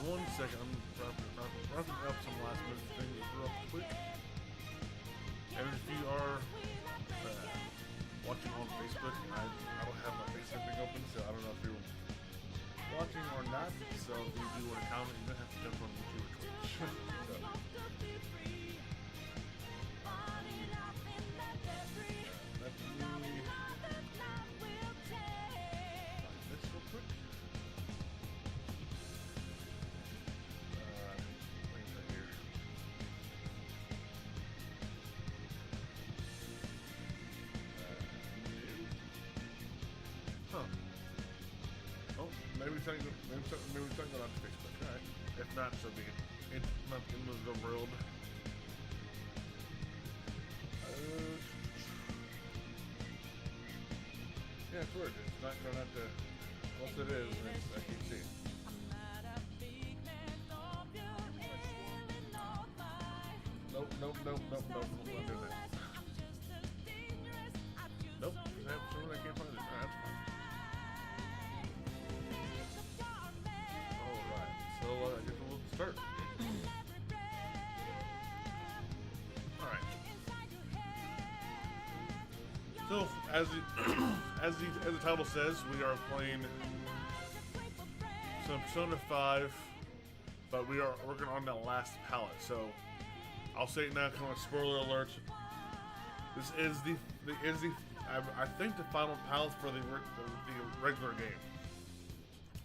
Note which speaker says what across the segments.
Speaker 1: 1 second. I'm wrapping up some last minute things real quick. And if you are watching on Facebook, I don't have my Facebook thing open, so I don't know if you're watching or not. So if you do want to comment, you're gonna have to jump on YouTube or Twitch. Let me this real quick. Things right here. Huh. Oh, maybe something going on Facebook. Alright. If not, so be it. It's not in the world. Yeah, it's weird. It's not going out to. Once it is, I can see. Nope. I'm not doing that. Nope. I can't find it. Alright, that's fine. Alright, so I guess we'll start. Alright. So, as the title says, we are playing some Persona 5, but we are working on that last palette. So, I'll say it now, kind of spoiler alert. This is I think the final palette for the regular game.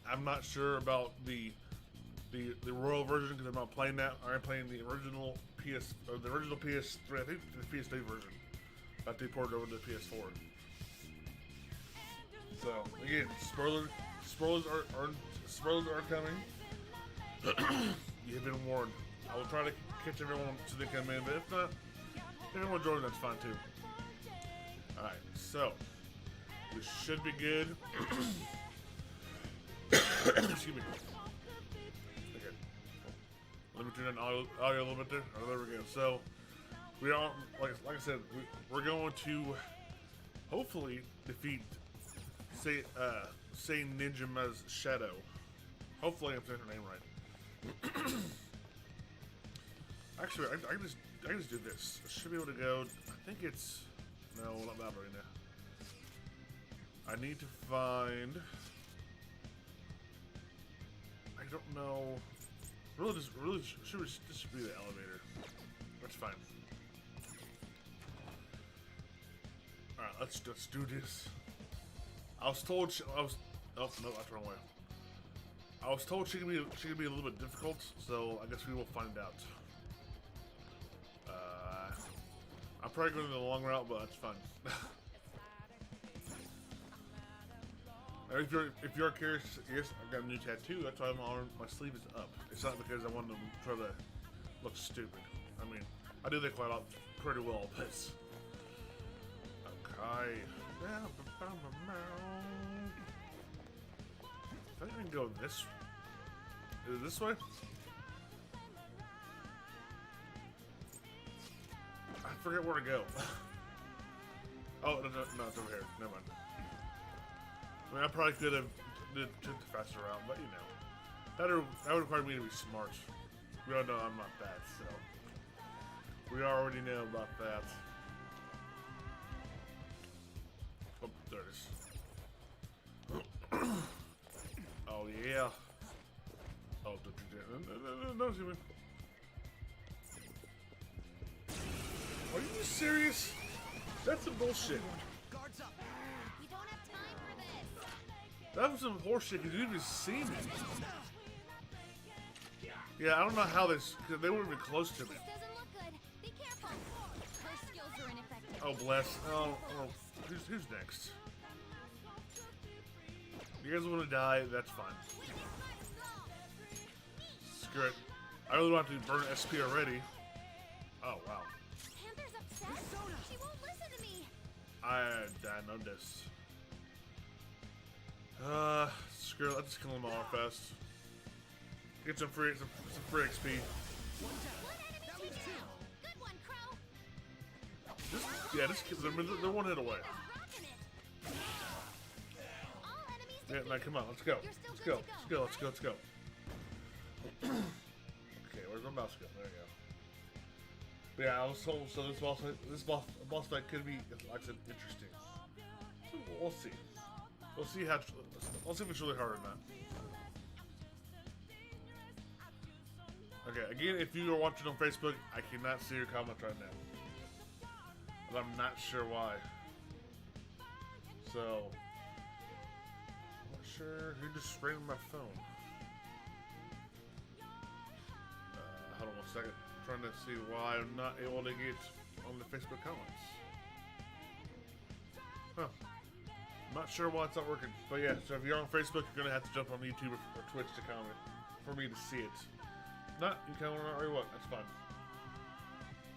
Speaker 1: I'm not sure about the Royal version because I'm not playing that. I'm playing the original PS3. I think the PS3 version. About to be ported over to the PS4. So again, spoilers are coming. You've been warned. I will try to catch everyone so they come in, but if not, if everyone joins, that's fine too. Alright, so we should be good. Excuse me. Okay. Let me turn down audio a little bit there. Oh, there we go. So we are, like I said, we're going to hopefully defeat Niijiima's Shadow. Hopefully I'm saying her name right. Actually, I can just do this. I should be able to go. I think it's no, not that right now. I need to find. I don't know. This should be the elevator. That's fine. All right, let's do this. Oh no, that's the wrong way. I was told she could be a little bit difficult, so I guess we will find out. I'm probably going the long route, but that's fun. If you're curious, yes, I've got a new tattoo. That's why my sleeve is up. It's not because I want to try to look stupid. I mean, I do that quite pretty well, but okay. I think I can go this. Is it this way? I forget where to go. Oh, no, it's over here. Never mind. I mean, I probably could have took the faster route, but you know. That would require me to be smart. We all know I'm not that, so. We already know about that. Oh, there it is. Oh, yeah. Oh, no, excuse me. Are you serious? That's some bullshit.
Speaker 2: Guards up. We don't have time for this.
Speaker 1: That was some horseshit because you didn't even see me. Yeah, I don't know how this, because they weren't even close to me.
Speaker 2: This doesn't look good. Be careful. Her skills are ineffective.
Speaker 1: Oh, bless. Oh, who's next? You guys want to die? That's fine. Screw it. I really want to burn SP already. Oh, wow.
Speaker 2: Panther's upset. She won't listen to me.
Speaker 1: I know this. Screw it. Let's just kill them all fast. Get some free XP.
Speaker 2: One enemy taken out. Good one, Crow.
Speaker 1: Just they're one hit away.
Speaker 2: Rocking it. All enemies
Speaker 1: Yeah, now come on, let's go.
Speaker 2: You're still
Speaker 1: Let's
Speaker 2: good
Speaker 1: go.
Speaker 2: to go.
Speaker 1: Let's go. Okay, where's my mouse go? There you go. But yeah, I was told, so this boss fight could be, like I said, interesting. So we'll see. We'll see how, we'll see if it's really hard or not. Okay, again, if you are watching on Facebook, I cannot see your comments right now. And I'm not sure why. So, I'm not sure who just sprayed my phone. Hold on 1 second. I'm trying to see why I'm not able to get on the Facebook comments. Huh. I'm not sure why it's not working. But yeah, so if you're on Facebook, you're going to have to jump on YouTube or Twitch to comment for me to see it. Not, you comment on it or what, that's fine.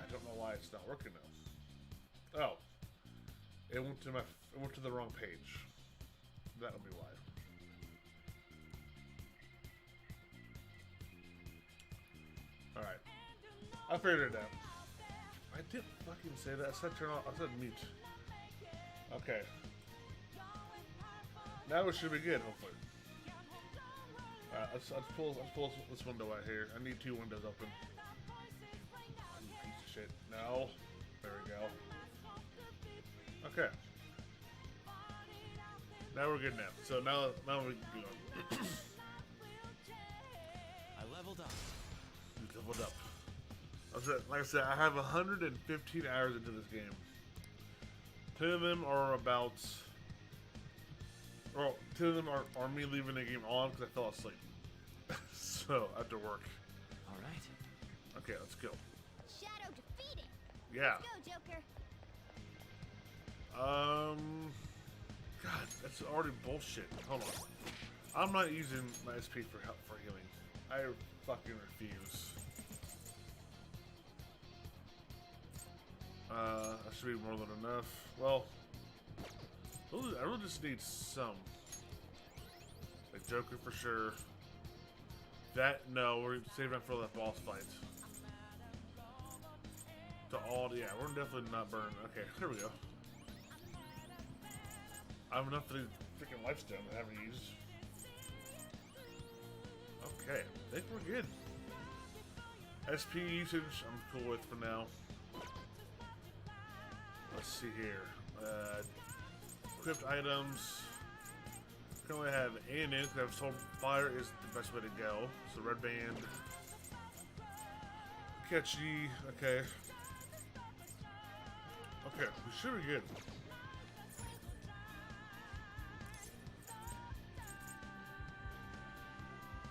Speaker 1: I don't know why it's not working now. Oh. It went to the wrong page. That'll be why. Alright. I figured it out. I didn't fucking say that. I said turn off. I said mute. Okay. Now it should be good, hopefully. Let's pull this window out here. I need 2 windows open. Piece of shit. No. There we go. Okay. Now we're good now. So now we can go.
Speaker 3: I leveled up.
Speaker 1: You leveled up. Like I said, I have 115 hours into this game. 10 of them are about... Well, 10 of them are me leaving the game on because I fell asleep. So, after work.
Speaker 3: Alright.
Speaker 1: Okay, let's go.
Speaker 2: Shadow defeated.
Speaker 1: Yeah.
Speaker 2: Let's go, Joker.
Speaker 1: God, that's already bullshit. Hold on. I'm not using my SP for healing. I fucking refuse. That should be more than enough. Well, I really just need some. Like Joker for sure. That, no, we're saving that for that boss fight. To all, yeah, we're definitely not burned. Okay, here we go. I have enough for the freaking lifestone I haven't used. Okay, I think we're good. SP usage, I'm cool with for now. Let's see here. Equipped items. Currently have A&N because I've told fire is the best way to go. So red band. Catchy. Okay. Okay, we should be good.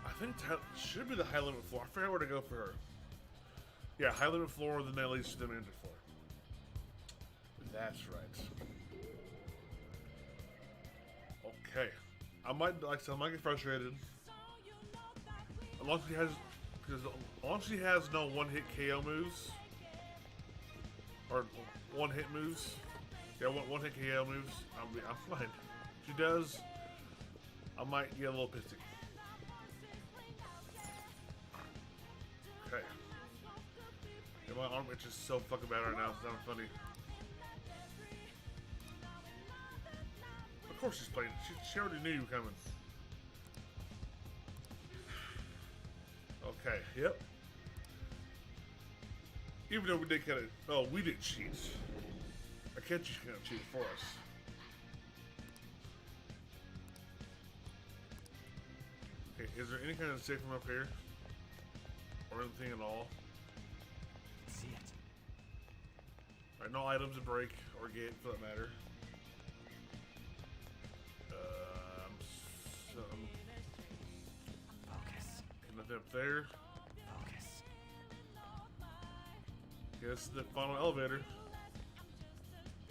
Speaker 1: I think it should be the high limit floor. I forgot where to go for her. Yeah, high limit floor, then that leads to the manager floor. That's right. Okay. I might get frustrated. As long as she has no one-hit KO moves. Or one-hit moves. Yeah, one-hit KO moves. I'm fine. If she does, I might get a little pissy. Okay. Yeah, my arm itches so fucking bad right now. It's not funny. Of course she's playing. She already knew you were coming. Okay, yep. Even though we did kind of... Oh, we didn't cheat. Akechi's kind of cheated for us. Okay, is there any kind of safe room up here? Or anything at all?
Speaker 3: See it.
Speaker 1: Alright, no items to break or get for that matter.
Speaker 3: Focus.
Speaker 1: Nothing up there.
Speaker 3: Focus.
Speaker 1: Okay, this is the final elevator.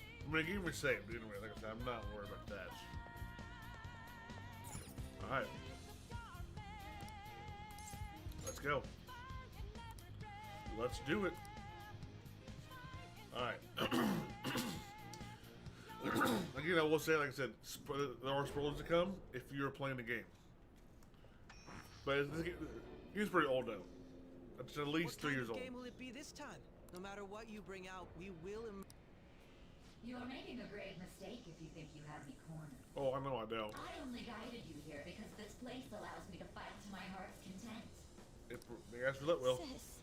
Speaker 1: I mean, the game was saved anyway. Like I said, I'm not worried about that. Alright. Let's go. Let's do it. Alright. Again, I will say, like I said, there are spoilers to come if you're playing the game. But it's pretty old though. It's at least 3 years old.
Speaker 4: What kind of game will it be this time? No matter what you bring out, we will.
Speaker 5: You are making a grave mistake if you think you have me cornered.
Speaker 1: Oh, I know I don't.
Speaker 5: I only guided you here because this place allows me to fight to my heart's content.
Speaker 1: It big ass roulette wheel.
Speaker 2: Sis.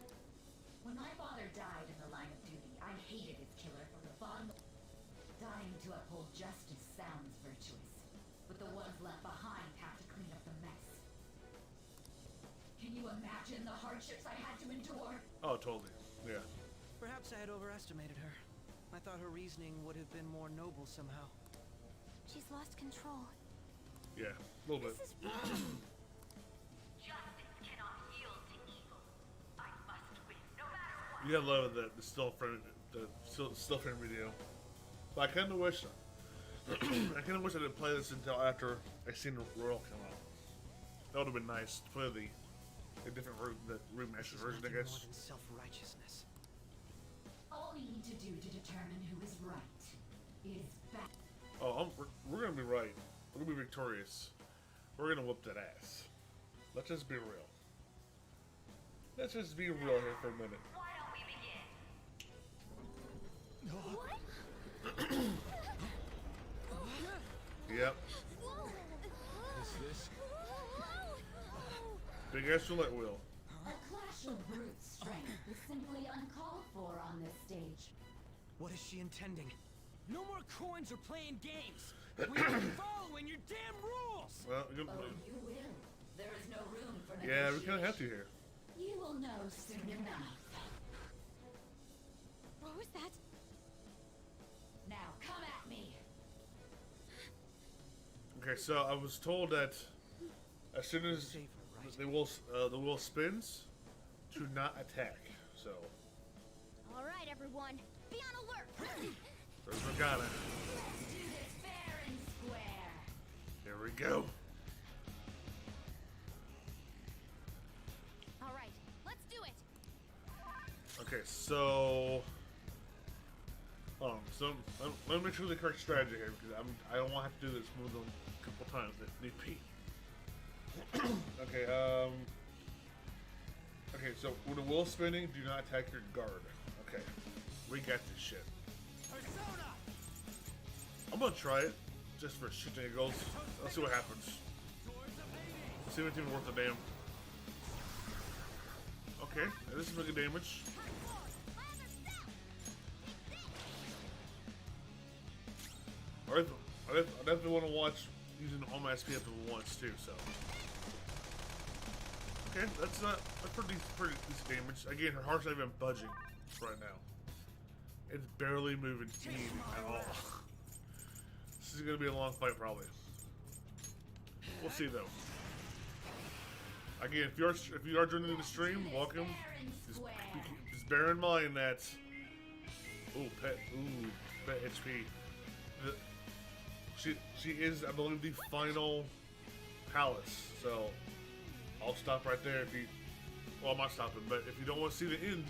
Speaker 5: When my father died in the line of duty, I hated his killer from the bottom. Dying to uphold justice sounds virtuous, but the ones left behind have to clean up the mess. Can you imagine the hardships I had to endure?
Speaker 1: Oh, totally. Yeah.
Speaker 4: Perhaps I had overestimated her. I thought her reasoning would have been more noble somehow.
Speaker 2: She's lost control.
Speaker 1: Yeah. A little bit.
Speaker 2: This is wrong.
Speaker 5: Justice cannot yield to evil. I must win, no matter what.
Speaker 1: You gotta love the still frame, the still frame video. But I kind of wish, I didn't play this until after I seen Royal come out. That would have been nice to play the different the remastered
Speaker 4: She's
Speaker 1: version, I
Speaker 4: nothing more
Speaker 1: guess.
Speaker 4: than self-righteousness.
Speaker 5: All we need to do to determine who is right is back.
Speaker 1: Oh, we're gonna be right. We're gonna be victorious. We're gonna whoop that ass. Let's just be real. Let's just be real here for a minute.
Speaker 5: Why don't we begin?
Speaker 2: What?
Speaker 1: Yep.
Speaker 3: This?
Speaker 1: Big ass roulette wheel.
Speaker 5: A clash of brute strength is simply uncalled for on this stage.
Speaker 4: What is she intending?
Speaker 3: No more coins or playing games. We are following your damn rules.
Speaker 1: Well, good.
Speaker 5: Oh, you will. There is no room for
Speaker 1: Yeah, we
Speaker 5: negotiation.
Speaker 1: kind of have to here.
Speaker 5: You will know soon enough.
Speaker 2: What was that?
Speaker 5: Now come at me.
Speaker 1: Okay, so I was told that as soon as
Speaker 4: Safer, right?
Speaker 1: the wheel spins, to not attack. So
Speaker 2: All right, everyone. Be on alert.
Speaker 1: there's Morgana.
Speaker 5: Let's do this fair and square.
Speaker 1: Here we go.
Speaker 2: All right, let's do it.
Speaker 1: Okay, so let me make sure the correct strategy here because I don't want to have to do this more than a couple times if need be. Okay, okay, so when the wheel's spinning, do not attack your guard. Okay, we got this shit.
Speaker 3: Persona.
Speaker 1: I'm gonna try it just for shit and giggles. Let's see what happens.
Speaker 3: Swords of Hades.
Speaker 1: Let's see if it's even worth the damn. Okay, this is making damage. I definitely want to watch using all my SP up at once too. So, okay, that's pretty decent damage. Again, her heart's not even budging right now. It's barely moving at all. This is gonna be a long fight probably. We'll see though. Again, if you are joining the stream, welcome.
Speaker 5: Fair and square.
Speaker 1: Just bear in mind that pet HP. She is, I believe, the final palace. So I'll stop right there if you. Well, I'm not stopping, but if you don't want to see the end,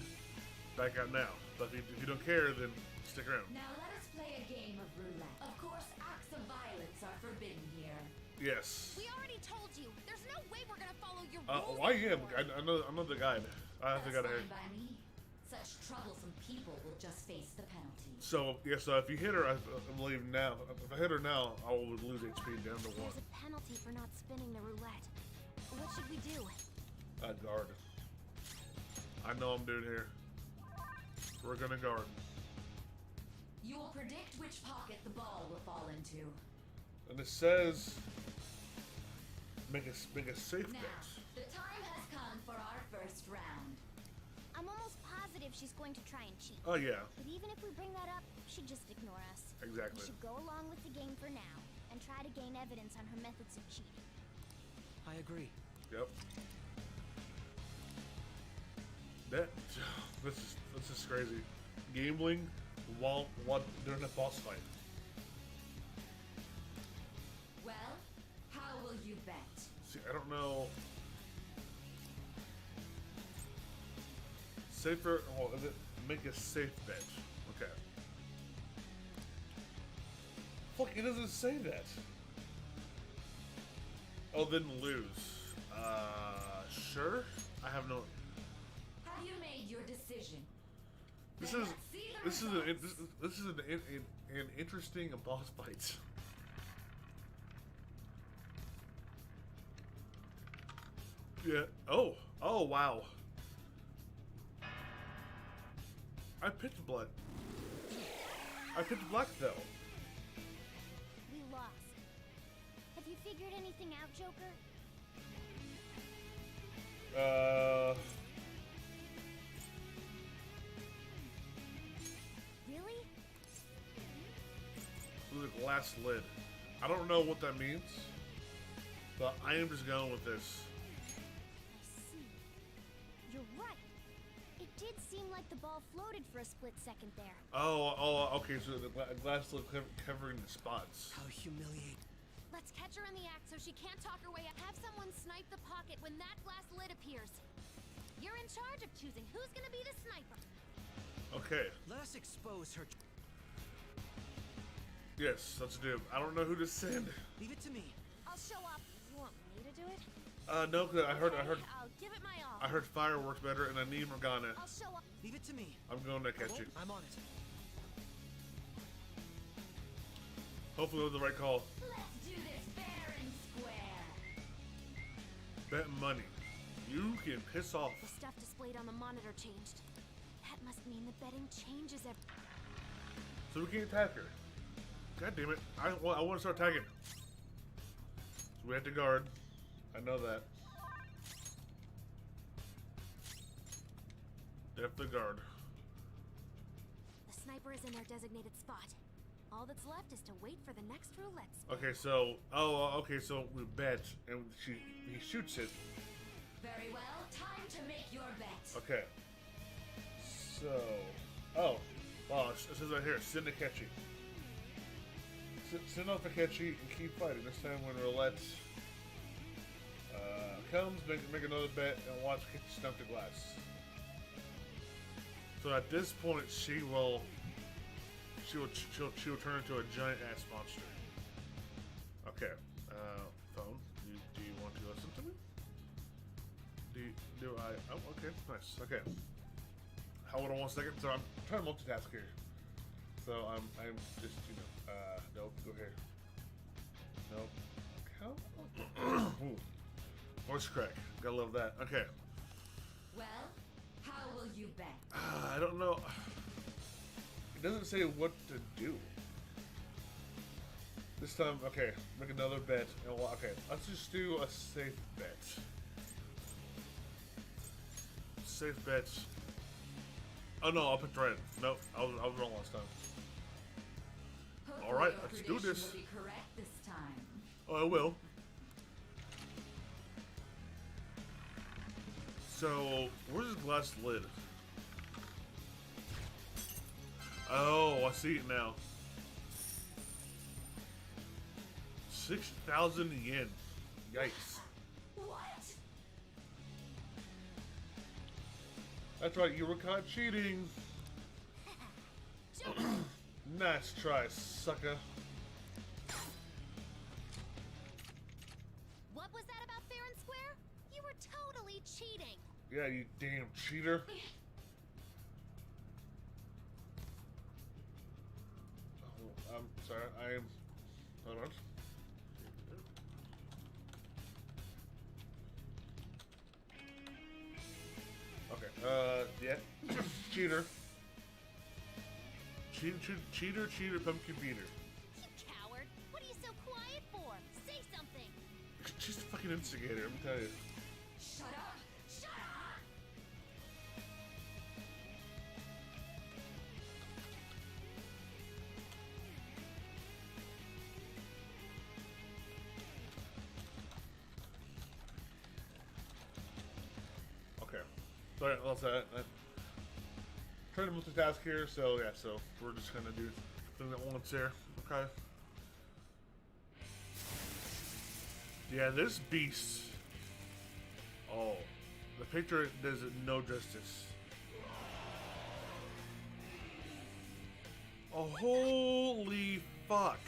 Speaker 1: back out now. But if you don't care, then stick around.
Speaker 5: Now let us play a game of roulette. Of course, acts of violence are forbidden here.
Speaker 1: Yes.
Speaker 2: We already told you. There's no way we're gonna follow your rules.
Speaker 1: I am. I know the guide. I have to
Speaker 5: That's
Speaker 1: go ahead.
Speaker 5: fine by me. Such troublesome people will just face the penalty.
Speaker 1: So yeah, so if you hit her, I believe now. If I hit her now, I will lose HP down to 1.
Speaker 2: There's a penalty for not spinning the roulette. What should we do?
Speaker 1: Guard. I know I'm doing here. We're gonna guard.
Speaker 5: You will predict which pocket the ball will fall into.
Speaker 1: And it says, make a safe
Speaker 5: Now,
Speaker 1: bet.
Speaker 5: the time has come for our first round.
Speaker 2: I'm almost positive she's going to try and cheat.
Speaker 1: Oh yeah,
Speaker 2: But even if we bring that up, she'd just ignore us.
Speaker 1: exactly.
Speaker 2: We should go along with the game for now and try to gain evidence on her methods of cheating.
Speaker 4: I agree.
Speaker 1: Yep. This is crazy. Gambling while during a boss fight.
Speaker 5: Well, how will you bet?
Speaker 1: See, I don't know. Safer. Well, is it make a safe bet? Okay. Fuck, it doesn't say that. Oh, then lose. Sure. I have no.
Speaker 5: Have you made your decision?
Speaker 1: This
Speaker 5: Then
Speaker 1: is
Speaker 5: let's see the
Speaker 1: this is
Speaker 5: results.
Speaker 1: this is an interesting boss fight. Yeah. Oh. Oh wow. I picked blood. I picked black though.
Speaker 2: We lost. Have you figured anything out, Joker? Really?
Speaker 1: With a glass lid. I don't know what that means, but I am just going with this.
Speaker 2: I see. You're right. It did seem like the ball floated for a split second there.
Speaker 1: Okay, so the glass lid covering the spots.
Speaker 4: How humiliating.
Speaker 2: Let's catch her in the act so she can't talk her way out. Have someone snipe the pocket when that glass lid appears. You're in charge of choosing who's gonna be the sniper.
Speaker 1: Okay.
Speaker 4: Let us expose her.
Speaker 1: Yes, let's do. I don't know who to send.
Speaker 4: Leave it to me.
Speaker 2: I'll show up. You want me to do it?
Speaker 1: No, cause I heard
Speaker 2: I'll give it my all.
Speaker 1: I heard fire works better, and I need Morgana.
Speaker 2: I'll show up.
Speaker 4: Leave it to me.
Speaker 1: I'm going to catch you.
Speaker 4: I'm on it.
Speaker 1: Hopefully, with the right call.
Speaker 5: Let's do this fair and square.
Speaker 1: Bet money. You can piss off.
Speaker 2: The stuff displayed on the monitor changed. That must mean the betting changes every.
Speaker 1: So we can't attack her. God damn it! I want to start attacking. So we have to guard. I know that. Definitely guard.
Speaker 2: The sniper is in their designated spot. All that's left is to wait for the next roulette spin.
Speaker 1: Okay, so okay, so we bet, and he shoots it.
Speaker 5: Very well, time to make your bet.
Speaker 1: Okay. So, well, it says right here, send a catchy. Send off a catchy and keep fighting. This time when roulette comes, make another bet and watch catchy stump the glass. So at this point, she will turn into a giant ass monster. Okay, phone. Do you want to listen to me? Do I? Oh, okay, nice. Okay. Hold on 1 second. So I'm trying to multitask here. So I'm just nope. Go here. Nope. How? Ooh. Voice crack. Gotta love that. Okay.
Speaker 5: Well, how will you bet?
Speaker 1: I don't know. It doesn't say what to do. This time, okay, make another bet. And okay, let's just do a safe bet. Safe bets. Oh no, I'll put red. Nope, I was wrong last time.
Speaker 5: Hopefully
Speaker 1: All right,
Speaker 5: your
Speaker 1: let's do
Speaker 5: prediction
Speaker 1: this.
Speaker 5: Will be correct this time.
Speaker 1: Oh, I will. So, where's this glass lid? Oh, I see it now. 6,000 yen. Yikes.
Speaker 5: What?
Speaker 1: That's right, you were caught cheating. Nice try, sucker.
Speaker 2: What was that about fair and square? You were totally cheating.
Speaker 1: Yeah, you damn cheater. Oh, I'm sorry, I am. Hold on. Okay, yeah. Cheater. Cheater, pumpkin beater.
Speaker 2: You coward. What are you so quiet for? Say something.
Speaker 1: She's a fucking instigator, let me tell you.
Speaker 5: Shut up! Shut up!
Speaker 1: Okay. So, yeah, well, trying to multitask here, so yeah, so we're just gonna do things at once here. Okay. Yeah, this beast. Oh, the picture does it no justice. Oh, holy fuck.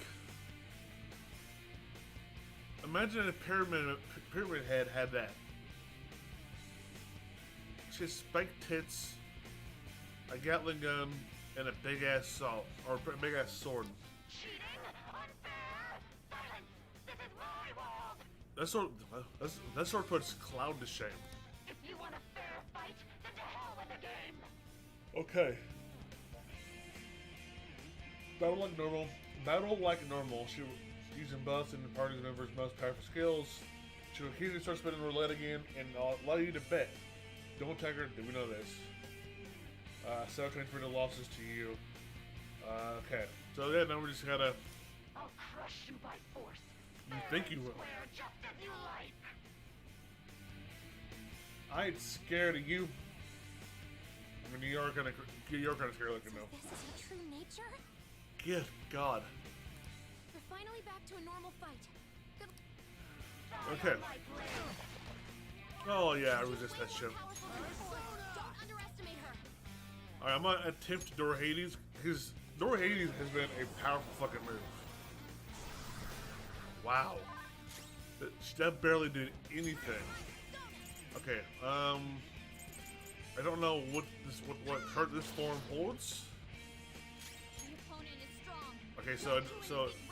Speaker 1: Imagine if Pyramid Head had that. Just spiked tits, a Gatling gun, and a big ass saw, or a big ass sword. That sword puts Cloud to shame.
Speaker 6: If you want a fair fight, then to hell with the game.
Speaker 1: Okay. Battle like normal. Battle like normal. She using buffs and the party member's most powerful skills. She will occasionally start spinning roulette again and allow you to bet. Don't attack her. Do we know this? So transfer the losses to you. Okay. So yeah, now we just gotta.
Speaker 6: I'll crush you by force.
Speaker 1: You think you will?
Speaker 6: Swear just if you like.
Speaker 1: I ain't scared of you. I mean, you're kind of scary looking though.
Speaker 2: This is her true nature?
Speaker 1: Good God.
Speaker 2: We're finally back to a normal fight. Good.
Speaker 1: Okay. Oh yeah, I resist that shit.
Speaker 2: Powerful than before. Don't underestimate her.
Speaker 1: Alright, I'm gonna attempt Dora Hades, because Dora Hades has been a powerful fucking move. Wow. That barely did anything. Okay, I don't know what card this form holds.
Speaker 2: The opponent is strong.
Speaker 1: Okay,
Speaker 2: Don't do
Speaker 1: so
Speaker 2: anything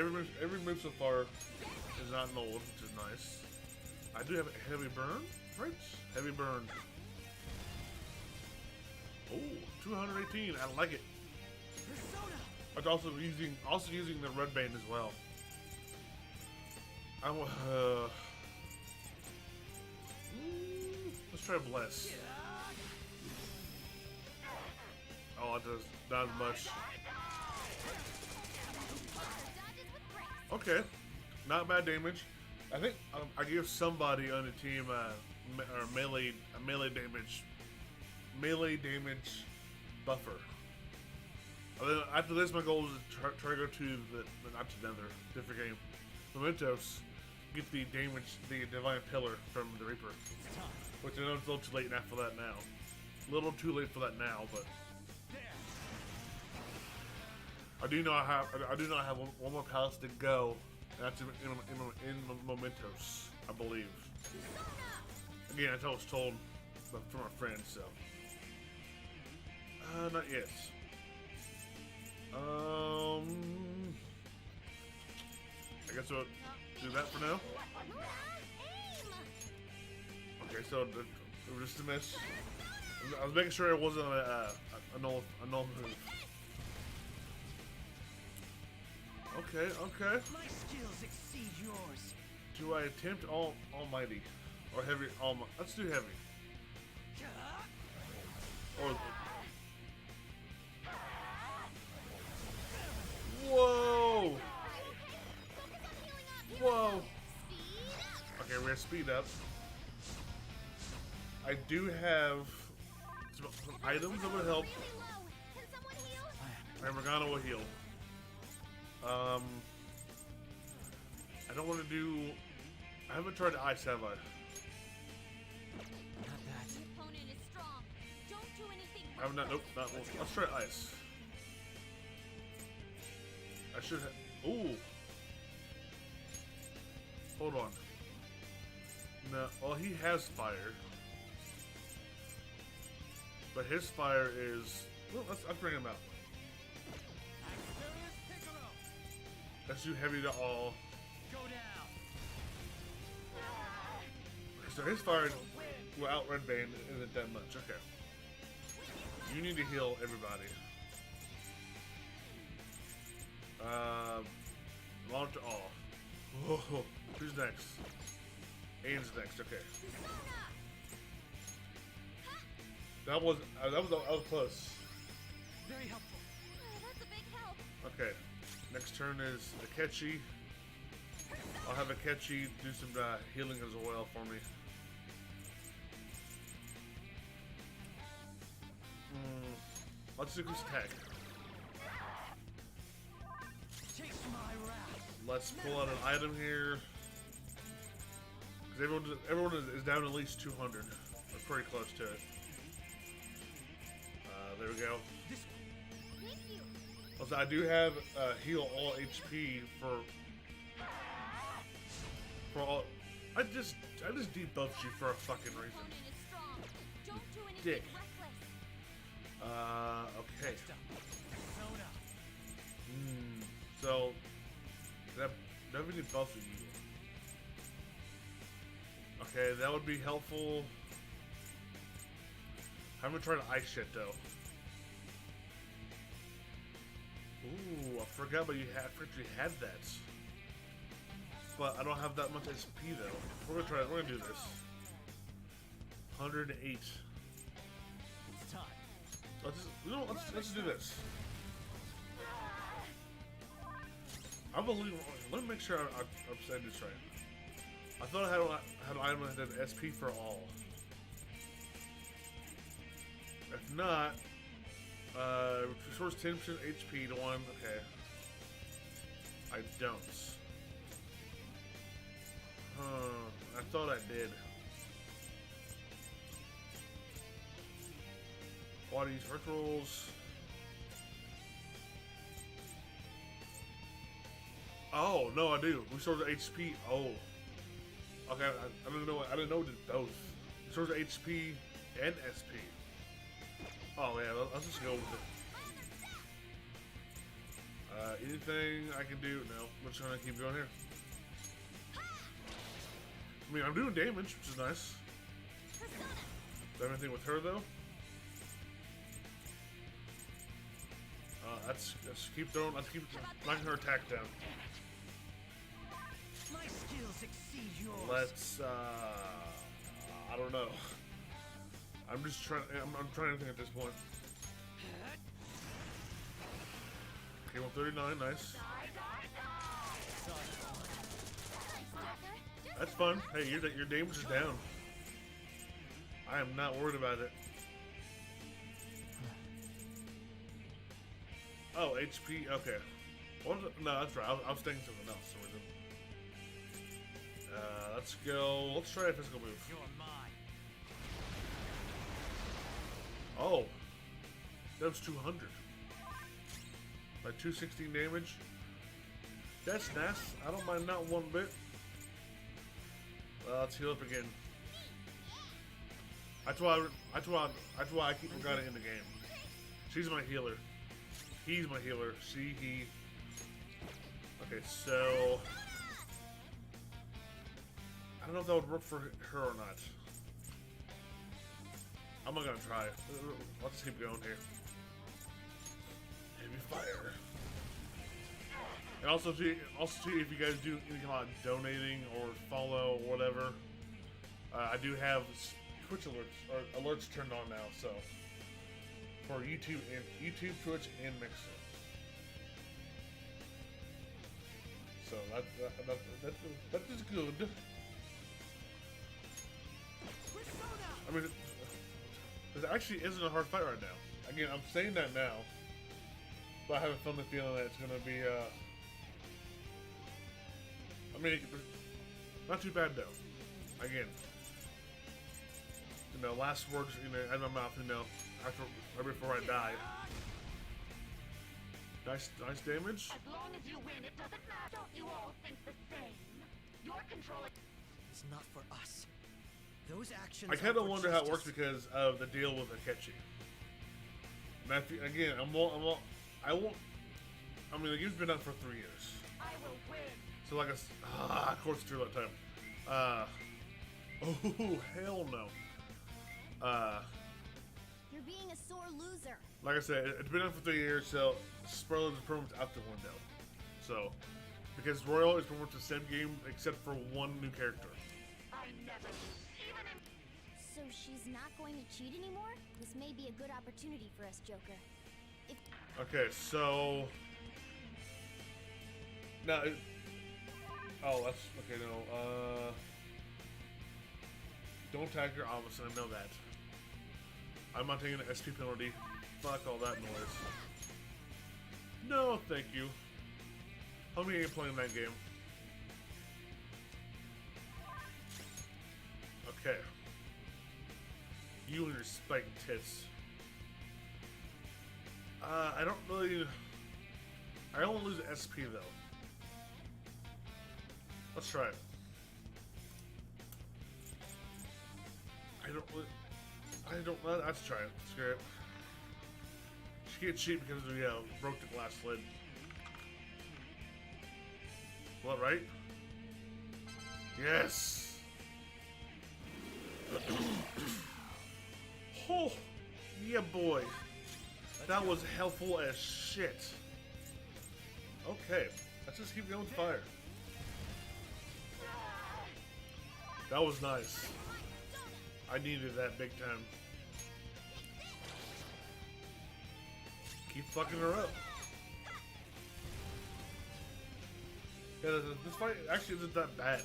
Speaker 2: reckless.
Speaker 1: every move so far is not an old, which is nice. I do have a heavy burn, right? Heavy burn. Oh, 218. I like it. I'm also using the red band as well. Let's try bless. Oh, it does not as much. Okay, not bad damage. I think I give somebody on the team melee damage buffer. And then after this, my goal is to try to go to the not to Nether, different game. Mementos, get the divine pillar from the Reaper. Which I know it's a little too late now for that now. A little too late for that now, but I do not have one more palace to go. And that's in Mementos, I believe. Again, that's how I was told from my friend, so. Not yet. I guess we'll do that for now. Okay, so it was just a miss. I was making sure it wasn't a null move. Okay.
Speaker 3: My skills exceed yours.
Speaker 1: Do I attempt almighty or heavy? Let's do heavy. Or whoa! Whoa! Okay, we're gonna speed up. I do have some items that would help. And Morgana will heal. I don't want to do. I haven't tried ice, have I?
Speaker 3: Not that.
Speaker 2: The opponent is strong. Don't do anything.
Speaker 1: I have not. Nope, not one. Let's try ice. I should have. Ooh. Hold on. No. Well, he has fire. But his fire is. Well, let's bring him out. Let's do heavy to all.
Speaker 3: Go down.
Speaker 1: So his fire without red band isn't that much. Okay. You need to heal everybody. Launch to all. Whoa. Who's next? Aiden's next. Okay. That was close.
Speaker 3: Very helpful.
Speaker 2: That's a big help.
Speaker 1: Okay. Next turn is Akechi. I'll have Akechi do some healing as well for me. Let's do this attack.
Speaker 3: Taste my wrath.
Speaker 1: Let's pull out an item here. Because everyone is down at least 200. We're pretty close to it. There we go.
Speaker 2: Thank you.
Speaker 1: Also, I do have heal all HP for all. I just debuffed you for a fucking reason.
Speaker 2: Opponent is strong. Don't do anything
Speaker 1: Dick.
Speaker 2: reckless.
Speaker 1: Okay.
Speaker 3: Next up. Soda.
Speaker 1: So that really buffing you. Okay, that would be helpful. I'm gonna try to ice shit though. forgot, but you had that. But I don't have that much SP though. We're gonna try it. We're gonna do this. 108.
Speaker 3: It's time.
Speaker 1: Let's do this. I believe. Let me make sure I'm saying this right. I thought I had an item that had SP for all. If not, restores 10% HP to one. Okay. I don't. I thought I did. Bodies, rituals. Oh no, I do. Restores HP. Oh. Okay, I didn't know. I didn't know it did both. Restores HP and SP. Oh yeah, let's just go with it. Anything I can do? No, I'm just gonna keep going here. I mean, I'm doing damage, which is nice. Do I have anything with her though? Let's keep throwing. Let's keep knocking her attack down.
Speaker 3: My skills exceed yours.
Speaker 1: Let's. I don't know. I'm just trying. I'm trying to think at this point. Okay, 139, nice. That's fun. Hey, your damage is down. I am not worried about it. Oh, HP. Okay. What? No, that's right. I was thinking something else. For some reason. Let's go. Let's try a physical move.
Speaker 3: You're mine.
Speaker 1: Oh, that was 200. Like 216 damage. That's nice. I don't mind not one bit. Let's heal up again. That's why I keep forgetting in the game. She's my healer. He's my healer. He. Okay, so I don't know if that would work for her or not. I'm not gonna try. Let's keep going here. Heavy fire. And also see if you guys do any kind of donating or follow or whatever. I do have Twitch alerts turned on now, so for YouTube, Twitch, and Mixer. So that is good. I mean, it actually isn't a hard fight right now. Again, I'm saying that now, but I have a funny feeling that it's gonna be. I mean, not too bad though. Again, you know, last words, you know, out of my mouth, you know, after right before I die. Nice damage.
Speaker 6: As long as you win, it doesn't matter. Don't you all think the same? Your control.
Speaker 4: It's not for us. Those actions.
Speaker 1: I kind of wonder how it works because of the deal with Akechi. And again, I won't. I mean, the game's been out for 3 years.
Speaker 6: I will win.
Speaker 1: So like of course it's through that time. Oh hell no.
Speaker 2: You're being a sore loser.
Speaker 1: Like I said, it's been out for 3 years, so spoilers is pretty much out the window. So, because Royal is pretty much the same game except for one new character.
Speaker 6: I never even in.
Speaker 2: So she's not going to cheat anymore? This may be a good opportunity for us, Joker. If
Speaker 1: Okay, so now, oh, that's okay. No, don't tag her. Obviously, I know that. I'm not taking an SP penalty. Fuck all that noise. No, thank you. How many ain't playing that game? Okay. You and your spiked tits. I don't really. I only lose SP though. Let's try it. Let's try it. Screw it. She can't cheat because we broke the glass lid. What, right? Yes! Oh, yeah boy. That was helpful as shit. Okay, let's just keep going with fire. That was nice. I needed that big time. Keep fucking her up. Yeah, this fight actually isn't that bad.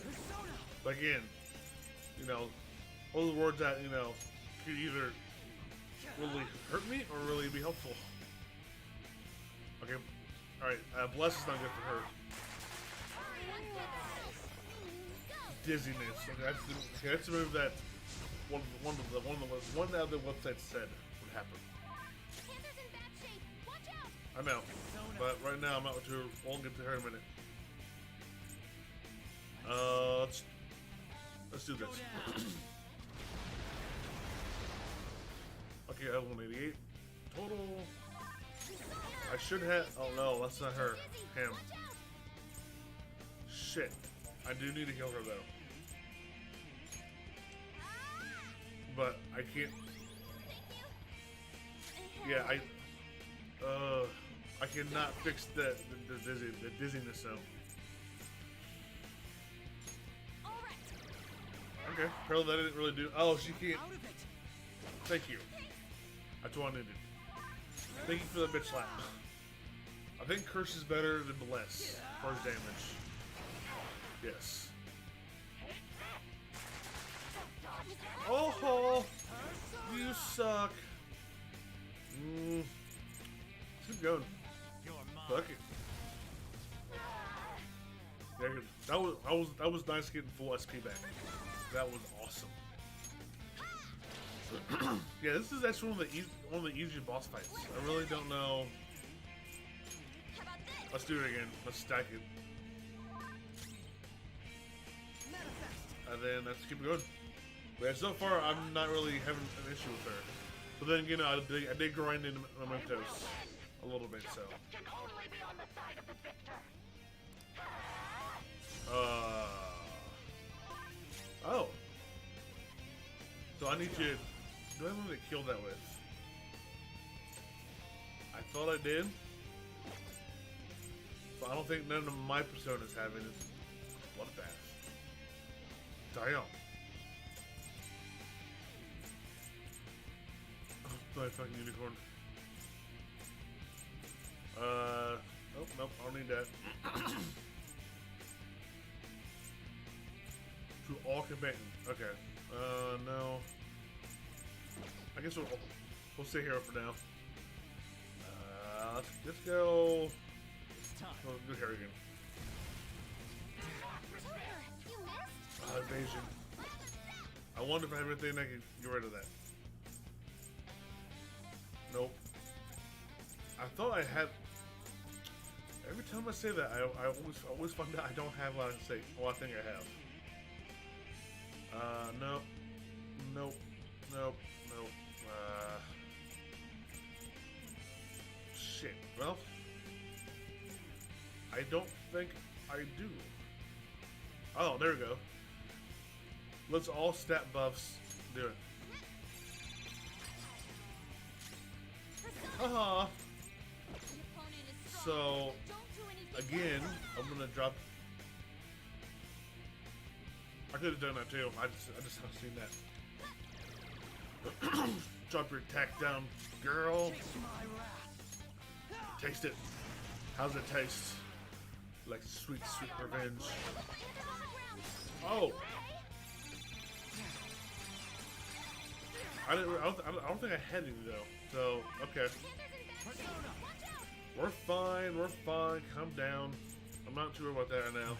Speaker 1: But again, you know, all the words that, you know, could either really hurt me or really be helpful. Okay, alright, bless is not good for her. Dizziness. Okay, that's the move that one of the websites said would happen.
Speaker 2: Panther's in bad shape. Watch out.
Speaker 1: I know, but right now I'm not too. We'll get to her in a minute. Let's do this. Okay, I have 188 total. I should have. Oh no, that's not her. Him. Shit. I do need to kill her though. But I can't. Yeah, I cannot fix the dizziness though. Okay, apparently that didn't really do. Oh, she can't. Thank you. That's what I needed. Thank you for the bitch slap. I think curse is better than bless for his damage. Yes. Oh, you suck. Keep going. Fuck it. Yeah, that was nice getting full SP back. That was awesome. Yeah, this is actually one of the easier boss fights. I really don't know. Let's do it again. Let's stack it. And then let's keep it going. But yeah, so far I'm not really having an issue with her. But then again, I did grind in mementos a little bit, so. Oh. So I need to. Do I have something to kill that with? I thought I did. But I don't think none of my personas have it. It's bloodbath. Damn. Oh, my fucking unicorn. Oh, nope, I don't need that. To all combatants. Okay. No. I guess we'll stay here for now. Let's go. We'll do here again. Evasion. I wonder if I have anything that can get rid of that. Nope. I thought I had. Every time I say that, I always find out I don't have what I say. Well, I think I have. Nope. Nope. Nope. Nope. Shit. Well, I don't think I do. Oh, there we go. Let's all stat buffs do it. Haha. So, again, I'm gonna drop. I could have done that too. I just haven't seen that. Drop your attack down, girl. Taste it. How's it taste? Like sweet, sweet revenge. Oh. I don't think I had any though. So okay. We're fine. We're fine. Calm down. I'm not too worried about that right now.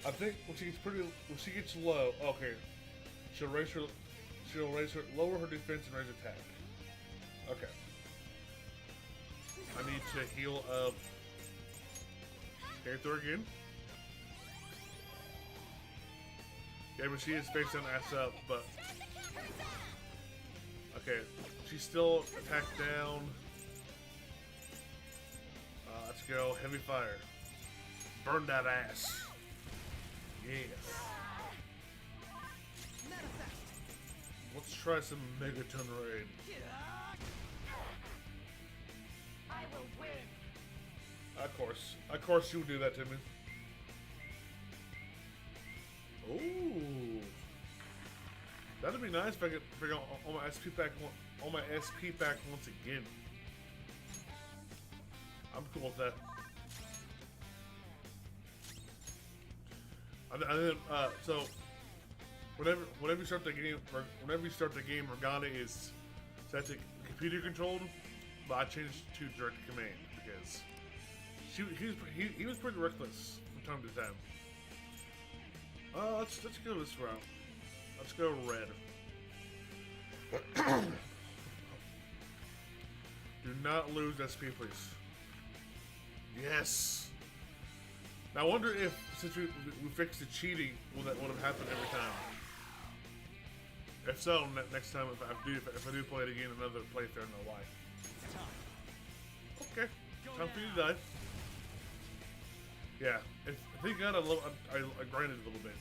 Speaker 1: I think when she gets low, okay, she'll lower her defense and raise attack. Okay. I need to heal up. Okay, throw again. Yeah, but she is face down, ass up, but okay, she's still attack down. Let's go, heavy fire. Burn that ass. Yes. Let's try some Megaton Raid.
Speaker 6: I will win.
Speaker 1: Of course you would do that to me. Ooh. That'd be nice if I could bring all my SP back once again. I'm cool with that. And then, so whenever you start the game, Morgana is set to computer controlled, but I changed to direct command because he was pretty reckless from time to time. Let's go this route. Let's go red. Do not lose SP, please. Yes. Now I wonder if since we fixed the cheating, will that would have happened every time? If so, next time if I do play it again, another playthrough, I know why. Okay, time for you to die. Yeah, I think I grinded a little bit.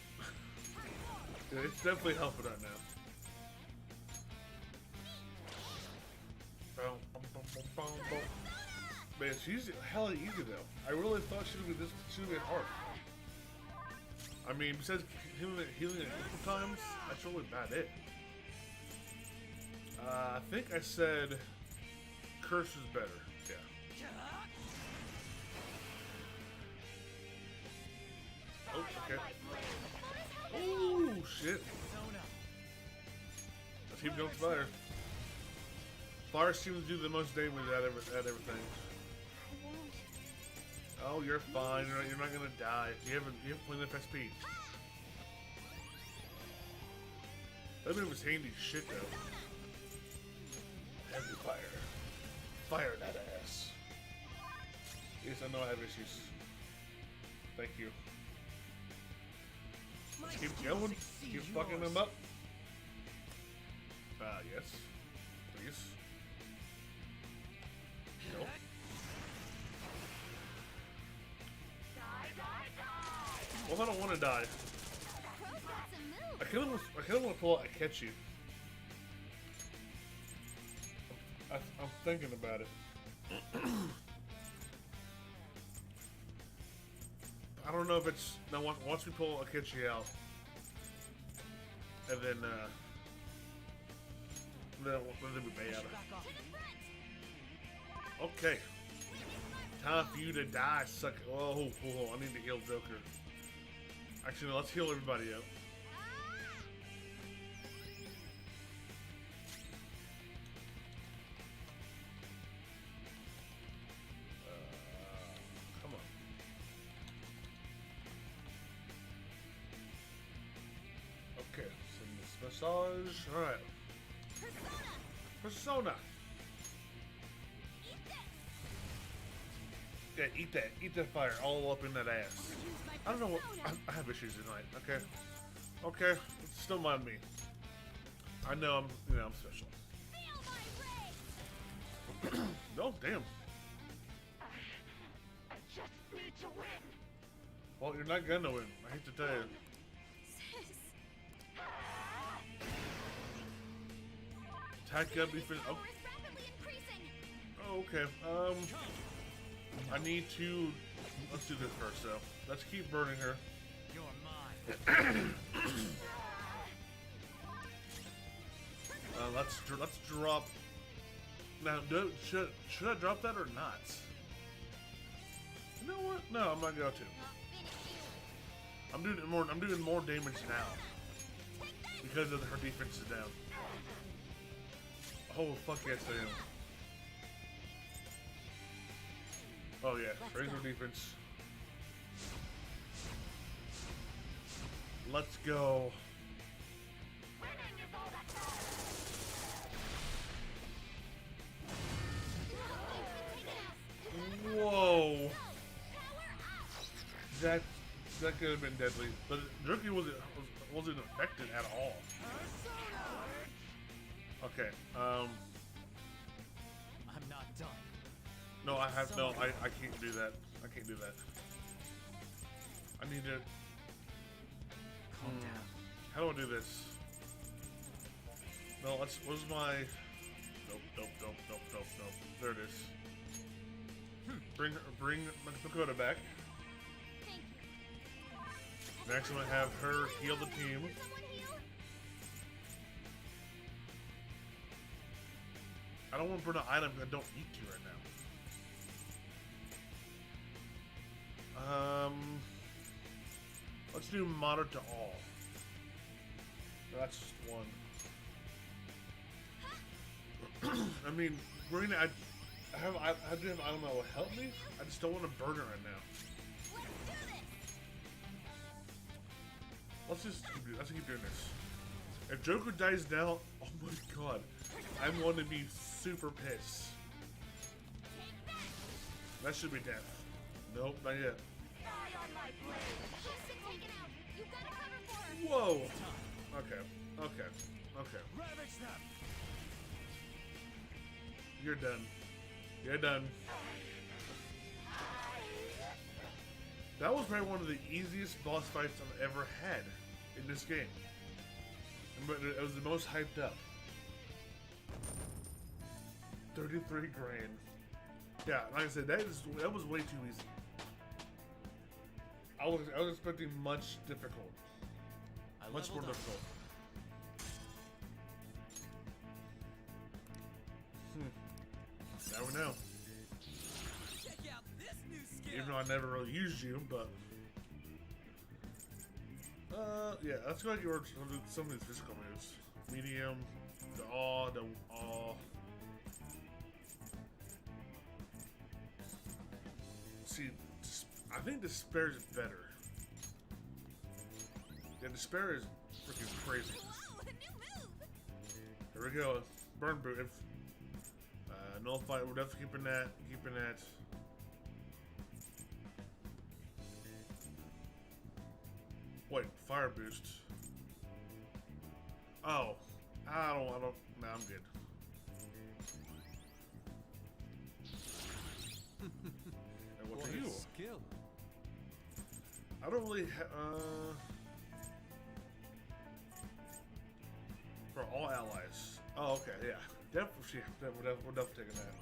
Speaker 1: Yeah, it's definitely helping right now. Man, she's hella easy though. I really thought she would be hard. I mean, besides healing it a couple times, that's really about it. I think I said curse is better. Yeah. Oh, okay. Oh shit. Let's keep going fire. Fire seems to do the most damage at everything. Oh, you're fine. You're not gonna die. You have plenty of SP. That move was handy as shit though. Heavy fire. Fire that ass. Yes, I know I have issues. Thank you. Let's keep going. Keep fucking them up. Yes. Please. Nope. Well, I don't want to die. I kind of want to pull out and catch you. I'm thinking about it. I don't know if it's now. Once we pull Akechi out, and then we bay out. Okay, time for you to die, sucker. Oh, I need to heal Joker. Actually, no, let's heal everybody up. Come on. Okay, send this massage. Alright. Persona! Yeah, eat that. Eat that fire all up in that ass. I don't know what... I have issues tonight, okay? Okay, still mind me. I know I'm special. No, damn.
Speaker 6: I just need to win.
Speaker 1: Well, you're not gonna win. I hate to tell you. Attack up defense. Oh, okay. I need to. Let's do this first, though. Let's keep burning her.
Speaker 3: You're mine.
Speaker 1: Let's drop. Now, should I drop that or not? You know what? No, I'm not going to. I'm doing more damage now because of her defense is down. Oh fuck yes, I am. Oh yeah, raise her defense. Let's go.
Speaker 6: Winning is all that matters.
Speaker 1: Whoa. That could have been deadly, but Jerky wasn't affected at all. Okay.
Speaker 3: I'm not done.
Speaker 1: No, I can't do that. I can't do that. I need to.
Speaker 3: Calm down.
Speaker 1: How do I do this? No, where's my... Nope. There it is. Bring Makoto back.
Speaker 2: Thank you.
Speaker 1: Next, I'm gonna have her heal the team.
Speaker 2: Someone heal?
Speaker 1: I don't want to burn an item that don't eat you right now. Let's do moderate to all. That's just one. I mean, Marina, I do have an item that will help me. I just don't want to burn it right now.
Speaker 2: Let's do this.
Speaker 1: Let's keep doing this. If Joker dies now, oh my god, I'm going to be super pissed.
Speaker 2: Take that.
Speaker 1: That should be death. Nope, not yet.
Speaker 6: Die on my blade.
Speaker 2: Houston, take it out. You've got to cover for her.
Speaker 1: Whoa. Okay.
Speaker 3: Ravage them.
Speaker 1: You're done. You're done. That was probably one of the easiest boss fights I've ever had in this game. But it was the most hyped up. 33 grand. Yeah, like I said, that was way too easy. I was expecting much difficult. Much more difficult. Never know.
Speaker 3: Check out this new skill.
Speaker 1: Even though I never really used you, but yeah, let's go ahead and work some of these physical moves. Medium, the awe. See, I think Despair is better. Yeah, Despair is freaking crazy.
Speaker 2: Whoa, a new move.
Speaker 1: Here we go. Burn boot. If nullify, we're definitely keeping that. Wait, fire boost. Oh, I don't. Nah, I'm good. And what
Speaker 3: What
Speaker 1: to
Speaker 3: a
Speaker 1: you?
Speaker 3: skill.
Speaker 1: I don't really. For all allies. Oh, okay, yeah. Definitely, we're definitely taking that.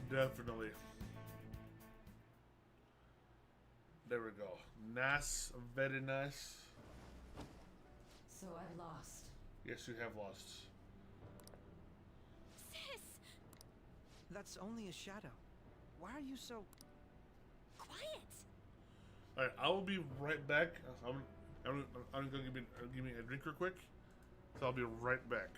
Speaker 1: Definitely. There we go. Nice, very nice.
Speaker 5: So I've lost.
Speaker 1: Yes, you have lost.
Speaker 2: Sis,
Speaker 4: That's only a shadow. Why are you so...
Speaker 2: quiet.
Speaker 1: All right, I will be right back. I'm gonna give me a drink real quick. So I'll be right back.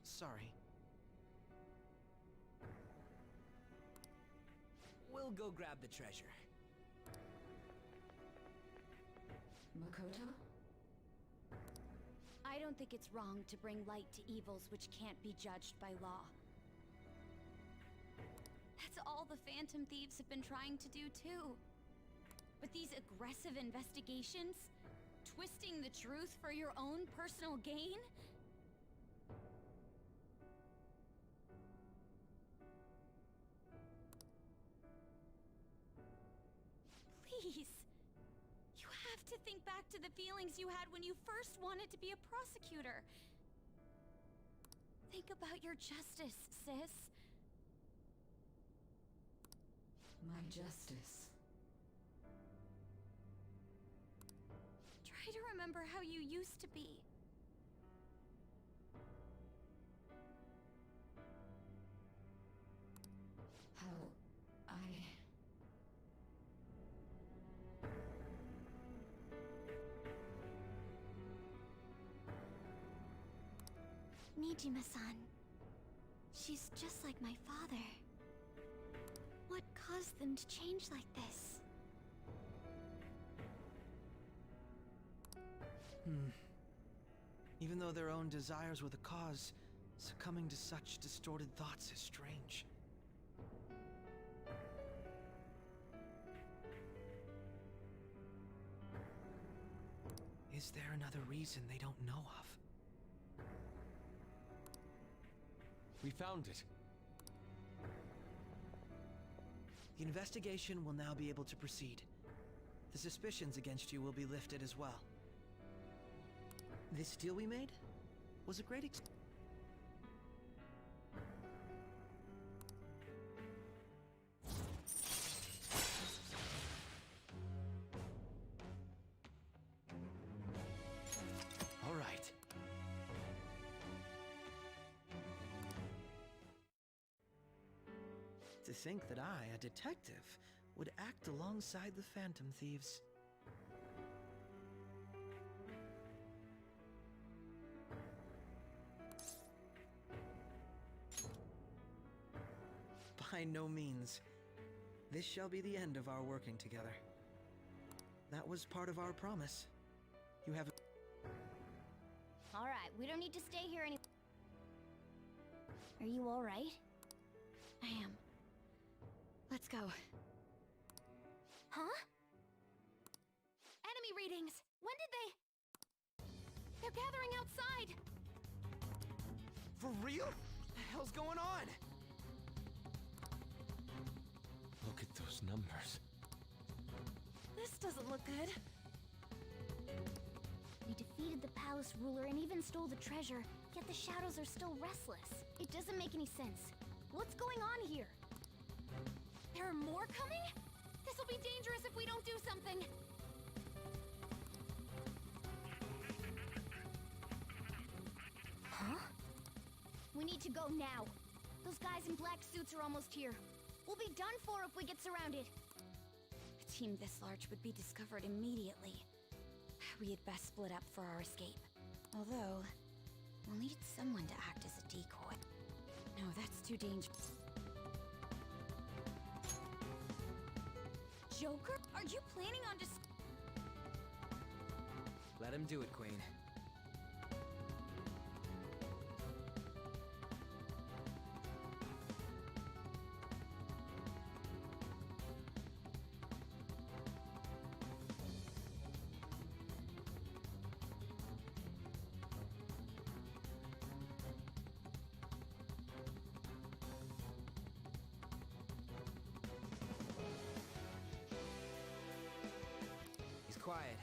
Speaker 4: Sorry.
Speaker 3: We'll go grab the treasure.
Speaker 5: Makoto?
Speaker 2: I don't think it's wrong to bring light to evils which can't be judged by law. That's all the Phantom Thieves have been trying to do too. But these aggressive investigations, twisting the truth for your own personal gain? think back to the feelings you had when you first wanted to be a prosecutor. Think about your justice, sis.
Speaker 5: My justice.
Speaker 2: Try to remember how you used to be.
Speaker 5: How I...
Speaker 2: Niijiima-san. She's just like my father. What caused them to change like this?
Speaker 4: Even though their own desires were the cause, succumbing to such distorted thoughts is strange. Is there another reason they don't know of?
Speaker 3: We found it.
Speaker 4: The investigation will now be able to proceed. The suspicions against you will be lifted as well. This deal we made was a great All right. To think that I, a detective, would act alongside the Phantom Thieves. By no means. This shall be the end of our working together. That was part of our promise. You have...
Speaker 2: Alright, we don't need to stay here any... Are you alright? I am. Let's go. Huh? Enemy readings! When did they... They're gathering outside!
Speaker 4: For real? What the hell's going on?
Speaker 3: Look at those numbers.
Speaker 2: This doesn't look good. We defeated the palace ruler and even stole the treasure, yet the shadows are still restless. It doesn't make any sense. What's going on here? There are more coming? This'll be dangerous if we don't do something. Huh? We need to go now. Those guys in black suits are almost here. We'll be done for if we get surrounded. A team this large would be discovered immediately. We had best split up for our escape. Although, we'll need someone to act as a decoy. No, that's too dangerous. Joker? Are you planning on just...
Speaker 3: Let him do it, Queen. Quiet.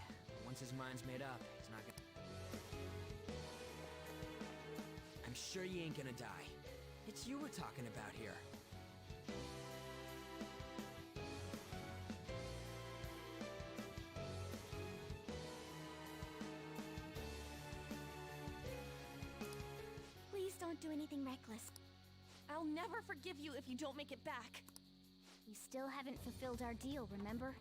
Speaker 3: Once his mind's made up, he's not gonna... I'm sure you ain't gonna die. It's you we're talking about here.
Speaker 2: Please don't do anything reckless. I'll never forgive you if you don't make it back. You still haven't fulfilled our deal, remember?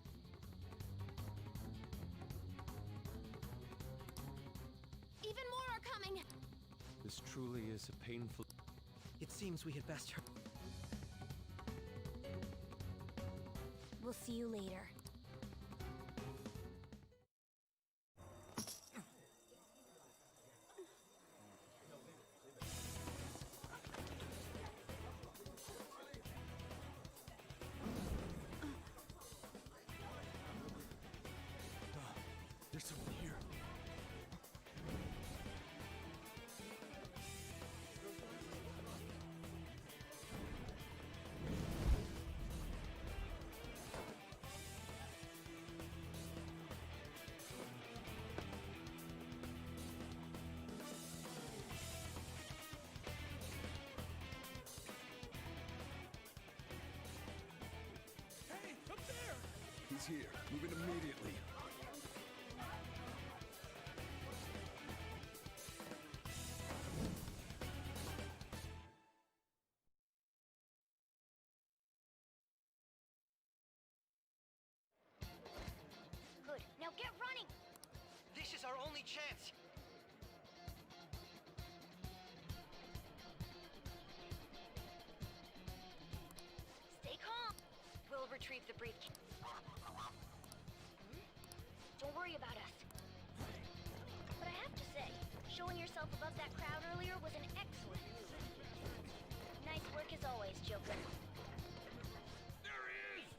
Speaker 2: Even more are coming!
Speaker 3: This truly is a painful...
Speaker 4: It seems we had best hurry.
Speaker 2: We'll see you later.
Speaker 3: There's someone here.
Speaker 7: He's here. Move in immediately.
Speaker 6: Good. Now get running!
Speaker 8: This is our only chance.
Speaker 6: Stay calm. We'll retrieve the briefcase. Don't worry about us. But I have to say, showing yourself above that crowd earlier was an excellent move. Nice work as always, Joker.
Speaker 7: There he is!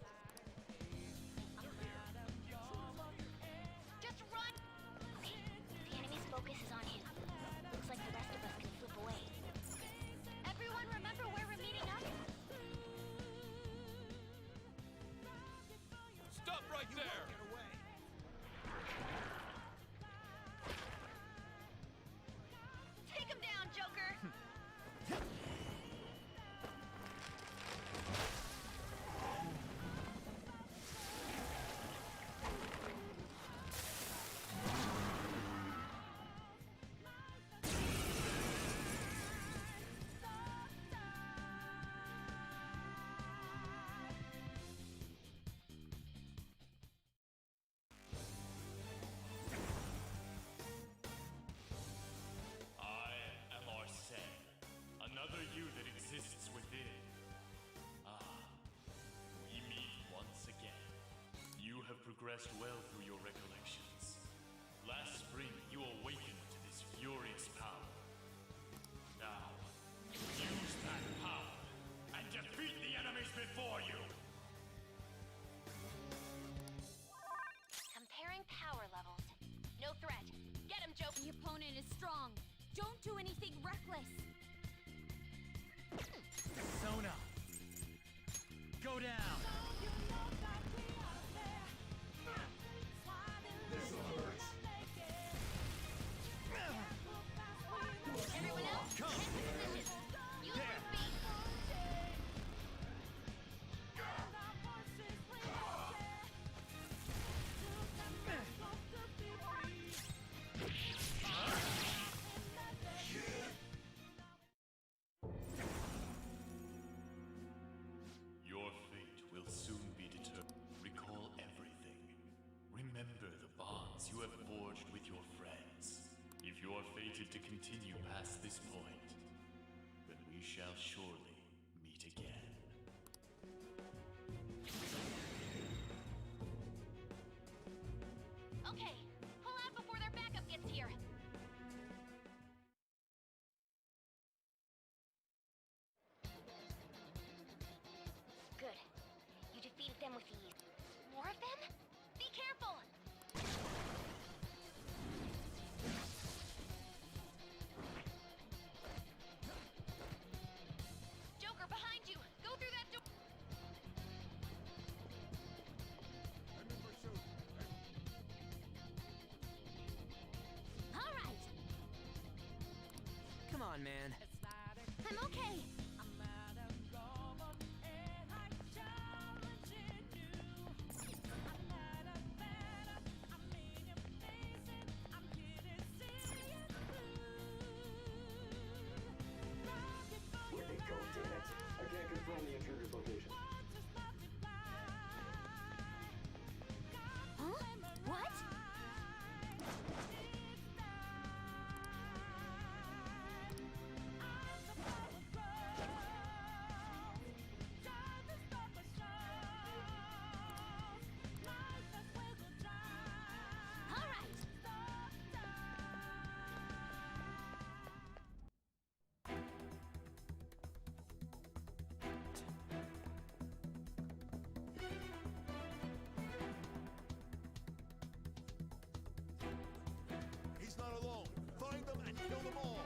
Speaker 6: Just run! Okay, the enemy's focus is on him. Looks like the rest of us can slip away. Everyone remember where we're meeting up?
Speaker 7: Stop right there!
Speaker 6: Take him down, Joker!
Speaker 9: I am Arsene, another you that exists within. Ah, we meet once again. You have progressed well through your recollections. Last spring, you awakened to this furious power. Now, use that power and defeat the enemies before you!
Speaker 6: Comparing power levels. No threat. Get him, Joker!
Speaker 2: The opponent is strong. Don't do anything reckless.
Speaker 3: Sona! Go down!
Speaker 6: Everyone else,
Speaker 3: Come.
Speaker 6: get to position. Use your feet.
Speaker 9: Your fate will soon be determined. Recall everything. Remember the bonds you have forged with your friends. If you are fated to continue past this point, then we shall surely meet again.
Speaker 6: Okay, pull out before their backup gets here. Good. You defeated them with ease. More of them? Be careful! Joker, behind you! Go through that door!
Speaker 2: All right.
Speaker 3: Come on, man.
Speaker 2: I'm okay.
Speaker 10: I can't confirm the intruder's location.
Speaker 2: Huh? What? All right.
Speaker 7: He's not alone. Find them and kill them all.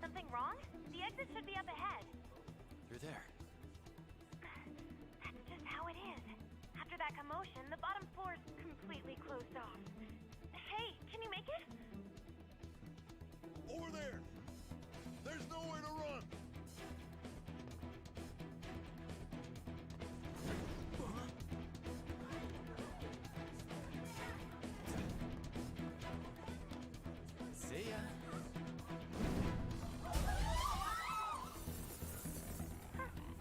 Speaker 6: Something wrong? The exit should be up ahead.
Speaker 3: You're there.
Speaker 6: That's just how it is. After that that commotion, the bottom floor is completely closed off. Hey, can you make it?
Speaker 7: Over there! There's nowhere to run!
Speaker 3: See ya.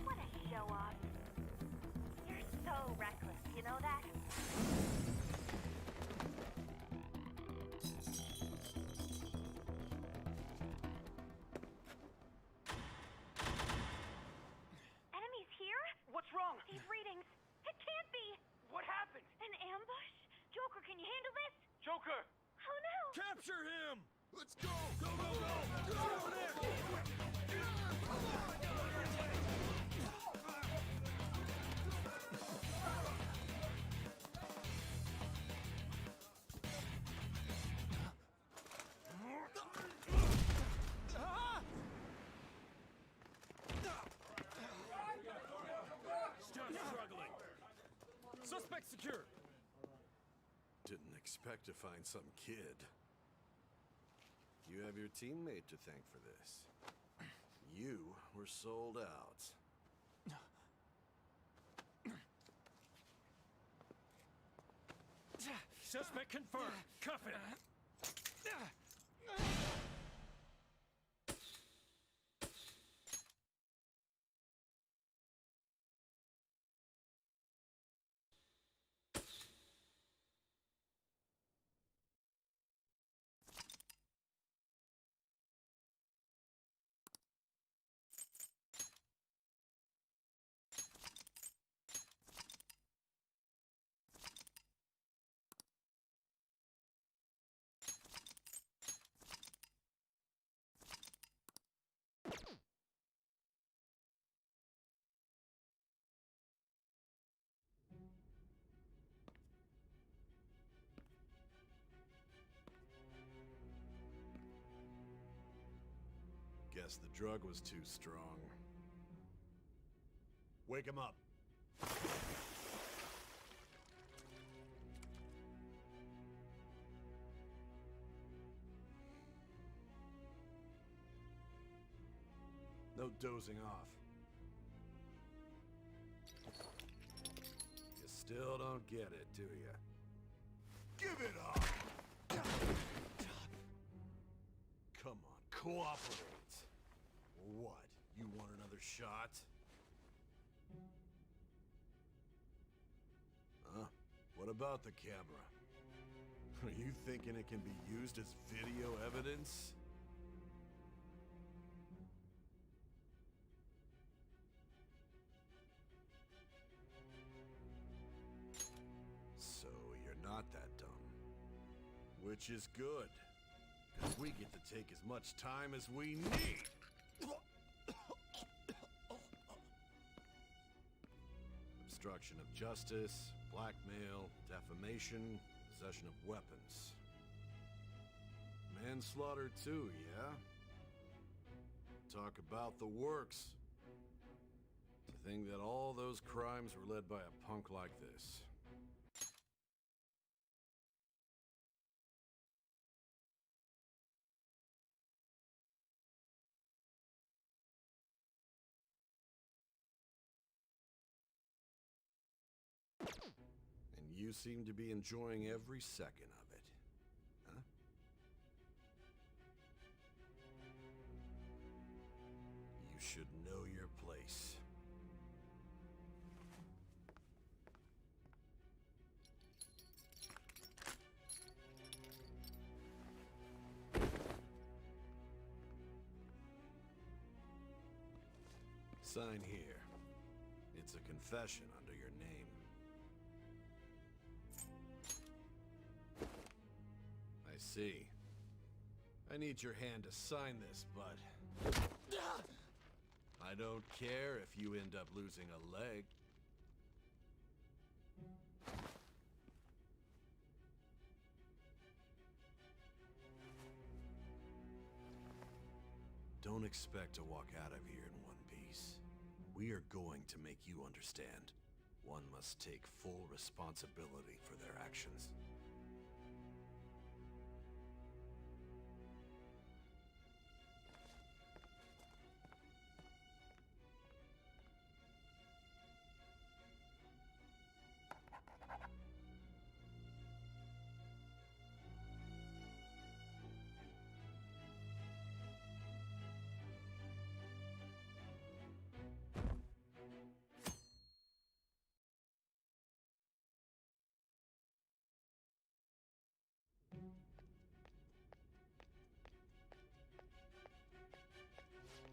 Speaker 6: What a show off. You're so reckless, you know that? Enemies here?
Speaker 8: What's wrong?
Speaker 6: These readings. It can't be.
Speaker 8: What happened?
Speaker 6: An ambush? Joker, can you handle this?
Speaker 8: Joker!
Speaker 6: Oh no!
Speaker 7: Capture him! Let's go! Go, go, go! Go over there! Stop struggling!
Speaker 11: Suspect secure.
Speaker 7: Didn't expect to find some kid. You have your teammate to thank for this. You were sold out.
Speaker 11: Suspect confirmed. Cuff him.
Speaker 7: Guess the drug was too strong. Wake him up. No dozing off. You still don't get it, do you? Give it up! Come on, cooperate. What? You want another shot? Huh? What about the camera? Are you thinking it can be used as video evidence? So you're not that dumb. Which is good. Because we get to take as much time as we need. Obstruction of justice, blackmail, defamation, possession of weapons. Manslaughter too, yeah? Talk about the works. To think that all those crimes were led by a punk like this. And you seem to be enjoying every second of it, huh? You should know your place. Sign here. It's a confession under your name. I see. I need your hand to sign this, bud. I don't care if you end up losing a leg. Don't expect to walk out of here in one piece. We are going to make you understand one must take full responsibility for their actions.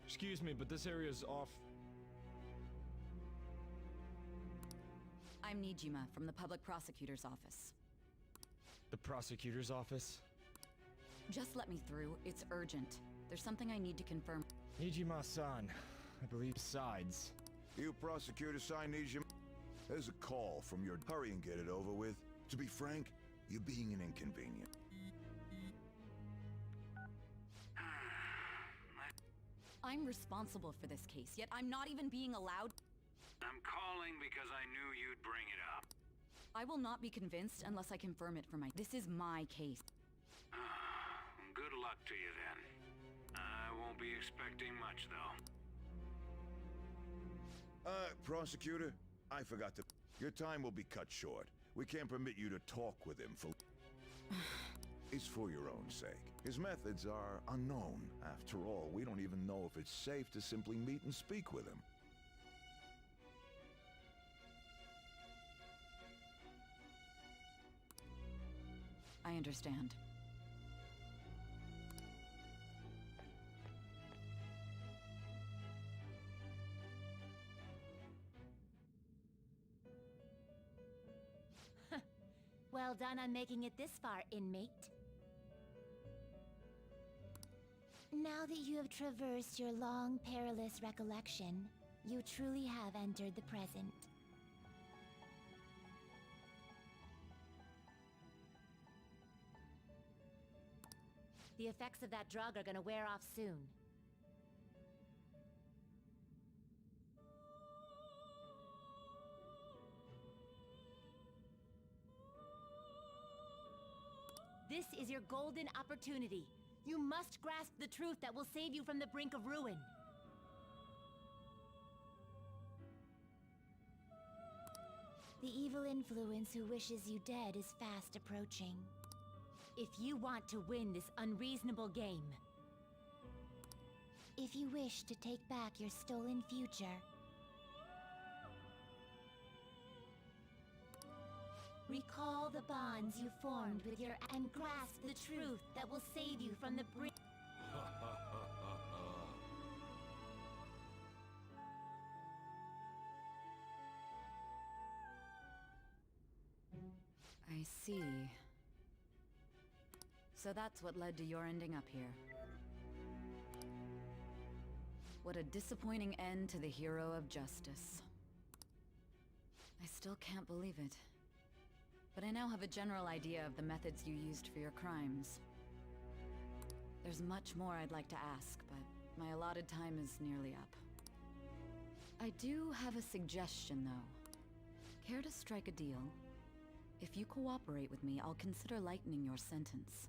Speaker 11: Excuse me, but this area's off.
Speaker 12: I'm Niijiima from the Public Prosecutor's Office.
Speaker 11: The prosecutor's office?
Speaker 12: Just let me through. It's urgent. There's something I need to confirm.
Speaker 11: Niijiima-san, I believe. Besides.
Speaker 13: You prosecutor sign Niijiima? There's a call from your... Hurry and get it over with. To be frank, you're being an inconvenience.
Speaker 12: I'm responsible for this case, yet I'm not even being allowed...
Speaker 14: I'm calling because I knew you'd bring it up.
Speaker 12: I will not be convinced unless I confirm it for my... This is my case.
Speaker 14: Good luck to you then. I won't be expecting much, though.
Speaker 13: Prosecutor, I forgot to... Your time will be cut short. We can't permit you to talk with him for... It's for your own sake. His methods are unknown. After all, we don't even know if it's safe to simply meet and speak with him.
Speaker 12: I understand.
Speaker 15: Well done on making it this far, inmate. Now that you have traversed your long, perilous recollection, you truly have entered the present. The effects of that drug are gonna wear off soon. This is your golden opportunity. You must grasp the truth that will save you from the brink of ruin. The evil influence who wishes you dead is fast approaching. If you want to win this unreasonable game, if you wish to take back your stolen future, recall the bonds you formed with your and grasp the truth that will save you from the brink.
Speaker 12: I see. So that's what led to your ending up here. What a disappointing end to the hero of justice. I still can't believe it. But I now have a general idea of the methods you used for your crimes. There's much more I'd like to ask, but my allotted time is nearly up. I do have a suggestion, though. Care to strike a deal? If you cooperate with me, I'll consider lightening your sentence.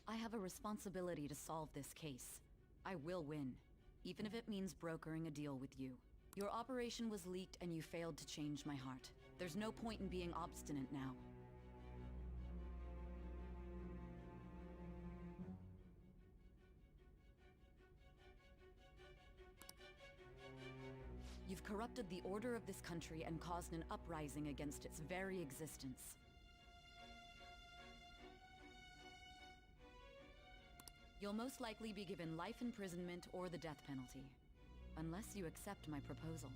Speaker 12: I have a responsibility to solve this case. I will win, even if it means brokering a deal with you. Your operation was leaked and you failed to change my heart. There's no point in being obstinate now. You've corrupted the order of this country and caused an uprising against its very existence. You'll most likely be given life imprisonment or the death penalty, unless you accept my proposal.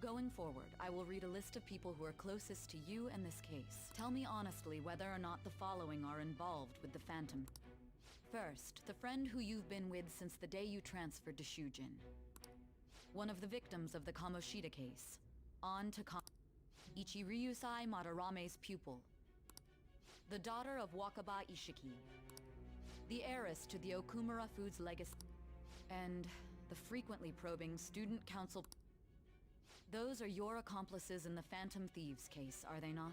Speaker 12: Going forward, I will read a list of people who are closest to you and this case. Tell me honestly whether or not the following are involved with the Phantom. First, the friend who you've been with since the day you transferred to Shujin. One of the victims of the Kamoshida case. On to Ichiryusai Madarame's pupil. The daughter of Wakaba Ishiki. The heiress to the Okumura Foods legacy. And the frequently probing student council... Those are your accomplices in the Phantom Thieves case, are they not?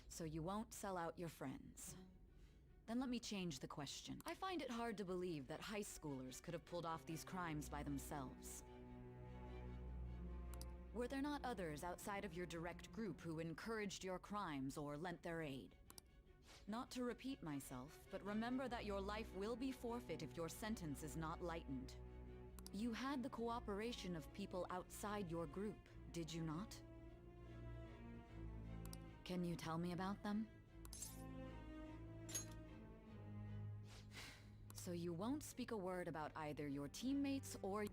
Speaker 12: So you won't sell out your friends. Then let me change the question. I find it hard to believe that high schoolers could have pulled off these crimes by themselves. Were there not others outside of your direct group who encouraged your crimes or lent their aid? Not to repeat myself, but remember that your life will be forfeit if your sentence is not lightened. You had the cooperation of people outside your group, did you not? Can you tell me about them? So you won't speak a word about either your teammates or...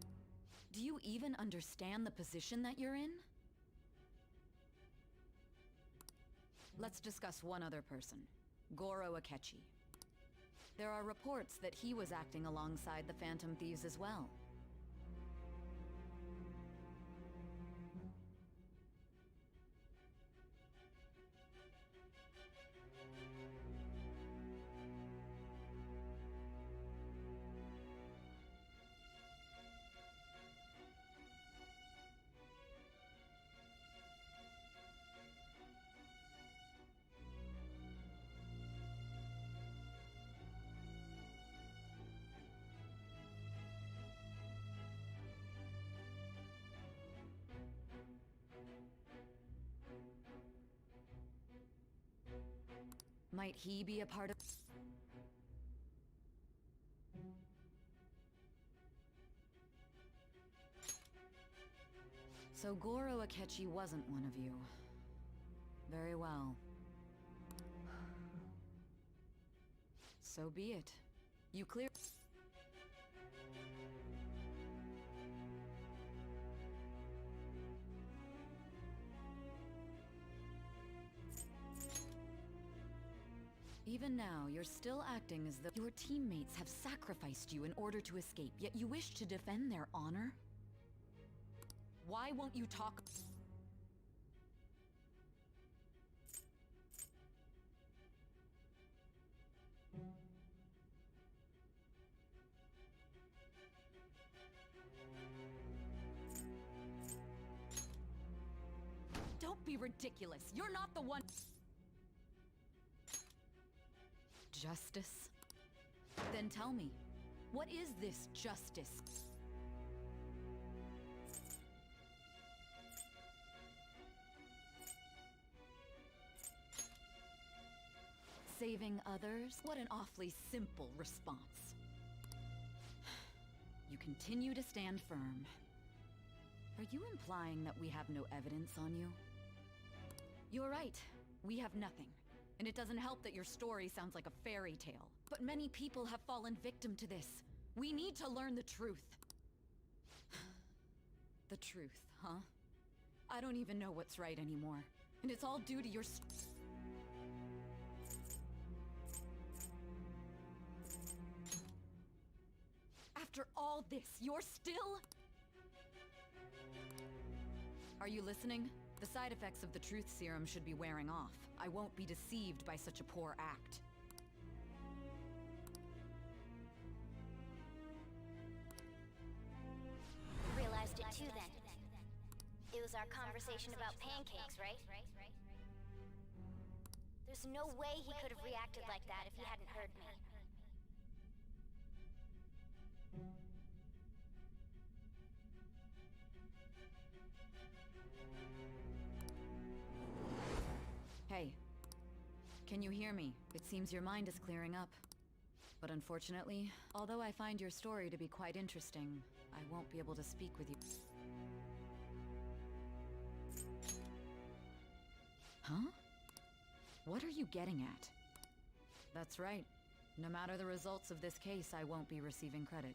Speaker 12: Do you even understand the position that you're in? Let's discuss one other person, Goro Akechi. There are reports that he was acting alongside the Phantom Thieves as well. Might he be a part of... So Goro Akechi wasn't one of you. Very well. So be it. You clear... Even now, you're still acting as though your teammates have sacrificed you in order to escape, yet you wish to defend their honor? Why won't you talk? Don't be ridiculous. You're not the one... Justice? Then tell me, what is this justice? Saving others? What an awfully simple response. You continue to stand firm. Are you implying that we have no evidence on you? You're right. We have nothing. And it doesn't help that your story sounds like a fairy tale. But many people have fallen victim to this. We need to learn the truth. The truth, huh? I don't even know what's right anymore. And it's all due to your... After all this, you're still... Are you listening? The side effects of the truth serum should be wearing off. I won't be deceived by such a poor act.
Speaker 6: was our conversation about pancakes, right? There's no way he could have reacted like that if he hadn't heard me.
Speaker 12: Hey. Can you hear me? It seems your mind is clearing up. But unfortunately, although I find your story to be quite interesting, I won't be able to speak with you. Huh? What are you getting at? That's right. No matter the results of this case, I won't be receiving credit.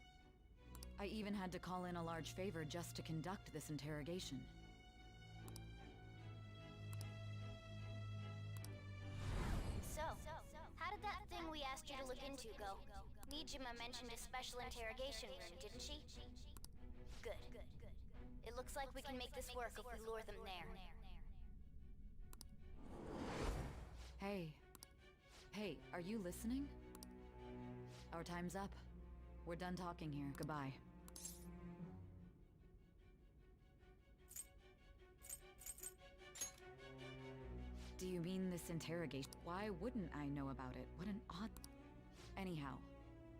Speaker 12: I even had to call in a large favor just to conduct this interrogation.
Speaker 6: So, how did that thing we asked you to look into go? Niijiima mentioned a special interrogation room, didn't she? Good. It looks like we can make this work if we lure them there.
Speaker 12: Hey. Hey, are you listening? Our time's up. We're done talking here. Goodbye. Do you mean this interrogation? Why wouldn't I know about it? What an odd... Anyhow,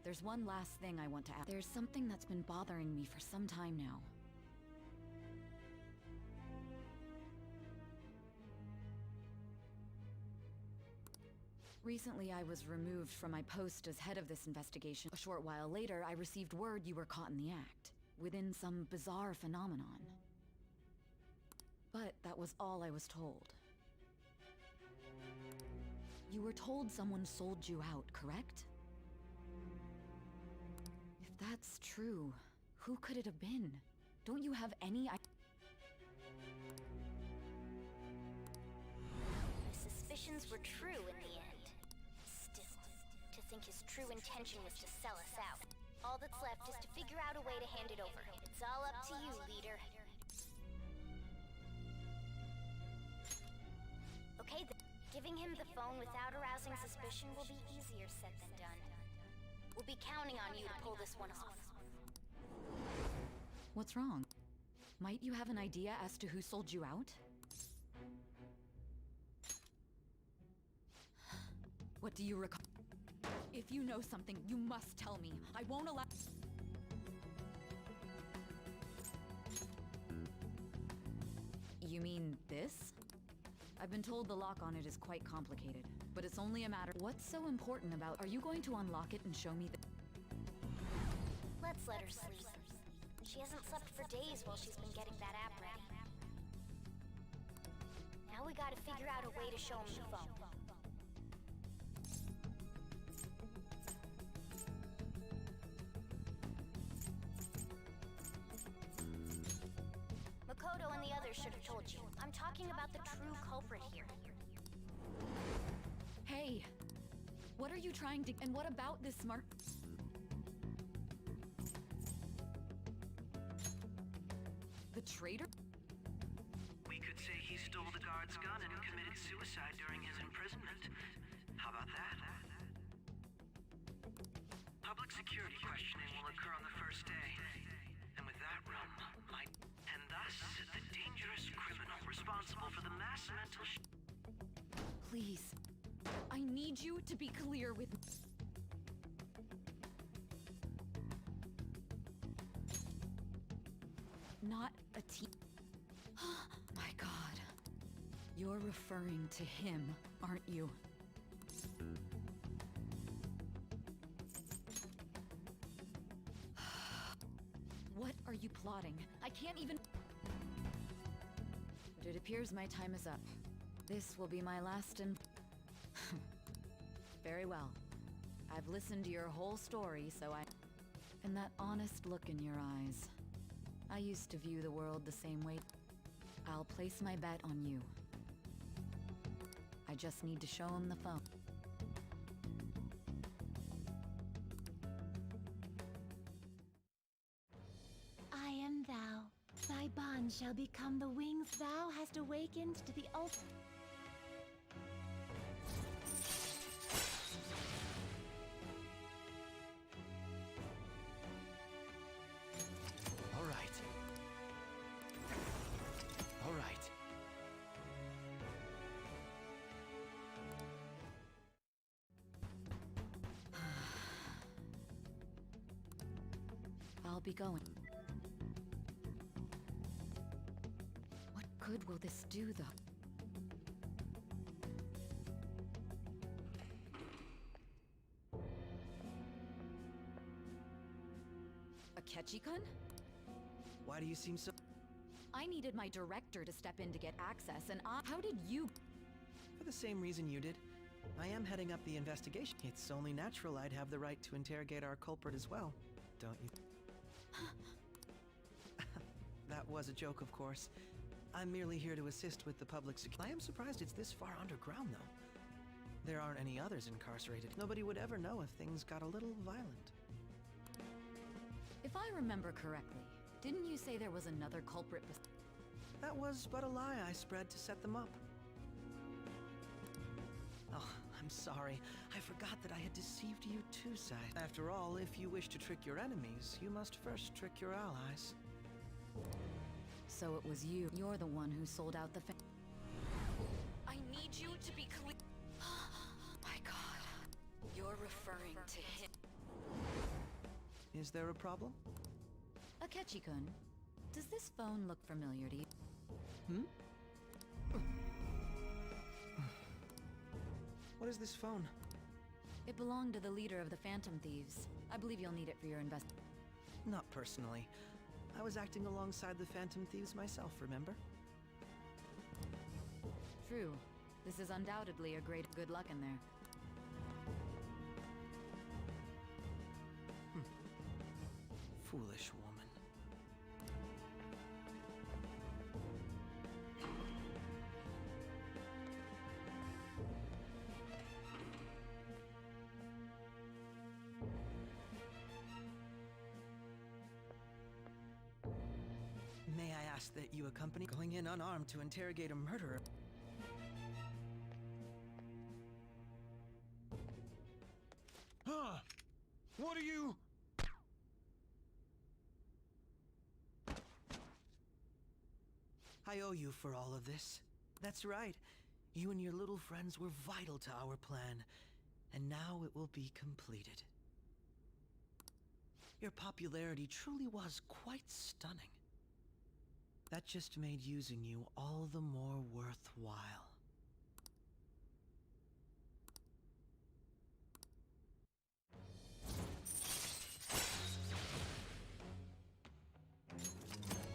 Speaker 12: there's one last thing I want to ask. There's something that's been bothering me for some time now. Recently, I was removed from my post as head of this investigation. A short while later, I received word you were caught in the act, within some bizarre phenomenon. But that was all I was told. You were told someone sold you out, correct? If that's true, who could it have been? Don't you have any idea?
Speaker 6: My suspicions were true in the end. Still, to think his true intention was to sell us out. All that's left is to figure out a way to hand it over. It's all up to you, leader. Okay, then. Giving him the phone without arousing suspicion will be easier said than done. We'll be counting on you to pull this one off.
Speaker 12: What's wrong? Might you have an idea as to who sold you out? What do you recall? If you know something, you must tell me. I won't allow... You mean this? I've been told the lock on it is quite complicated, but it's only a matter... What's so important about... Are you going to unlock it and show me the...
Speaker 6: Let's let her sleep. She hasn't slept for days while she's been getting that app ready. Now we gotta figure out a way to show him the phone. Makoto and the others should have told you. I'm talking about the true culprit here.
Speaker 12: Hey! What are you trying to... And what about this smart... The traitor?
Speaker 16: We could say he stole the guard's gun and committed suicide during his imprisonment. How about that? Public security questioning will occur on the first day. And with that realm, and thus, the dangerous criminal responsible for the mass mental
Speaker 12: Please. I need you to be clear with me. Not a team. My God. You're referring to him, aren't you? What are you plotting? I can't even... But it appears my time is up. This will be my last and... Very well. I've listened to your whole story, so I... And that honest look in your eyes. I used to view the world the same way. I'll place my bet on you. I just need to show him the phone.
Speaker 15: I am thou. Thy bond shall become the wings thou hast awakened to the ultimate.
Speaker 16: All right.
Speaker 12: I'll be going. What good will this do, though? Akechi-kun?
Speaker 4: Why do you seem so...
Speaker 12: I needed my director to step in to get access, and how did you...
Speaker 4: For the same reason you did. I am heading up the investigation. It's only natural I'd have the right to interrogate our culprit as well, don't you? That was a joke, of course. I'm merely here to assist with the public security. I am surprised it's this far underground, though. There aren't any others incarcerated. Nobody would ever know if things got a little violent.
Speaker 12: If I remember correctly, didn't you say there was another culprit
Speaker 4: That was but a lie I spread to set them up. Oh, I'm sorry. I forgot that I had deceived you too, Sai. After all, if you wish to trick your enemies, you must first trick your allies.
Speaker 12: So it was you. You're the one who sold out the I need you to be clear. My God. You're referring to him.
Speaker 4: Is there a problem?
Speaker 12: Akechi-kun, does this phone look familiar to you?
Speaker 4: Hmm? What is this phone?
Speaker 12: It belonged to the leader of the Phantom Thieves. I believe you'll need it for your investigation.
Speaker 4: Not personally. I was acting alongside the Phantom Thieves myself, remember?
Speaker 12: True. This is undoubtedly a great good luck in there.
Speaker 4: Foolish woman. May I ask that you accompany going in unarmed to interrogate a murderer?
Speaker 13: Huh? What are you...
Speaker 4: I owe you for all of this. That's right. You and your little friends were vital to our plan, and now it will be completed. Your popularity truly was quite stunning. That just made using you all the more worthwhile.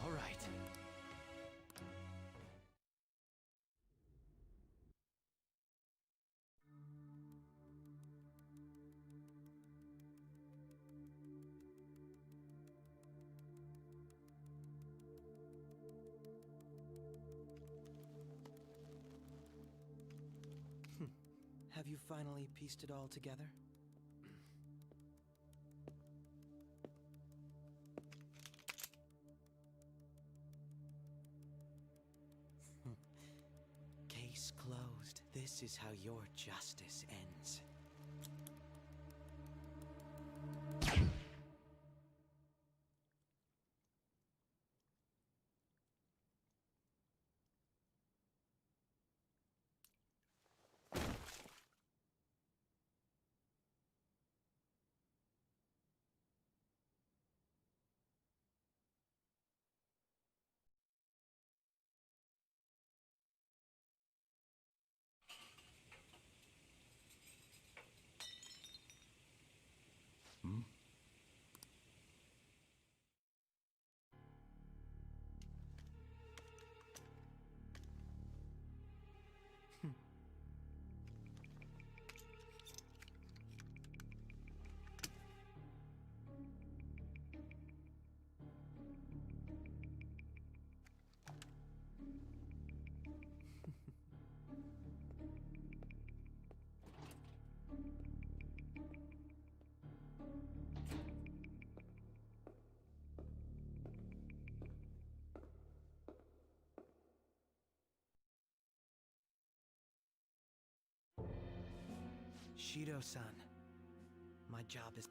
Speaker 4: All right. Have you finally pieced it all together? Case closed. This is how your justice ends. Shido-san, my job is...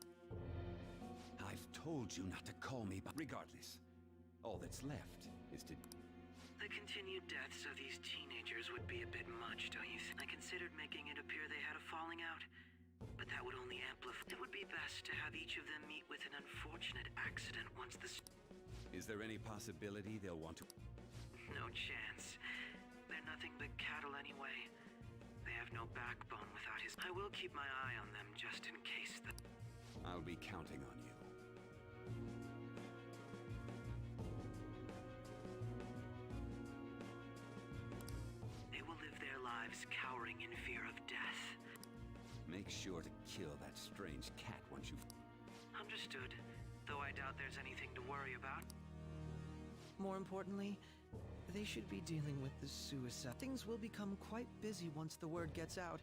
Speaker 17: I've told you not to call me, but regardless, all that's left is to...
Speaker 16: The continued deaths of these teenagers would be a bit much, don't you think? I considered making it appear they had a falling out, But that would only amplify. It would be best to have each of them meet with an unfortunate accident once the...
Speaker 17: Is there any possibility they'll want to...
Speaker 16: No chance. They're nothing but cattle anyway. They have no backbone without his... I will keep my eye on them just in case the...
Speaker 17: I'll be counting on you.
Speaker 16: They will live their lives cowering in fear of death.
Speaker 17: Make sure to kill that strange cat once you've...
Speaker 16: Understood. Though I doubt there's anything to worry about.
Speaker 4: More importantly, they should be dealing with the suicide. Things will become quite busy once the word gets out.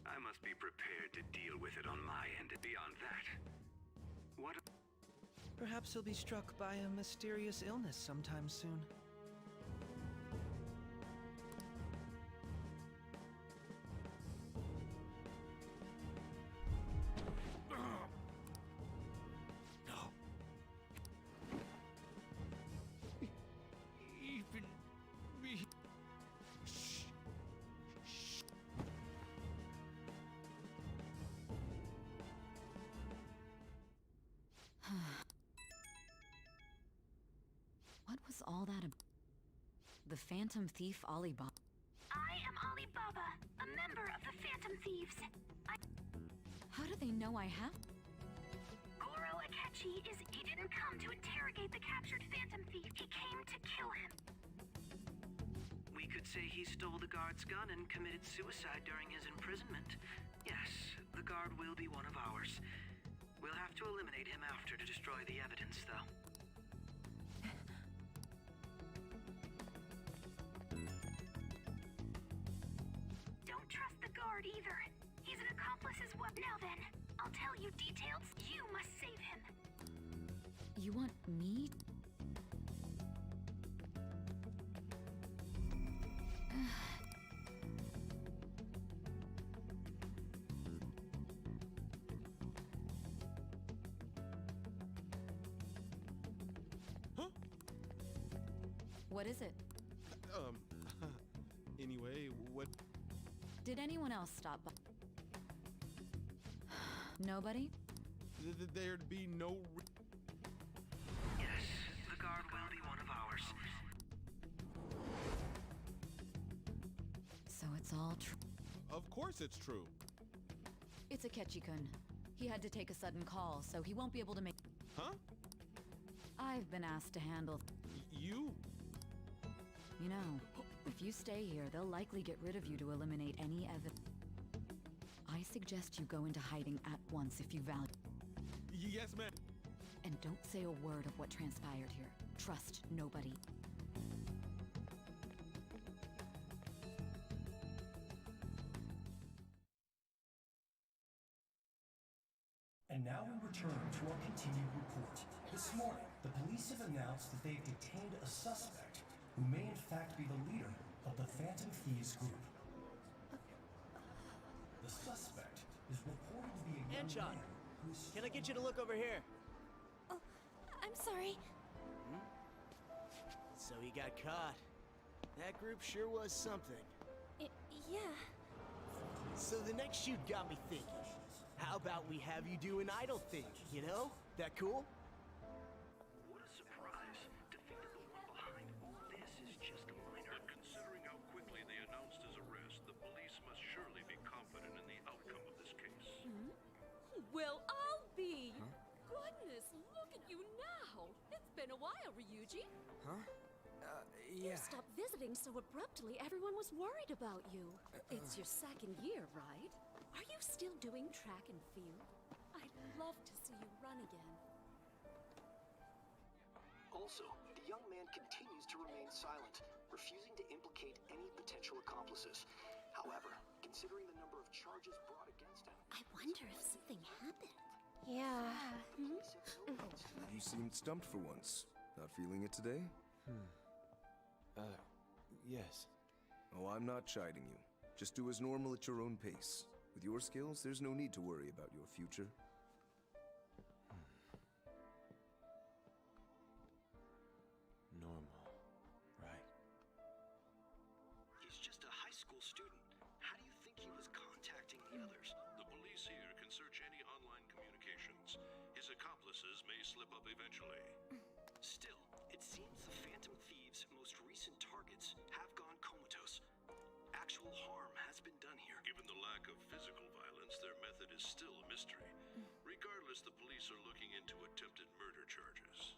Speaker 14: I must be prepared to deal with it on my end. Beyond that, what...
Speaker 4: Perhaps he'll be struck by a mysterious illness sometime soon.
Speaker 12: What was all that about? The Phantom Thief Alibaba.
Speaker 6: I am Alibaba, a member of the Phantom Thieves.
Speaker 12: How do they know I have?
Speaker 6: Goro Akechi he didn't come to interrogate the captured Phantom Thief. He came to kill him.
Speaker 16: We could say he stole the guard's gun and committed suicide during his imprisonment. Yes, the guard will be one of ours. We'll have to eliminate him after to destroy the evidence, though.
Speaker 6: Don't trust the guard either. He's an accomplice as well. Now then, I'll tell you details. You must save him.
Speaker 12: You want me? What is it?
Speaker 18: Anyway, what...
Speaker 12: Did anyone else stop by? Nobody?
Speaker 18: There'd be no...
Speaker 16: Yes, the guard will be one of ours.
Speaker 12: So it's all true.
Speaker 18: Of course it's true.
Speaker 12: It's Akechi-kun. He had to take a sudden call, so he won't be able to make...
Speaker 18: Huh?
Speaker 12: I've been asked to handle...
Speaker 18: You?
Speaker 12: You know, if you stay here, they'll likely get rid of you to eliminate any evidence. I suggest you go into hiding at once if you value...
Speaker 18: Yes, ma'am.
Speaker 12: And don't say a word of what transpired here. Trust nobody.
Speaker 19: And now we return to our continued report. This morning, the police have announced that they've detained a suspect who may in fact be the leader of the Phantom Thieves group. The suspect is reported to be a young
Speaker 20: Anchon,
Speaker 19: man who's...
Speaker 20: can I get you to look over here?
Speaker 15: Oh, I'm sorry.
Speaker 20: So he got caught. That group sure was something.
Speaker 15: Yeah.
Speaker 20: So the next shoot got me thinking. How about we have you do an idol thing, you know? That cool?
Speaker 14: What a surprise. Defeated the one behind all this is just a minor. Considering how quickly they announced his arrest, the police must surely be confident in the outcome of this case.
Speaker 21: Well, I'll be. Goodness, look at you now. It's been a while, Ryuji.
Speaker 3: Huh?
Speaker 21: You
Speaker 3: Yeah.
Speaker 21: stopped visiting so abruptly, everyone was worried about you. It's your second year, right? Are you still doing track and field? I'd love to see you run again.
Speaker 22: Also, the young man continues to remain silent, refusing to implicate any potential accomplices. However, considering the number of charges brought against him...
Speaker 21: I wonder if something happened.
Speaker 15: Yeah.
Speaker 23: You seemed stumped for once. Not feeling it today?
Speaker 18: Yes.
Speaker 23: Oh, I'm not chiding you. Just do as normal at your own pace. With your skills, there's no need to worry about your future.
Speaker 18: Normal. Right.
Speaker 22: He's just a high school student. How do you think he was contacting the others?
Speaker 14: search any online communications. His accomplices may slip up eventually.
Speaker 22: Still, it seems the Phantom Thieves' most recent targets have gone comatose. Actual harm has been done here.
Speaker 14: Given the lack of physical violence, their method is still a mystery. Regardless, the police are looking into attempted murder charges.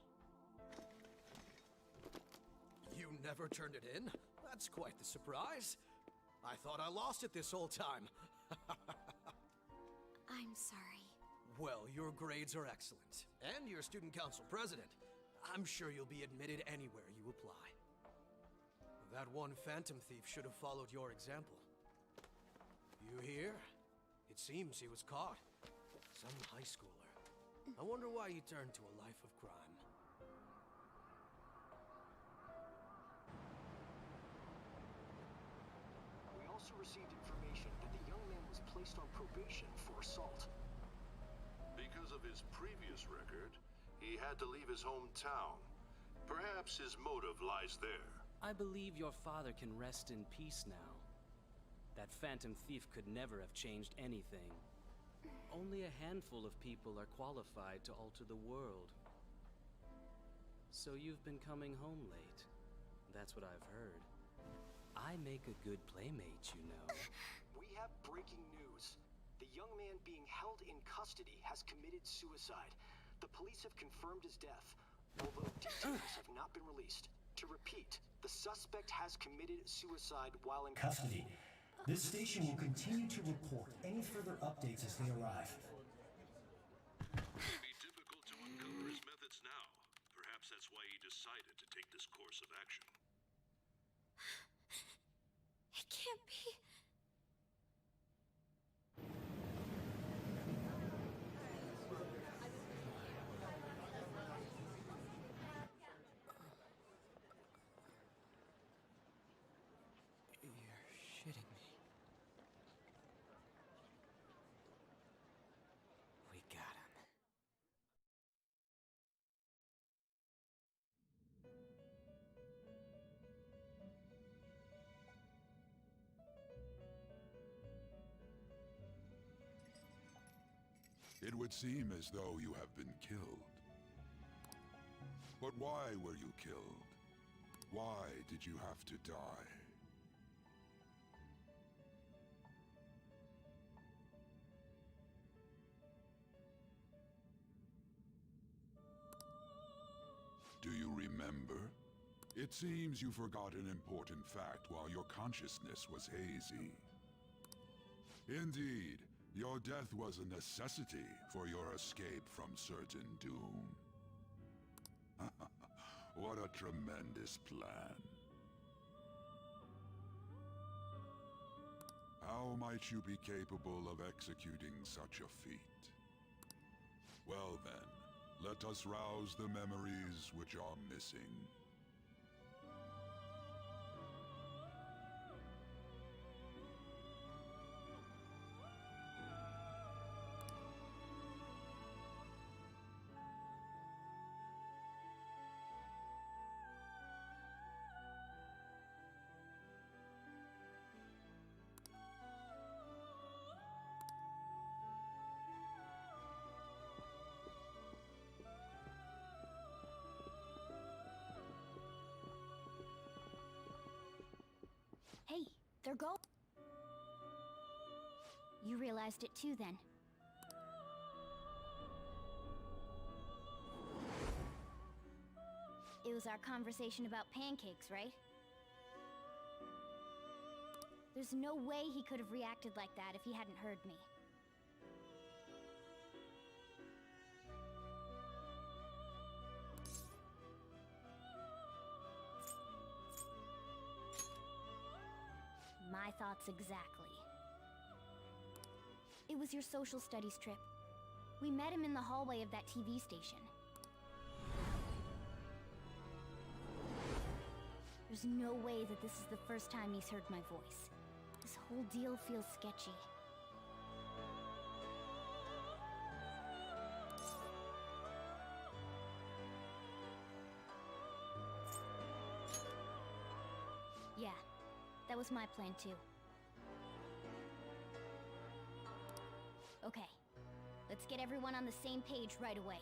Speaker 22: You never turned it in? That's quite the surprise. I thought I lost it this whole time.
Speaker 21: I'm sorry.
Speaker 22: Well, your grades are excellent. And you're student council president. I'm sure you'll be admitted anywhere you apply. That one Phantom Thief should have followed your example. You hear? It seems he was caught. Some high schooler. I wonder why you turned to a life of crime. We also received information that the young man was placed on probation for assault.
Speaker 14: Because of his previous record, he had to leave his hometown. Perhaps his motive lies there.
Speaker 1: I believe your father can rest in peace now. That Phantom Thief could never have changed anything. Only a handful of people are qualified to alter the world. So you've been coming home late. That's what I've heard. I make a good playmate, you know.
Speaker 22: We have breaking news. The young man being held in custody has committed suicide. The police have confirmed his death, although details have not been released. To repeat, the suspect has committed suicide while in
Speaker 19: Custody. This station will continue to report any further updates as they arrive.
Speaker 14: It would be difficult to uncover his methods now. Perhaps that's why he decided to take this course of action.
Speaker 21: It can't be.
Speaker 1: You're shitting me. We got him.
Speaker 5: It would seem as though you have been killed. But why were you killed? Why did you have to die? Do you remember? It seems you forgot an important fact while your consciousness was hazy. Indeed, your death was a necessity for your escape from certain doom. What a tremendous plan. How might you be capable of executing such a feat? Well then, let us rouse the memories which are missing.
Speaker 2: Hey, they're go. You realized it too, then. It was our conversation about pancakes, right? There's no way he could have reacted like that if he hadn't heard me. My thoughts exactly. It was your social studies trip. We met him in the hallway of that TV station. There's no way that this is the first time he's heard my voice. This whole deal feels sketchy. Yeah, that was my plan too. Okay, Let's get everyone on the same page right away.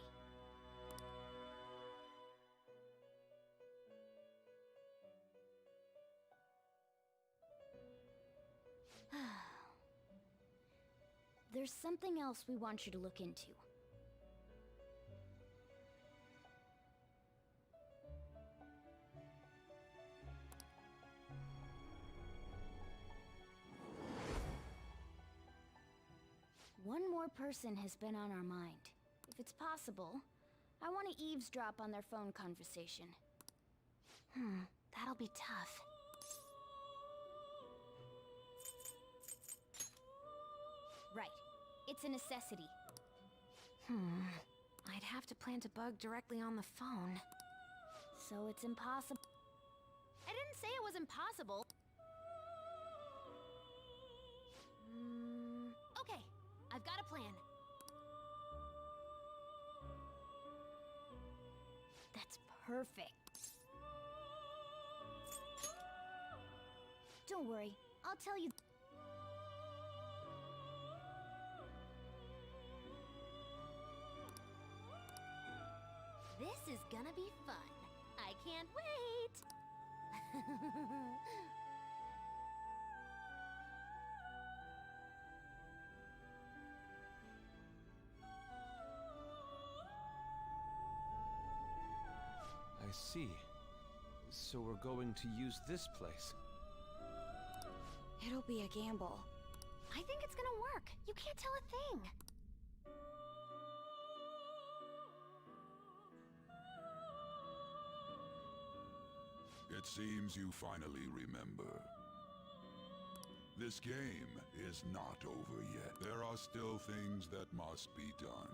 Speaker 2: There's something else we want you to look into. One more person has been on our mind. If it's possible, I want to eavesdrop on their phone conversation. That'll be tough. Right. It's a necessity.
Speaker 15: I'd have to plant a bug directly on the phone.
Speaker 2: So it's impossible. I didn't say it was impossible. Okay, I've got a plan. That's perfect. Don't worry, I'll tell you. This is gonna be fun. I can't wait!
Speaker 18: I see. So we're going to use this place.
Speaker 15: It'll be a gamble.
Speaker 2: I think it's gonna work. You can't tell a thing.
Speaker 5: It seems you finally remember. This game is not over yet. There are still things that must be done.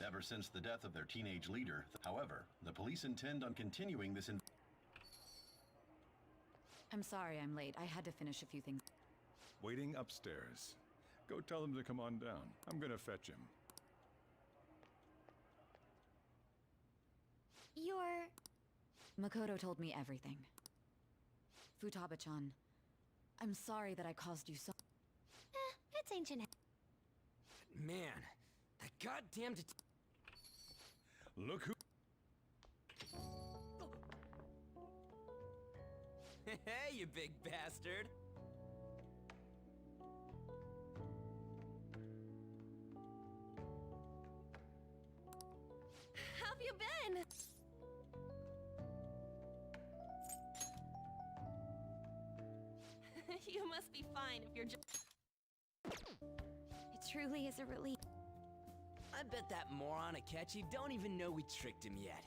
Speaker 8: ever since the death of their teenage leader. However, the police intend on continuing this
Speaker 12: I'm sorry I'm late. I had to finish a few things.
Speaker 9: Waiting upstairs. Go tell them to come on down. I'm gonna fetch him.
Speaker 2: You're...
Speaker 12: Makoto told me everything. Futaba-chan, I'm sorry that I caused you so...
Speaker 2: it's ancient.
Speaker 3: Man, that goddamn
Speaker 9: Look who...
Speaker 3: Hey, you big bastard!
Speaker 21: How've you been? You must be fine if you're just...
Speaker 2: It truly is a relief.
Speaker 3: I bet that moron Akechi don't even know we tricked him yet.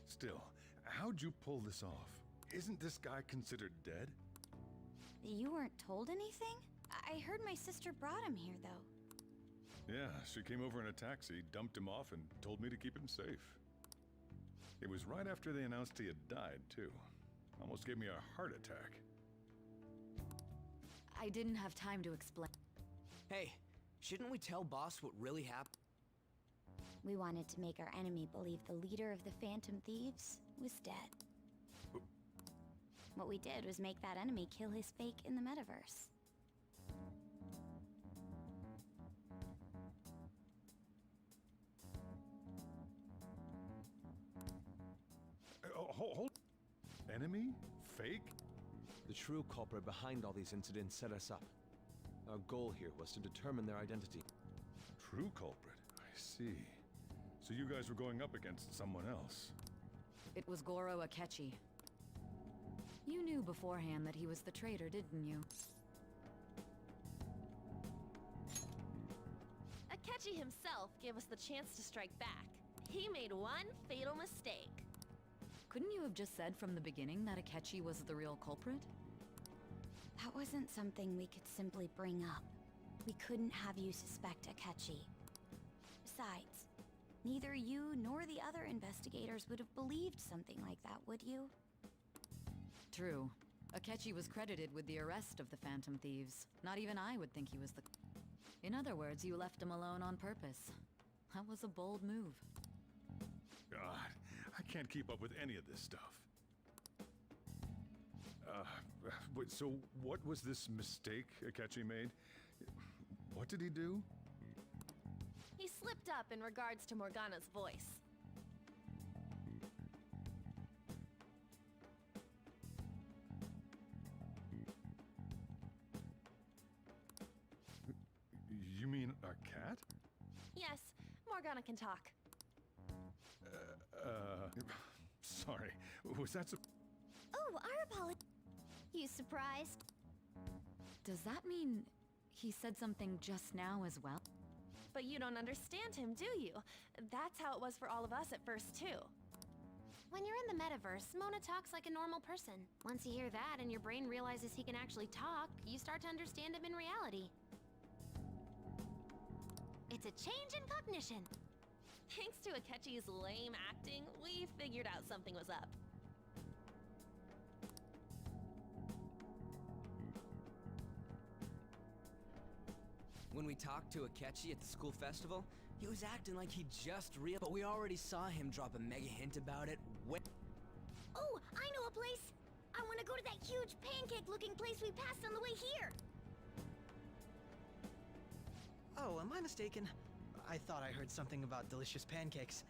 Speaker 9: Still, how'd you pull this off? Isn't this guy considered dead?
Speaker 2: You weren't told anything? I heard my sister brought him here, though.
Speaker 9: Yeah, she came over in a taxi, dumped him off, and told me to keep him safe. It was right after they announced he had died, too. Almost gave me a heart attack.
Speaker 12: I didn't have time to explain.
Speaker 3: Hey, shouldn't we tell boss what really happened?
Speaker 2: We wanted to make our enemy believe the leader of the Phantom Thieves was dead. What we did was make that enemy kill his fake in the metaverse.
Speaker 9: Hold. Enemy? Fake?
Speaker 18: The true culprit behind all these incidents set us up. Our goal here was to determine their identity.
Speaker 9: True culprit? I see. So you guys were going up against someone else.
Speaker 12: It was Goro Akechi. You knew beforehand that he was the traitor, didn't you?
Speaker 21: Akechi himself gave us the chance to strike back. He made one fatal mistake.
Speaker 12: Couldn't you have just said from the beginning that Akechi was the real culprit?
Speaker 2: That wasn't something we could simply bring up. We couldn't have you suspect Akechi. Besides, neither you nor the other investigators would have believed something like that, would you?
Speaker 12: True. Akechi was credited with the arrest of the Phantom Thieves. Not even I would think he was the... In other words, you left him alone on purpose. That was a bold move.
Speaker 9: God, I can't keep up with any of this stuff. So what was this mistake Akechi made? What did he do?
Speaker 21: He slipped up in regards to Morgana's voice.
Speaker 9: You mean a cat?
Speaker 21: Yes, Morgana can talk.
Speaker 9: Sorry. Was that
Speaker 2: Oh, our apologies. You surprised?
Speaker 12: Does that mean he said something just now as well?
Speaker 21: But you don't understand him, do you? That's how it was for all of us at first, too.
Speaker 2: When you're in the metaverse, Mona talks like a normal person. Once you hear that and your brain realizes he can actually talk, you start to understand him in reality. It's a change in cognition.
Speaker 21: Thanks to Akechi's lame acting, we figured out something was up.
Speaker 3: When we talked to Akechi at the school festival, he was acting like he just but we already saw him drop a mega hint about it
Speaker 2: Oh, I know a place! I want to go to that huge pancake-looking place we passed on the way here!
Speaker 4: Oh, am I mistaken? I thought I heard something about delicious pancakes.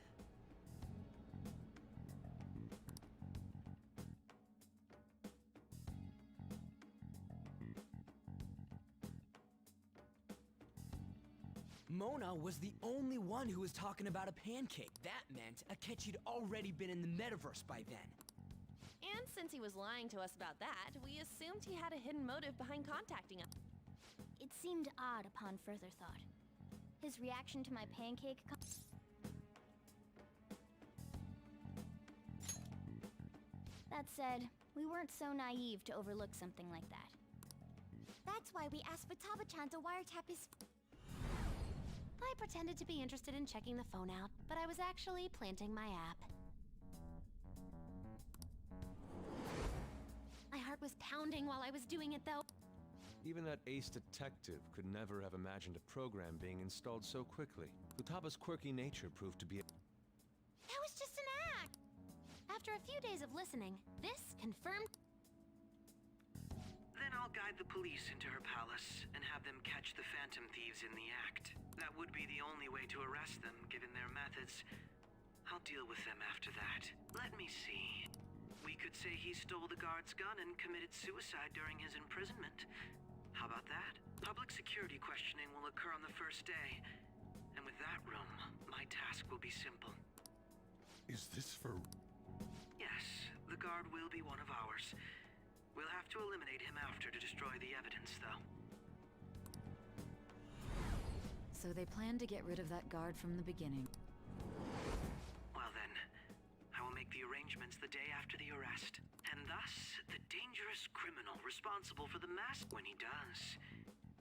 Speaker 3: Mona was the only one who was talking about a pancake. That meant Akechi'd already been in the metaverse by then.
Speaker 21: And since he was lying to us about that, we assumed he had a hidden motive behind contacting us.
Speaker 2: It seemed odd upon further thought. His reaction to my pancake That said, we weren't so naive to overlook something like that.
Speaker 7: That's why we asked Futaba-chan to wiretap his...
Speaker 21: I pretended to be interested in checking the phone out, but I was actually planting my app. My heart was pounding while I was doing it, though.
Speaker 18: Even that ace detective could never have imagined a program being installed so quickly. Futaba's quirky nature proved to be
Speaker 21: That was just an act! After a few days of listening, this confirmed...
Speaker 16: Then I'll guide the police into her palace and have them catch the Phantom Thieves in the act. That would be the only way to arrest them, given their methods. I'll deal with them after that. Let me see. We could say he stole the guard's gun and committed suicide during his imprisonment. How about that? Public security questioning will occur on the first day. And with that room, my task will be simple.
Speaker 5: Is this for...
Speaker 16: Yes, the guard will be one of ours. We'll have to eliminate him after to destroy the evidence, though.
Speaker 12: So they planned to get rid of that guard from the beginning.
Speaker 16: Well then, I will make the arrangements the day after the arrest. And thus, the dangerous criminal responsible for the mass... When he does,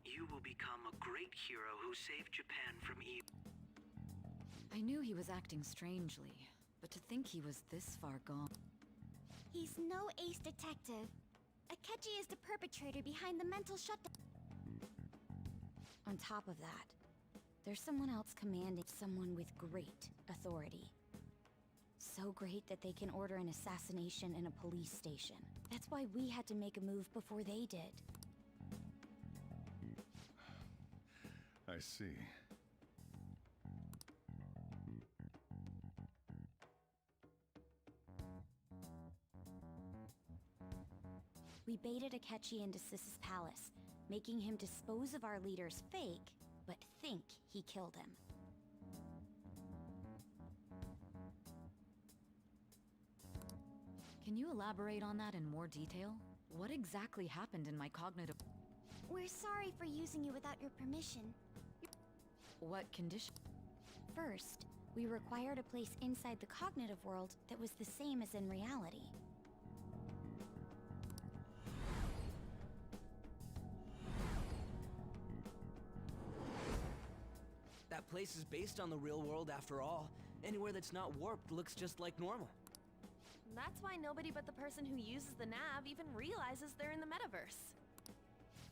Speaker 16: you will become a great hero who saved Japan from evil.
Speaker 12: I knew he was acting strangely, but to think he was this far gone...
Speaker 7: He's no ace detective. Akechi is the perpetrator behind the mental shutdown.
Speaker 2: On top of that, there's someone else commanding, someone with great authority. So great that they can order an assassination in a police station. That's why we had to make a move before they did.
Speaker 9: I see.
Speaker 2: We baited Akechi into Sis's palace, making him dispose of our leader's fake, but think he killed him.
Speaker 12: Can you elaborate on that in more detail? What exactly happened in my cognitive...
Speaker 7: We're sorry for using you without your permission.
Speaker 12: What condition?
Speaker 2: First, we required a place inside the cognitive world that was the same as in reality.
Speaker 10: That place is based on the real world after all. Anywhere that's not warped looks just like normal.
Speaker 21: That's why nobody but the person who uses the nav even realizes they're in the metaverse.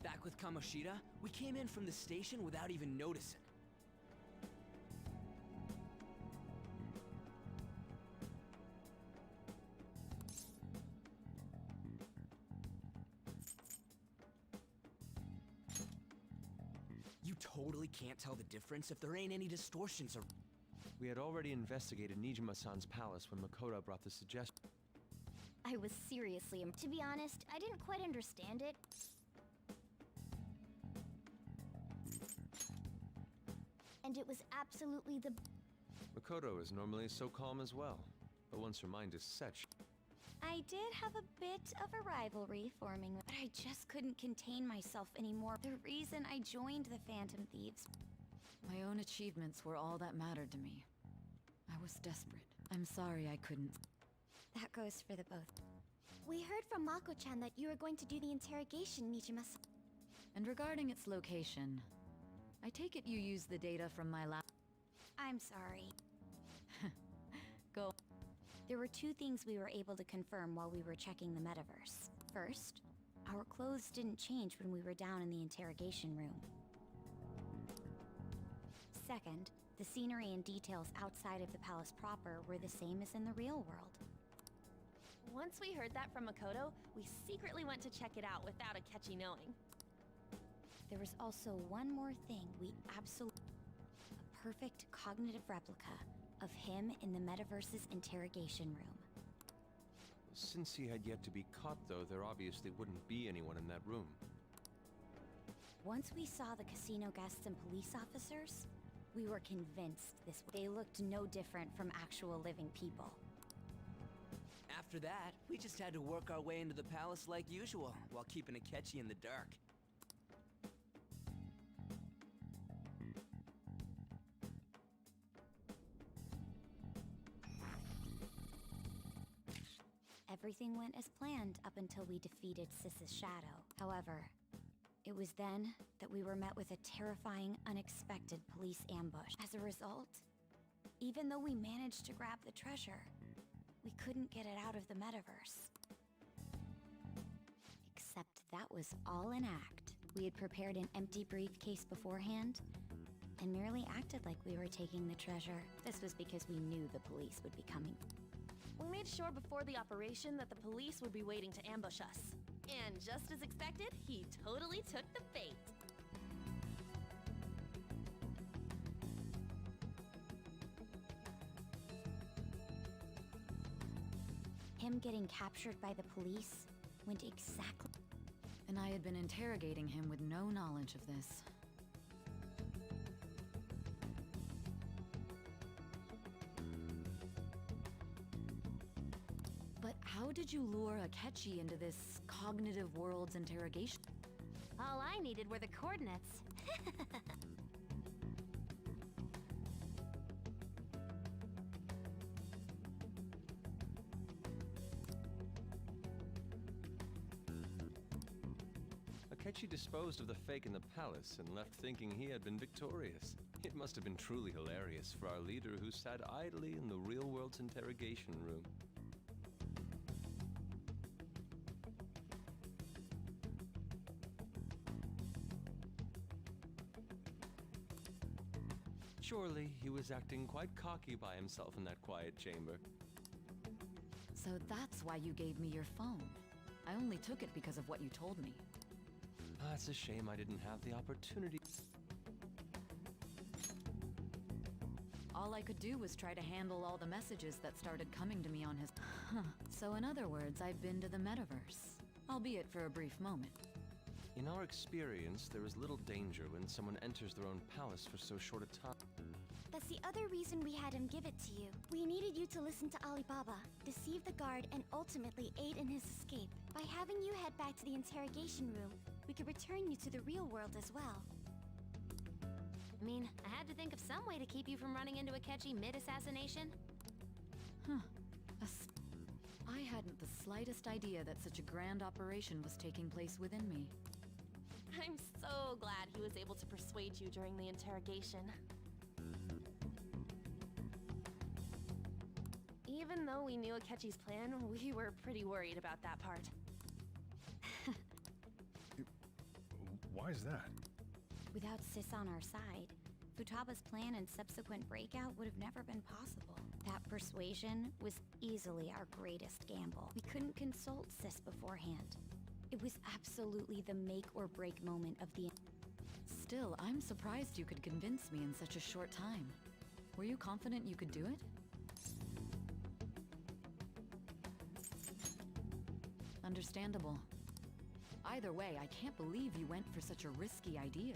Speaker 10: Back with Kamoshida, we came in from the station without even noticing. You totally can't tell the difference if there ain't any distortions or...
Speaker 18: We had already investigated Niijiima-san's palace when Makoto brought the suggestion.
Speaker 2: I was seriously... To be honest, I didn't quite understand it. And it was absolutely the...
Speaker 18: Makoto is normally so calm as well, but once her mind is set,
Speaker 2: I did have a bit of a rivalry forming, but I just couldn't contain myself anymore. The reason I joined the Phantom Thieves...
Speaker 12: My own achievements were all that mattered to me. I was desperate. I'm sorry I couldn't...
Speaker 2: That goes for the both.
Speaker 7: We heard from Mako-chan that you were going to do the interrogation, Niijiima-san.
Speaker 12: And regarding its location, I take it you used the data from my lab...
Speaker 2: I'm sorry.
Speaker 12: Go.
Speaker 2: There were two things we were able to confirm while we were checking the metaverse. First, our clothes didn't change when we were down in the interrogation room. Second, the scenery and details outside of the palace proper were the same as in the real world.
Speaker 21: Once we heard that from Makoto, we secretly went to check it out without Akechi knowing.
Speaker 2: There was also one more thing we absolutely... A perfect cognitive replica of him in the metaverse's interrogation room.
Speaker 18: Since he had yet to be caught, though, there obviously wouldn't be anyone in that room.
Speaker 2: Once we saw the casino guests and police officers, we were convinced they looked no different from actual living people.
Speaker 10: After that, we just had to work our way into the palace like usual, while keeping Akechi in the dark.
Speaker 2: Everything went as planned up until we defeated Sis's shadow. However, it was then that we were met with a terrifying, unexpected police ambush. As a result, even though we managed to grab the treasure, we couldn't get it out of the metaverse. Except that was all an act. We had prepared an empty briefcase beforehand and merely acted like we were taking the treasure. This was because we knew the police would be coming.
Speaker 21: We made sure before the operation that the police would be waiting to ambush us. And just as expected, he totally took the bait.
Speaker 2: Him getting captured by the police went exactly...
Speaker 12: And I had been interrogating him with no knowledge of this. But how did you lure Akechi into this cognitive world's interrogation?
Speaker 21: All I needed were the coordinates.
Speaker 18: Akechi disposed of the fake in the palace and left thinking he had been victorious. It must have been truly hilarious for our leader who sat idly in the real world's interrogation room. Surely he was acting quite cocky by himself in that quiet chamber.
Speaker 12: So that's why you gave me your phone. I only took it because of what you told me.
Speaker 18: It's a shame I didn't have the opportunity.
Speaker 12: All I could do was try to handle all the messages that started coming to me on his... So in other words, I've been to the metaverse. Albeit for a brief moment.
Speaker 18: In our experience, there is little danger when someone enters their own palace for so short a time.
Speaker 7: That's the other reason we had him give it to you. We needed you to listen to Alibaba, deceive the guard, and ultimately aid in his escape. By having you head back to the interrogation room, we could return you to the real world as well.
Speaker 21: I mean, I had to think of some way to keep you from running into Akechi mid-assassination.
Speaker 12: I hadn't the slightest idea that such a grand operation was taking place within me.
Speaker 21: I'm so glad he was able to persuade you during the interrogation. Even though we knew Akechi's plan, we were pretty worried about that part.
Speaker 9: Why is that?
Speaker 2: Without Sis on our side, Futaba's plan and subsequent breakout would have never been possible. That persuasion was easily our greatest gamble. We couldn't consult Sis beforehand. It was absolutely the make or break moment of the...
Speaker 12: Still, I'm surprised you could convince me in such a short time. Were you confident you could do it? Understandable. Either way, I can't believe you went for such a risky idea.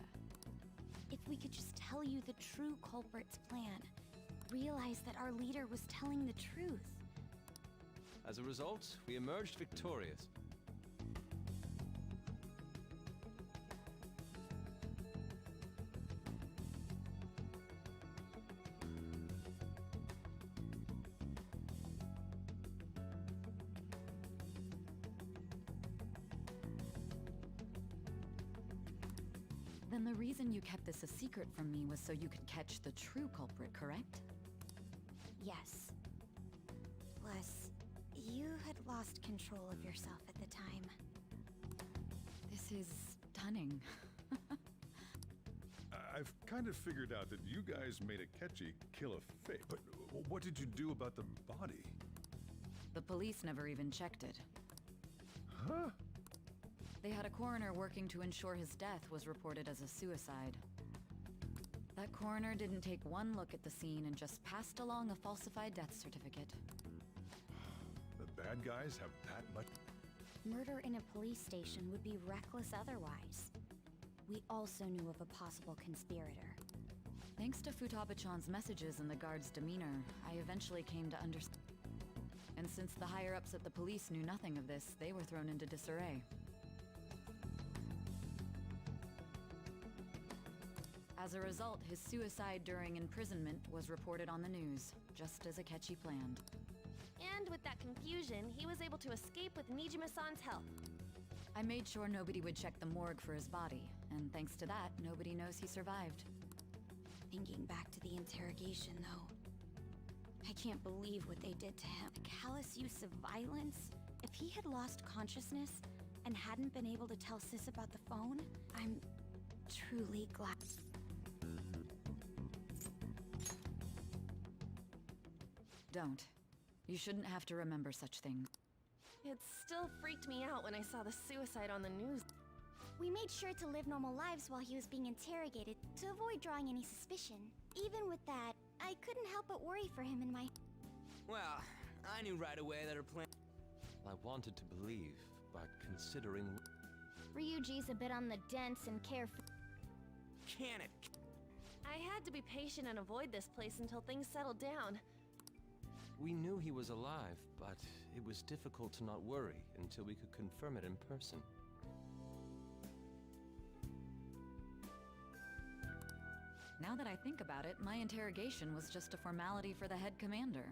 Speaker 2: If we could just tell you the true culprit's plan, realize that our leader was telling the truth.
Speaker 18: As a result, we emerged victorious.
Speaker 12: Then the reason you kept this a secret from me was so you could catch the true culprit, correct?
Speaker 2: Yes. Plus, you had lost control of yourself at the time.
Speaker 12: This is stunning.
Speaker 9: I've kind of figured out that you guys made Akechi kill a fake. But what did you do about the body?
Speaker 12: The police never even checked it.
Speaker 9: Huh?
Speaker 12: They had a coroner working to ensure his death was reported as a suicide. That coroner didn't take one look at the scene and just passed along a falsified death certificate.
Speaker 9: The bad guys have that much...
Speaker 2: Murder in a police station would be reckless otherwise. We also knew of a possible conspirator.
Speaker 12: Thanks to Futaba-chan's messages and the guard's demeanor, I eventually came to understand. And since the higher-ups at the police knew nothing of this, they were thrown into disarray. As a result, his suicide during imprisonment was reported on the news, just as Akechi planned.
Speaker 21: And with that confusion, he was able to escape with Niijiima-san's help.
Speaker 12: I made sure nobody would check the morgue for his body, and thanks to that, nobody knows he survived.
Speaker 2: Thinking back to the interrogation, though, I can't believe what they did to him. A callous use of violence? If he had lost consciousness and hadn't been able to tell Sis about the phone, I'm truly glad.
Speaker 12: Don't. You shouldn't have to remember such things.
Speaker 21: It still freaked me out when I saw the suicide on the news.
Speaker 7: We made sure to live normal lives while he was being interrogated to avoid drawing any suspicion. Even with that, I couldn't help but worry for him in my...
Speaker 3: Well, I knew right away that her plan...
Speaker 18: I wanted to believe, but considering...
Speaker 2: Ryuji's a bit on the dense and carefree.
Speaker 3: Can it?
Speaker 21: I had to be patient and avoid this place until things settled down.
Speaker 18: We knew he was alive, but it was difficult to not worry until we could confirm it in person.
Speaker 12: Now that I think about it, my interrogation was just a formality for the head commander.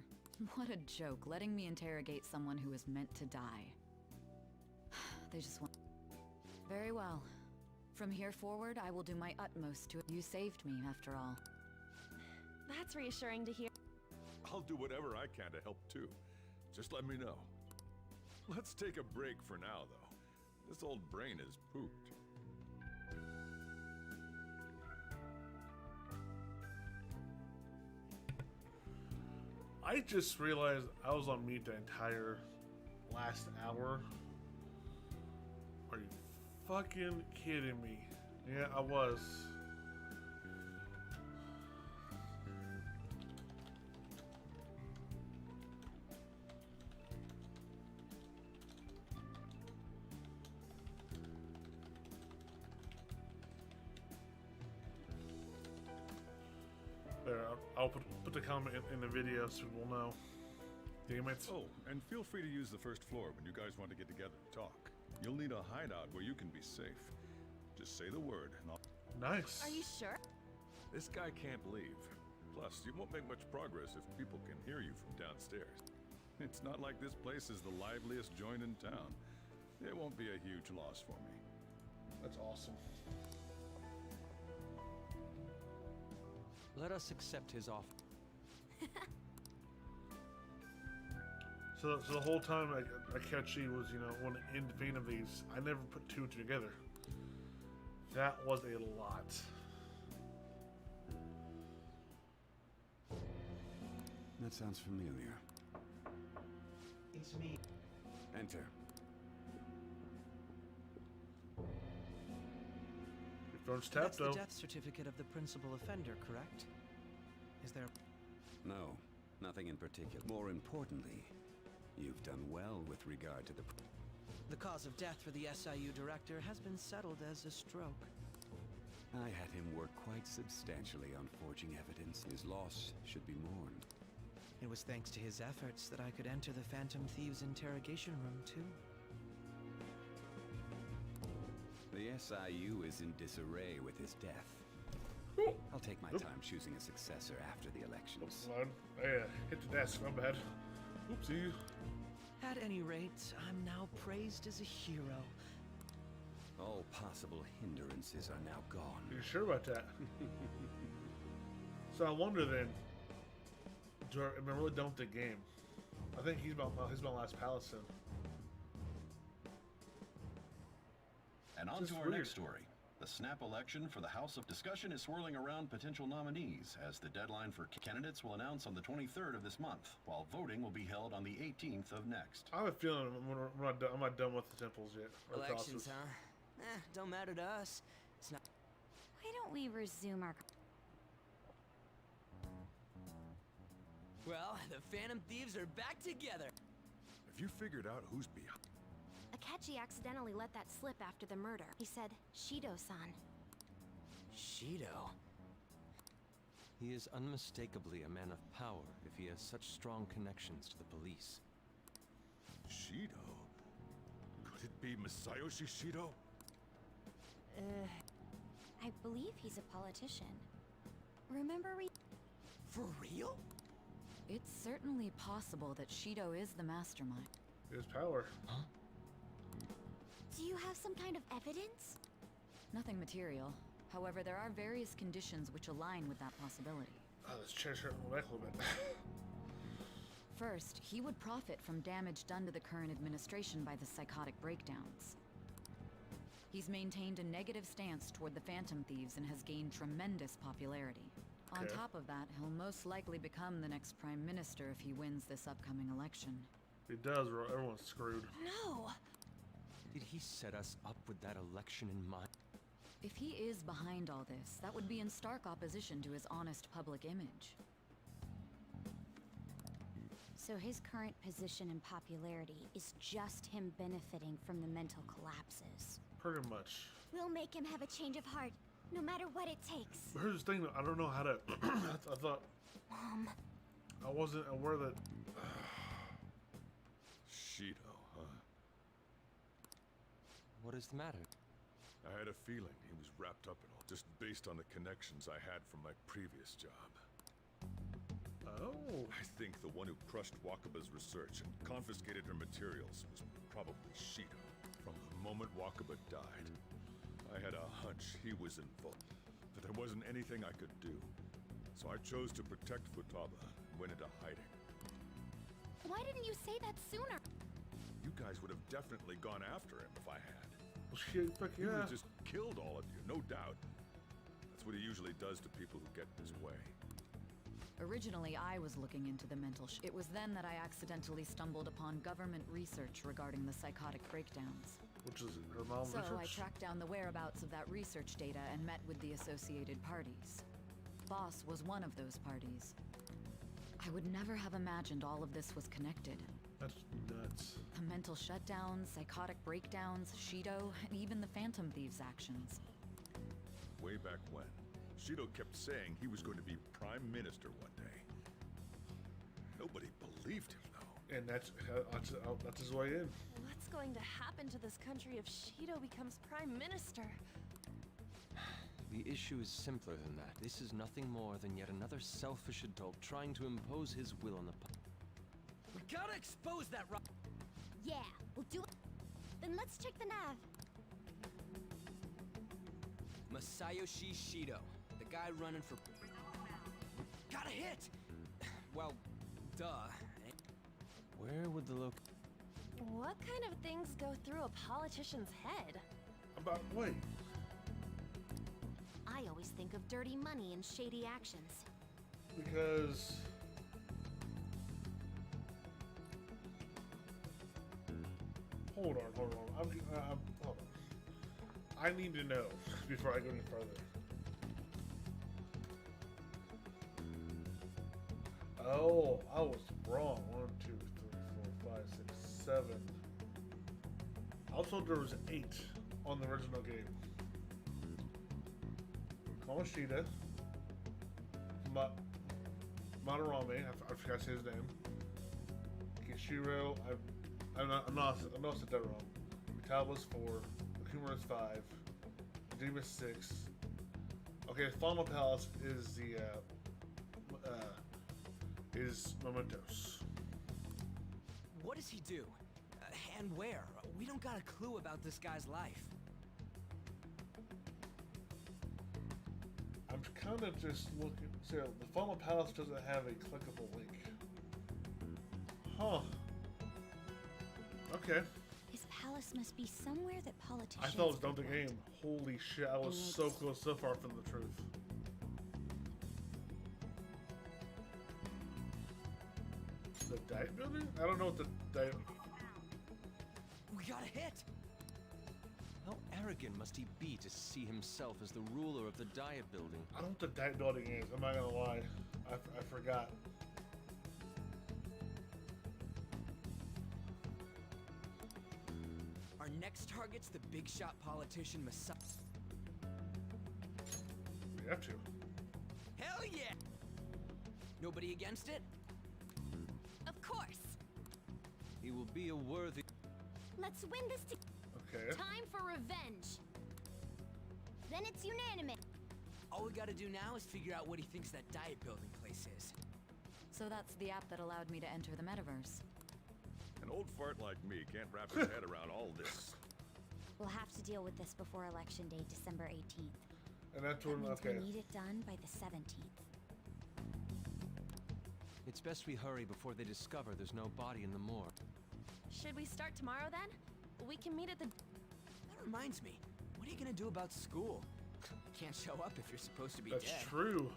Speaker 12: What a joke, letting me interrogate someone who was meant to die. They just want... Very well. From here forward, I will do my utmost to... You saved me, after all.
Speaker 21: That's reassuring to hear.
Speaker 9: I'll do whatever I can to help too. Just let me know. Let's take a break for now, though. This old brain is pooped.
Speaker 11: I just realized I was on mute the entire last hour. Are you fucking kidding me? Yeah, I was. There, I'll put the comment in the video so we'll know. Damn it.
Speaker 9: Oh, and feel free to use the first floor when you guys want to get together and talk. You'll need a hideout where you can be safe. Just say the word and I'll...
Speaker 11: Nice.
Speaker 21: Are you sure?
Speaker 9: This guy can't leave. Plus, you won't make much progress if people can hear you from downstairs. It's not like this place is the liveliest joint in town. It won't be a huge loss for me.
Speaker 11: That's awesome.
Speaker 18: Let us accept his offer.
Speaker 11: So the whole time Akechi was, one in of these, I never put two together. That was a lot.
Speaker 13: That sounds familiar.
Speaker 4: It's me.
Speaker 13: Enter.
Speaker 11: Your phone's tapped,
Speaker 4: That's
Speaker 11: though.
Speaker 4: the death certificate of the principal offender, correct? Is there...
Speaker 13: No, nothing in particular. More importantly, you've done well with regard to the...
Speaker 4: The cause of death for the SIU director has been settled as a stroke.
Speaker 13: I had him work quite substantially on forging evidence. His loss should be mourned.
Speaker 4: It was thanks to his efforts that I could enter the Phantom Thieves' interrogation room, too.
Speaker 13: The SIU is in disarray with his death. I'll take my time choosing a successor after the elections.
Speaker 11: Hit the desk, my bad. Oopsie.
Speaker 4: At any rate, I'm now praised as a hero.
Speaker 13: All possible hindrances are now gone.
Speaker 11: Are you sure about that? So I wonder then, am I really done with the game? I think he's my last palace soon.
Speaker 8: And on
Speaker 11: This
Speaker 8: to
Speaker 11: is
Speaker 8: our
Speaker 11: weird.
Speaker 8: next story. The snap election for the House of Discussion is swirling around potential nominees, as the deadline for candidates will announce on the 23rd of this month, while voting will be held on the 18th of next.
Speaker 11: I have a feeling I'm not done with the temples yet. or the
Speaker 3: Elections,
Speaker 11: process.
Speaker 3: huh? Don't matter to us. It's not...
Speaker 2: Why don't we resume our...
Speaker 3: Well, the Phantom Thieves are back together.
Speaker 9: Have you figured out who's behind?
Speaker 21: Akechi accidentally let that slip after the murder. He said, Shido-san.
Speaker 3: Shido?
Speaker 18: He is unmistakably a man of power if he has such strong connections to the police.
Speaker 9: Shido? Could it be Masayoshi Shido?
Speaker 2: I believe he's a politician. Remember
Speaker 3: For real?
Speaker 12: It's certainly possible that Shido is the mastermind.
Speaker 11: His power.
Speaker 12: Huh?
Speaker 7: Do you have some kind of evidence?
Speaker 12: Nothing material. However, there are various conditions which align with that possibility.
Speaker 11: Oh, let's change her neck a little bit.
Speaker 12: First, he would profit from damage done to the current administration by the psychotic breakdowns. He's maintained a negative stance toward the Phantom Thieves and has gained tremendous popularity. On
Speaker 11: Okay.
Speaker 12: top of that, he'll most likely become the next Prime Minister if he wins this upcoming election.
Speaker 11: If he does, everyone's screwed.
Speaker 21: No!
Speaker 18: Did he set us up with that election in mind?
Speaker 12: If he is behind all this, that would be in stark opposition to his honest public image.
Speaker 7: So his current position and popularity is just him benefiting from the mental collapses.
Speaker 11: Pretty much.
Speaker 7: We'll make him have a change of heart, no matter what it takes.
Speaker 11: But here's the thing, though, I don't know how to. I thought.
Speaker 7: Mom.
Speaker 11: I wasn't aware that.
Speaker 9: Shido, huh?
Speaker 18: What is the matter?
Speaker 9: I had a feeling he was wrapped up in all, just based on the connections I had from my previous job.
Speaker 11: Oh.
Speaker 9: I think the one who crushed Wakaba's research and confiscated her materials was probably Shido. From the moment Wakaba died, I had a hunch he was involved, but there wasn't anything I could do. So I chose to protect Futaba and went into hiding.
Speaker 7: Why didn't you say that sooner?
Speaker 9: You guys would have definitely gone after him if I had.
Speaker 11: Shit, fuck
Speaker 9: He would
Speaker 11: yeah.
Speaker 9: have just killed all of you, no doubt. That's what he usually does to people who get in his way.
Speaker 12: Originally, I was looking into the mental It was then that I accidentally stumbled upon government research regarding the psychotic breakdowns.
Speaker 11: Which is her mom
Speaker 12: So
Speaker 11: research?
Speaker 12: I tracked down the whereabouts of that research data and met with the associated parties. Boss was one of those parties. I would never have imagined all of this was connected.
Speaker 11: That's nuts.
Speaker 12: The mental shutdowns, psychotic breakdowns, Shido, and even the Phantom Thieves' actions.
Speaker 9: Way back when, Shido kept saying he was going to be Prime Minister one day. Nobody believed him, though.
Speaker 11: And that's his way in.
Speaker 21: What's going to happen to this country if Shido becomes Prime Minister?
Speaker 18: The issue is simpler than that. This is nothing more than yet another selfish adult trying to impose his will on the
Speaker 10: We gotta expose that
Speaker 7: Yeah, we'll do it. Then let's check the nav.
Speaker 10: Masayoshi Shido, the guy running for... Got a hit! Well, duh.
Speaker 18: Where would the
Speaker 21: What kind of things go through a politician's head?
Speaker 11: About wait.
Speaker 7: I always think of dirty money and shady actions.
Speaker 11: Because hold on. Hold on. I need to know before I go any further. Oh, I was wrong. 1, 2, 3, 4, 5, 6, 7. I was told there was 8 on the original game. Kamoshida, Madarame, I forgot to say his name. Kishiro, I know I said that wrong. Mutaba's 4, Akuma is 5, Demon's 6. Okay, Final Palace is the is Mementos.
Speaker 10: What does he do? And where? We don't got a clue about this guy's life.
Speaker 11: I'm kind of just looking. So the Final Palace doesn't have a clickable link. Huh. Okay.
Speaker 7: His palace must be somewhere that politicians.
Speaker 11: I thought it was done the game. Holy shit! I was so close, so far from the truth. The Diet Building? I don't know what the Diet.
Speaker 10: We got a hit!
Speaker 18: How arrogant must he be to see himself as the ruler of the Diet Building?
Speaker 11: I don't know what the Diet Building is. I'm not gonna lie. I forgot.
Speaker 10: Our next target's the big shot politician Masa.
Speaker 11: We have to.
Speaker 10: Hell yeah! Nobody against it?
Speaker 21: Of course.
Speaker 18: He will be a worthy...
Speaker 7: Let's win this
Speaker 11: Okay.
Speaker 7: Time for revenge. Then it's unanimous.
Speaker 10: All we gotta do now is figure out what he thinks that diet building place is.
Speaker 12: So that's the app that allowed me to enter the metaverse.
Speaker 9: An old fart like me can't wrap his head around all this.
Speaker 7: We'll have to deal with this before Election Day, December 18th.
Speaker 11: And that's
Speaker 7: That
Speaker 11: when,
Speaker 7: means
Speaker 11: okay.
Speaker 7: we need it done by the 17th.
Speaker 18: It's best we hurry before they discover there's no body in the morgue.
Speaker 21: Should we start tomorrow then? We can meet at the...
Speaker 10: That reminds me. What are you gonna do about school? Can't show up if you're supposed to be
Speaker 11: That's
Speaker 10: dead.
Speaker 11: true.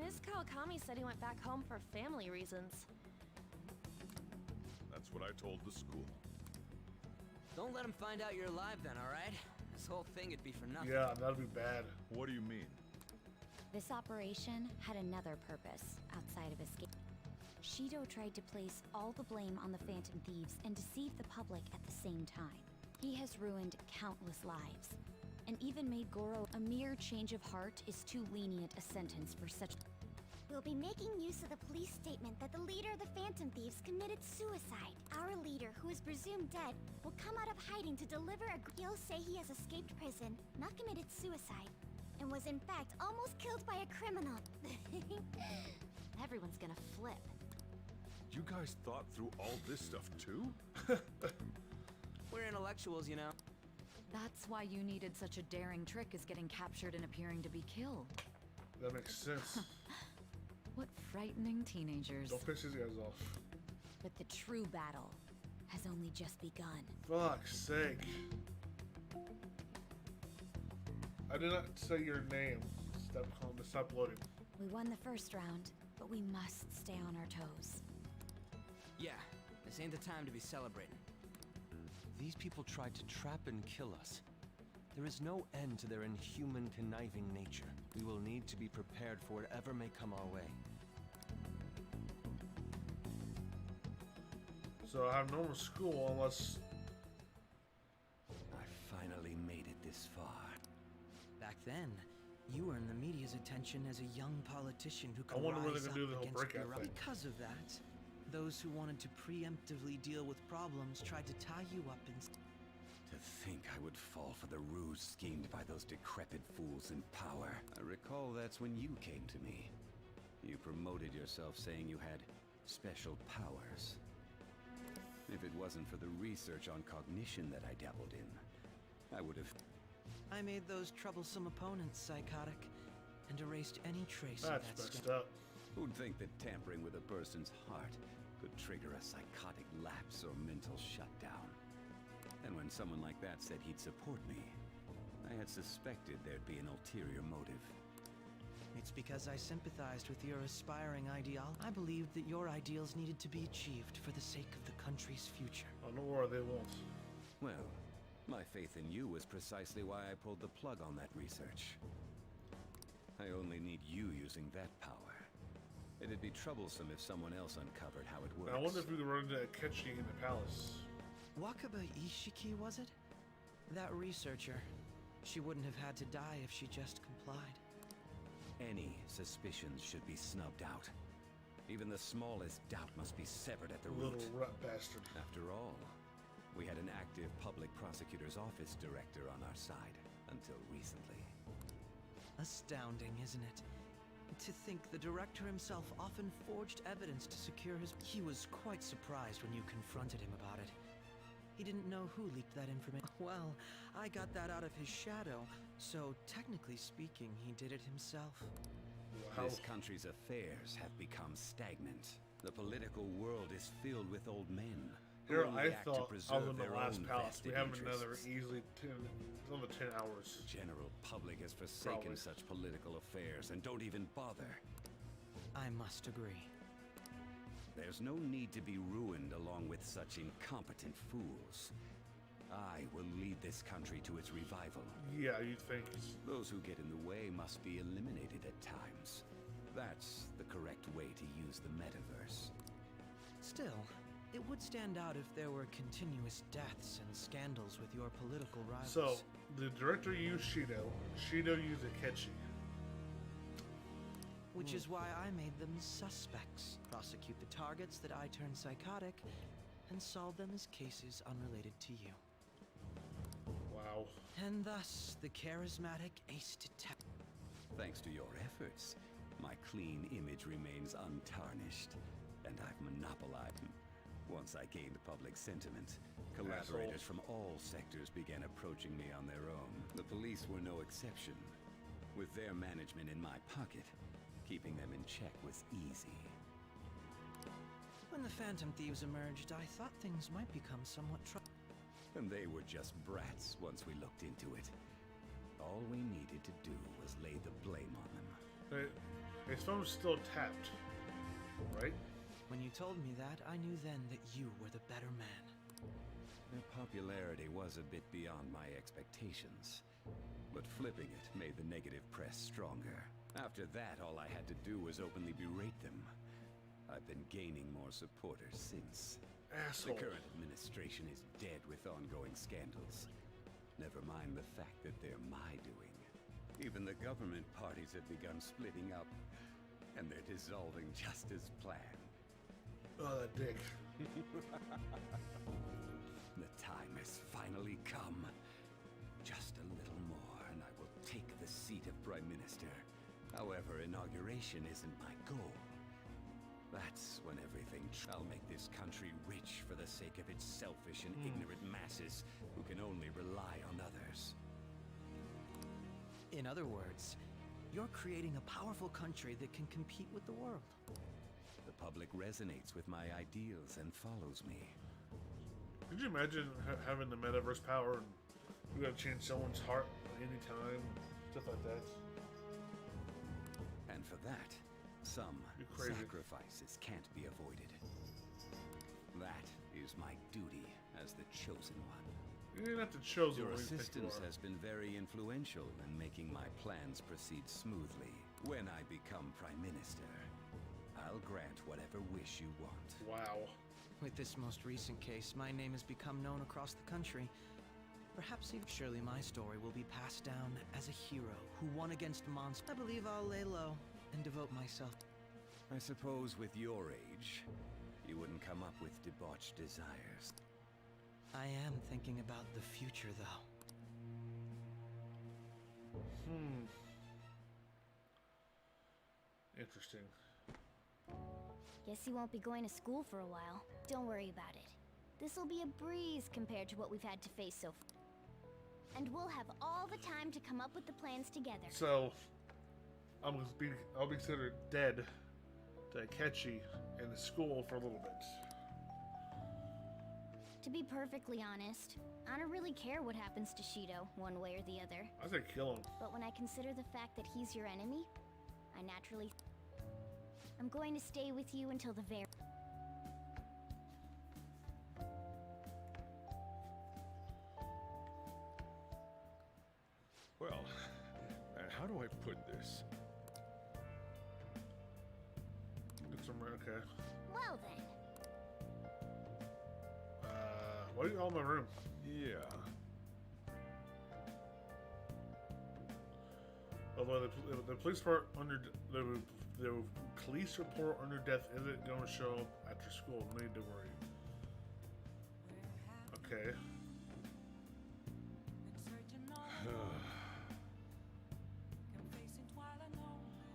Speaker 21: Miss Kawakami said he went back home for family reasons.
Speaker 9: That's what I told the school.
Speaker 10: Don't let him find out you're alive then, alright? This whole thing would be for nothing.
Speaker 11: Yeah, that'd be bad.
Speaker 9: What do you mean?
Speaker 7: This operation had another purpose outside of escape. Shido tried to place all the blame on the Phantom Thieves and deceive the public at the same time. He has ruined countless lives, and even made Goro a mere change of heart is too lenient a sentence for such.
Speaker 2: We'll be making use of the police statement that the leader of the Phantom Thieves committed suicide. Our leader, who is presumed dead, will come out of hiding to deliver a... He'll say he has escaped prison, not committed suicide, and was in fact almost killed by a criminal.
Speaker 21: Everyone's gonna flip.
Speaker 9: You guys thought through all this stuff too?
Speaker 10: We're intellectuals, you know.
Speaker 12: That's why you needed such a daring trick as getting captured and appearing to be killed.
Speaker 11: That makes sense.
Speaker 12: What frightening teenagers.
Speaker 11: Don't piss these guys off.
Speaker 7: But the true battle has only just begun.
Speaker 11: Fuck's sake. I did not say your name. Stop loading.
Speaker 7: We won the first round, but we must stay on our toes.
Speaker 10: Yeah, this ain't the time to be celebrating.
Speaker 18: These people tried to trap and kill us. There is no end to their inhuman, conniving nature. We will need to be prepared for whatever may come our way.
Speaker 11: So I have normal school unless...
Speaker 13: I finally made it this far.
Speaker 4: Back then, you earned the media's attention as a young politician who
Speaker 11: I
Speaker 4: could
Speaker 11: wonder when they're
Speaker 4: rise
Speaker 11: gonna
Speaker 4: up
Speaker 11: do the whole
Speaker 4: against
Speaker 11: breakout thing.
Speaker 4: Because of that, those who wanted to preemptively deal with problems tried to tie you up in...
Speaker 13: To think I would fall for the ruse schemed by those decrepit fools in power. I recall that's when you came to me. You promoted yourself saying you had special powers. If it wasn't for the research on cognition that I dabbled in, I would have...
Speaker 4: I made those troublesome opponents psychotic and erased any trace of that
Speaker 11: That's messed
Speaker 4: stuff.
Speaker 11: up.
Speaker 13: Who'd think that tampering with a person's heart could trigger a psychotic lapse or mental shutdown? And when someone like that said he'd support me, I had suspected there'd be an ulterior motive.
Speaker 4: It's because I sympathized with your aspiring ideal. I believed that your ideals needed to be achieved for the sake of the country's future.
Speaker 11: Oh, no worry, they won't.
Speaker 13: Well, my faith in you was precisely why I pulled the plug on that research. I only need you using that power. It'd be troublesome if someone else uncovered how it works.
Speaker 11: Now, I wonder if we could run into Akechi in the palace.
Speaker 4: Wakaba Ishiki, was it? That researcher. She wouldn't have had to die if she just complied.
Speaker 13: Any suspicions should be snubbed out. Even the smallest doubt must be severed at the root.
Speaker 11: Little rat bastard.
Speaker 13: After all, we had an active public prosecutor's office director on our side until recently.
Speaker 4: Astounding, isn't it? To think the director himself often forged evidence to secure his... He was quite surprised when you confronted him about it. He didn't know who leaked that information. Well, I got that out of his shadow, so technically speaking, he did it himself.
Speaker 13: This country's affairs have become stagnant. The political world is filled with old men.
Speaker 11: Here,
Speaker 13: who only
Speaker 11: I
Speaker 13: act to
Speaker 11: thought I was
Speaker 13: preserve
Speaker 11: in the
Speaker 13: their
Speaker 11: last
Speaker 13: own
Speaker 11: palace. We
Speaker 13: vested
Speaker 11: have another
Speaker 13: interests.
Speaker 11: easily 10, another 10 hours.
Speaker 13: The general public has forsaken
Speaker 11: Probably.
Speaker 13: such political affairs and don't even bother.
Speaker 4: I must agree.
Speaker 13: There's no need to be ruined along with such incompetent fools. I will lead this country to its revival.
Speaker 11: Yeah, you'd think.
Speaker 13: Those who get in the way must be eliminated at times. That's the correct way to use the metaverse.
Speaker 4: Still, it would stand out if there were continuous deaths and scandals with your political rivals.
Speaker 11: So, the director used Shido. Shido used Akechi.
Speaker 4: Which is why I made them suspects. Prosecute the targets that I turned psychotic, and solve them as cases unrelated to you.
Speaker 11: Wow.
Speaker 4: And thus, the charismatic ace detective.
Speaker 13: Thanks to your efforts, My clean image remains untarnished, and I've monopolized. Once I gained public sentiment, collaborators from all sectors began approaching me on their own. The police were no exception. With their management in my pocket, keeping them in check was easy.
Speaker 4: When the Phantom Thieves emerged, I thought things might become somewhat
Speaker 13: And they were just brats once we looked into it. All we needed to do was lay the blame on them.
Speaker 11: His phone's still tapped, right?
Speaker 4: When you told me that, I knew then that you were the better man.
Speaker 13: Their popularity was a bit beyond my expectations, but flipping it made the negative press stronger. After that, all I had to do was openly berate them. I've been gaining more supporters since.
Speaker 11: Asshole.
Speaker 13: The current administration is dead with ongoing scandals. Never mind the fact that they're my doing. Even the government parties have begun splitting up, and they're dissolving just as planned.
Speaker 11: Oh, that dick.
Speaker 13: The time has finally come. Just a little more, and I will take the seat of Prime Minister. However, inauguration isn't my goal. That's when everything... I'll make this country rich for the sake of its selfish and ignorant masses who can only rely on others.
Speaker 4: In other words, you're creating a powerful country that can compete with the world.
Speaker 13: The public resonates with my ideals and follows me.
Speaker 11: Could you imagine having the metaverse power and you gotta change someone's heart at any time, stuff like that?
Speaker 13: And for that, some sacrifices can't be avoided. That is my duty as the chosen one.
Speaker 11: You're not the chosen
Speaker 13: Your
Speaker 11: one.
Speaker 13: assistance has been very influential in making my plans proceed smoothly. When I become Prime Minister, I'll grant whatever wish you want.
Speaker 11: Wow.
Speaker 4: With this most recent case, my name has become known across the country. Perhaps even surely my story will be passed down as a hero who won against monsters. I believe I'll lay low and devote myself.
Speaker 13: I suppose with your age, you wouldn't come up with debauched desires.
Speaker 4: I am thinking about the future, though.
Speaker 11: Interesting.
Speaker 2: Guess he won't be going to school for a while. Don't worry about it. This'll be a breeze compared to what we've had to face so far. And we'll have all the time to come up with the plans together.
Speaker 11: So, I'll be considered dead to Akechi in school for a little bit.
Speaker 2: To be perfectly honest, I don't really care what happens to Shido, one way or the other.
Speaker 11: I say kill him.
Speaker 2: But when I consider the fact that he's your enemy, I naturally... I'm going to stay with you until the very...
Speaker 9: Well, how do I put this?
Speaker 11: Get some, okay.
Speaker 2: Well then.
Speaker 11: Why are you all in my room?
Speaker 9: Yeah.
Speaker 11: Although the police report under the police report under death isn't going to show up after school. No need to worry. Okay.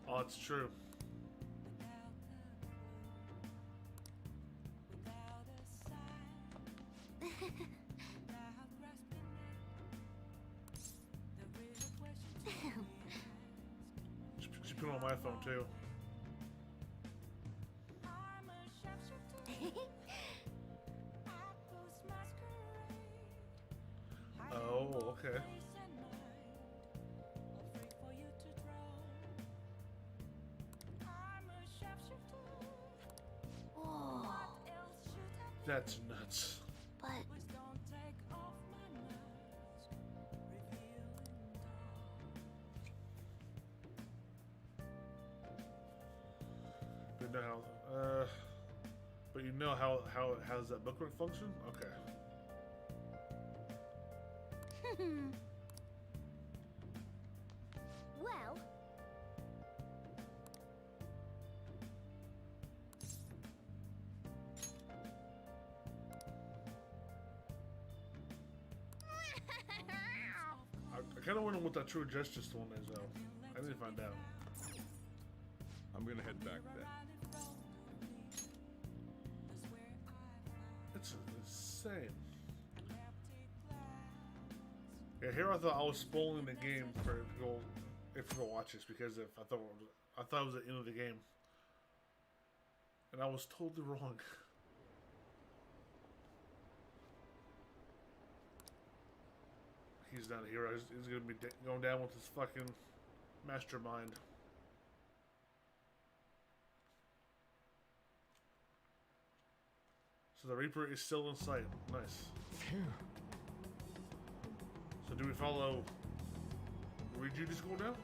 Speaker 11: Oh, it's true. She put it on my phone too. Oh, okay.
Speaker 2: Whoa.
Speaker 11: That's nuts.
Speaker 2: But...
Speaker 11: But now, but you know how does that bookmark function? Okay.
Speaker 2: Well...
Speaker 11: I kind of wonder what that True Justice one is, though. I need to find out.
Speaker 9: I'm gonna head back then.
Speaker 11: It's insane. Yeah, here I thought I was spoiling the game for people if you go watch this because if I thought it was the end of the game, and I was totally wrong. He's not a hero. He's gonna be going down with his fucking mastermind. So the Reaper is still in sight. Nice.
Speaker 3: Phew.
Speaker 11: So do we follow? Where'd you just go down?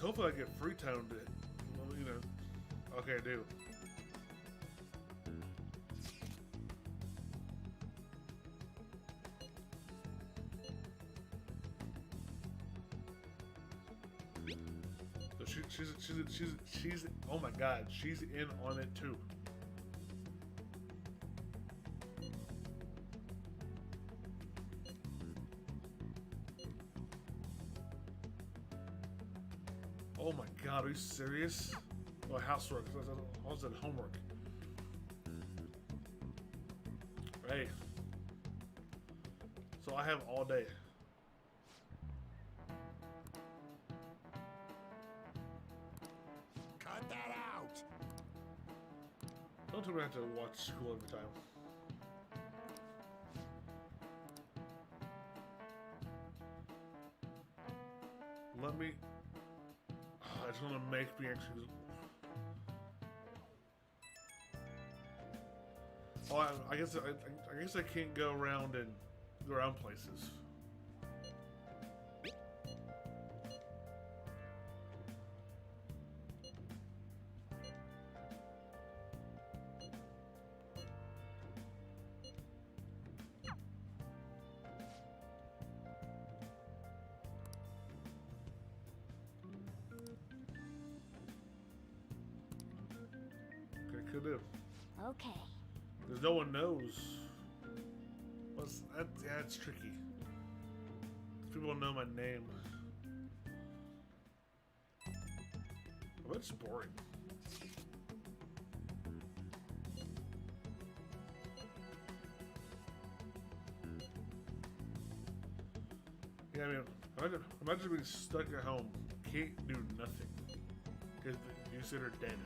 Speaker 11: Hopefully I get free toned it. Well, you know. Okay, I do. So she's oh my god, she's in on it too. Oh my god, are you serious? Oh, housework. I was at homework. Hey. So I have all day.
Speaker 6: Cut that out!
Speaker 11: Don't tell me I have to watch school every time. Let me... Oh, it's gonna make me actually... Oh, I guess I can't go around and go around places. Could do.
Speaker 7: Okay.
Speaker 11: Because no one knows. Yeah, it's tricky. People don't know my name. Oh, that's boring. Yeah, I mean, imagine being stuck at home, can't do nothing, because you consider dead.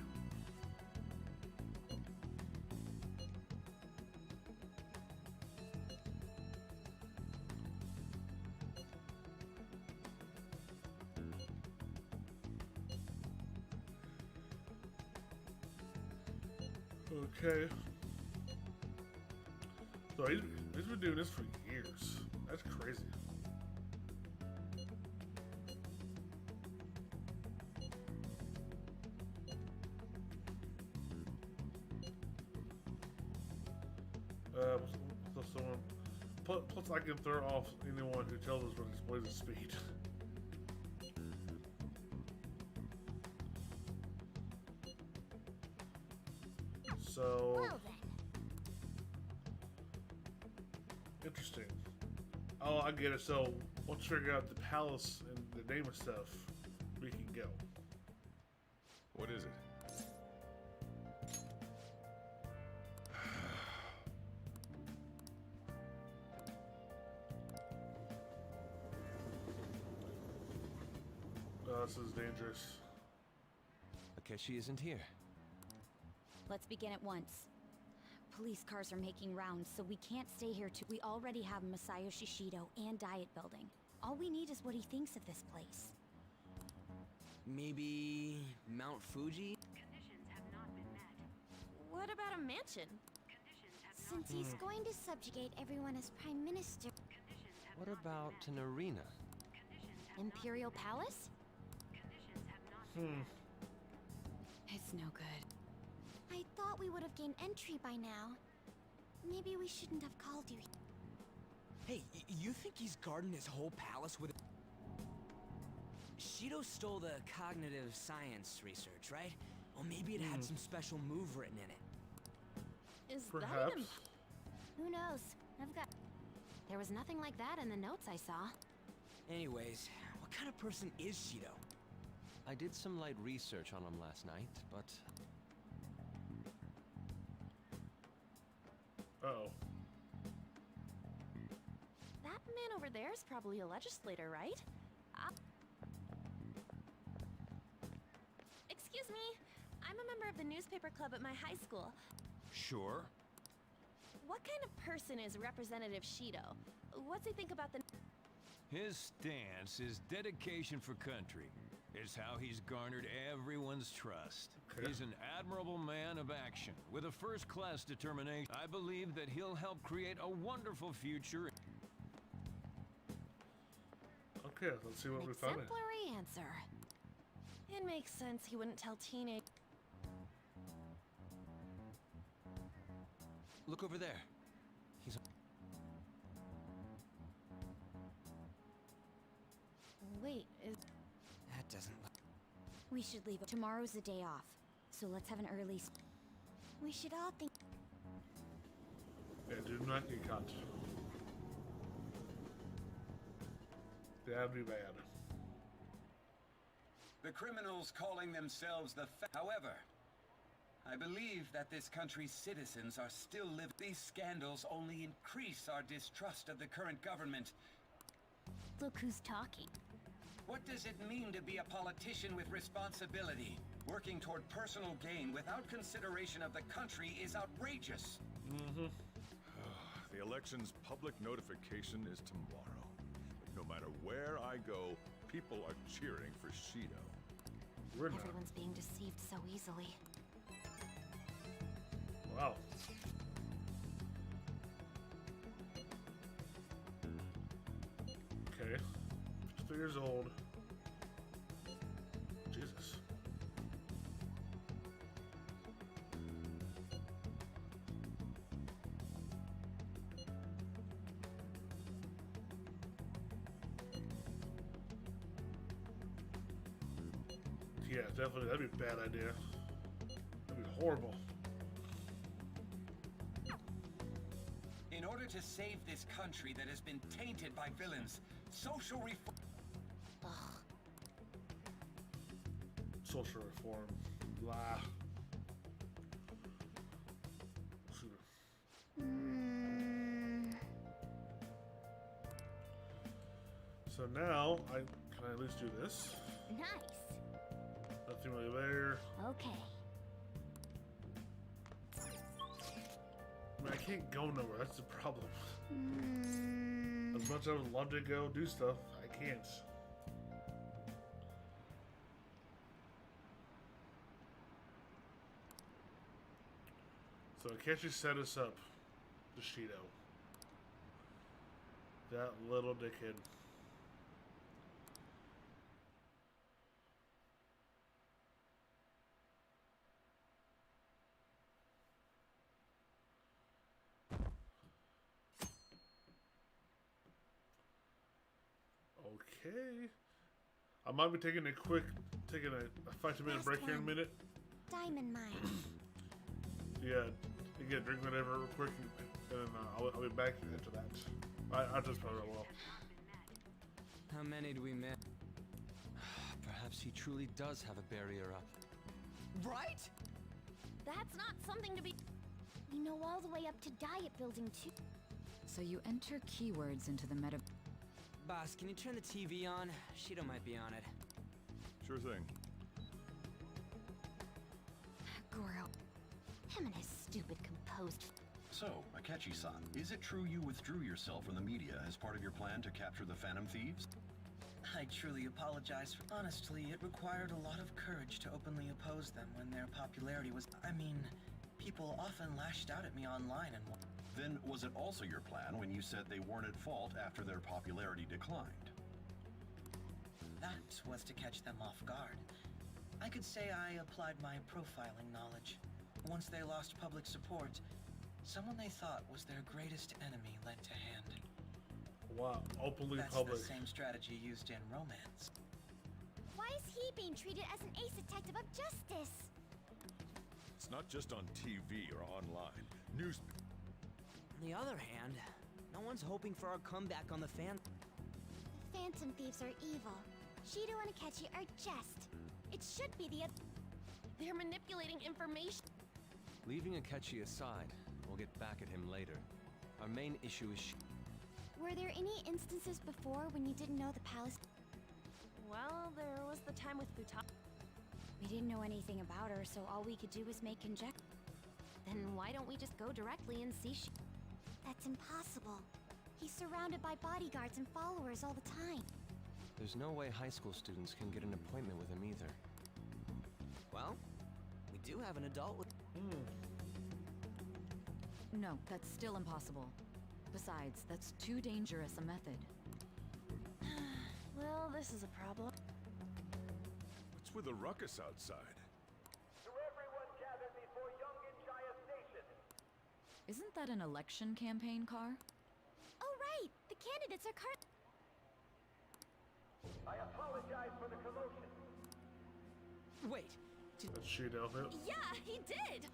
Speaker 11: Okay. So he's been doing this for years. That's crazy. Plus I can throw off anyone who tells us when displays the speed. So
Speaker 7: well, then.
Speaker 11: Interesting. Oh, I get it. So once we figure out the palace and the name and stuff, we can go.
Speaker 9: What is it? Oh, this is dangerous.
Speaker 18: Akechi isn't here.
Speaker 2: Let's begin at once. Police cars are making rounds, so we can't stay here too. We already have Masayoshi Shido and Diet Building. All we need is what he thinks of this place.
Speaker 10: Maybe Mount Fuji?
Speaker 21: Conditions have not been met. What about a mansion?
Speaker 7: Since he's going to subjugate everyone as Prime Minister.
Speaker 18: What about an arena?
Speaker 2: Imperial Palace? It's no good.
Speaker 7: I thought we would have gained entry by now. Maybe we shouldn't have called you.
Speaker 10: Hey, you think he's guarding his whole palace with...
Speaker 3: Shido stole the cognitive science research, right? Well, maybe it had some special move written in it.
Speaker 2: Is
Speaker 11: Perhaps.
Speaker 2: that even... Who knows? There was nothing like that in the notes I saw.
Speaker 3: Anyways, what kind of person is Shido?
Speaker 18: I did some light research on him last night, but...
Speaker 11: Uh-oh.
Speaker 21: That man over there is probably a legislator, right? Excuse me. I'm a member of the newspaper club at my high school.
Speaker 6: Sure.
Speaker 21: What kind of person is Representative Shido? What's he think about the...
Speaker 6: His stance is dedication for country. It's how he's garnered everyone's trust.
Speaker 11: Okay.
Speaker 6: He's an admirable man of action, with a first-class determination. I believe that he'll help create a wonderful future.
Speaker 11: Okay, let's see what we found.
Speaker 21: Exemplary answer. It makes sense he wouldn't tell teenage...
Speaker 18: Look over there. He's...
Speaker 21: Wait, is...
Speaker 3: That doesn't look...
Speaker 2: We should leave. Tomorrow's the day off, so let's have an early...
Speaker 7: We should all think...
Speaker 11: Yeah, do not get caught. That'd be bad.
Speaker 13: The criminals calling themselves the However, I believe that this country's citizens are still living. These scandals only increase our distrust of the current government.
Speaker 2: Look who's talking.
Speaker 13: What does it mean to be a politician with responsibility? Working toward personal gain without consideration of the country is outrageous.
Speaker 11: Mm-hmm.
Speaker 9: The election's public notification is tomorrow. But no matter where I go, people are cheering for Shido.
Speaker 11: We're not.
Speaker 2: Everyone's being deceived so easily.
Speaker 11: Wow. Okay. 3 years old. Jesus. Yeah, definitely. That'd be a bad idea. That'd be horrible.
Speaker 13: In order to save this country that has been tainted by villains, social reform...
Speaker 11: Social reform. Blah. So now, I can at least do this.
Speaker 2: Nice.
Speaker 11: Nothing really there.
Speaker 2: Okay.
Speaker 11: I mean, I can't go nowhere. That's the problem. As much as I would love to go do stuff, I can't. So can't you set us up, the Shido? That little dickhead. Okay. I might be taking a 5-minute break here in a minute.
Speaker 7: Diamond mine.
Speaker 11: Yeah, you get a drink, whatever, real quick, and then I'll be back into that. I just probably will.
Speaker 3: How many do we miss?
Speaker 18: Perhaps he truly does have a barrier up.
Speaker 3: Right?
Speaker 2: That's not something to be...
Speaker 7: We know all the way up to Diet Building 2.
Speaker 12: So you enter keywords into the meta...
Speaker 3: Boss, can you turn the TV on? Shido might be on it.
Speaker 9: Sure thing.
Speaker 2: Goro. Him and his stupid composed...
Speaker 8: So, Akechi-san, is it true you withdrew yourself from the media as part of your plan to capture the Phantom Thieves?
Speaker 17: I truly apologize. Honestly, it required a lot of courage to openly oppose them when their popularity was... I mean, people often lashed out at me online and...
Speaker 8: Then was it also your plan when you said they weren't at fault after their popularity declined?
Speaker 17: That was to catch them off guard. I could say I applied my profiling knowledge. Once they lost public support, someone they thought was their greatest enemy lent a hand.
Speaker 11: Wow, openly
Speaker 17: That's
Speaker 11: public.
Speaker 17: the same strategy used in romance.
Speaker 7: he being treated as an ace detective of justice?
Speaker 9: It's not just on TV or online. News.
Speaker 3: On the other hand, no one's hoping for our comeback on the fan.
Speaker 7: The Phantom Thieves are evil. Shido and Akechi are just. It should be the
Speaker 21: They're manipulating information.
Speaker 18: Leaving Akechi aside, we'll get back at him later. Our main issue is
Speaker 7: Were there any instances before when you didn't know the palace?
Speaker 21: Well, there was the time with Futa.
Speaker 2: We didn't know anything about her, so all we could do was make conjecture.
Speaker 21: Then why don't we just go directly and see
Speaker 7: That's impossible. He's surrounded by bodyguards and followers all the time.
Speaker 18: There's no way high school students can get an appointment with him either.
Speaker 3: Well, we do have an adult with...
Speaker 12: No, that's still impossible. Besides, that's too dangerous a method.
Speaker 21: Well, this is a problem.
Speaker 9: What's with the ruckus outside?
Speaker 20: To everyone gathered before Yonginjaya Station.
Speaker 12: Isn't that an election campaign car?
Speaker 7: Oh, right! The candidates are
Speaker 20: I apologize for the commotion.
Speaker 3: Wait,
Speaker 11: That's Shido.
Speaker 21: Yeah, he did!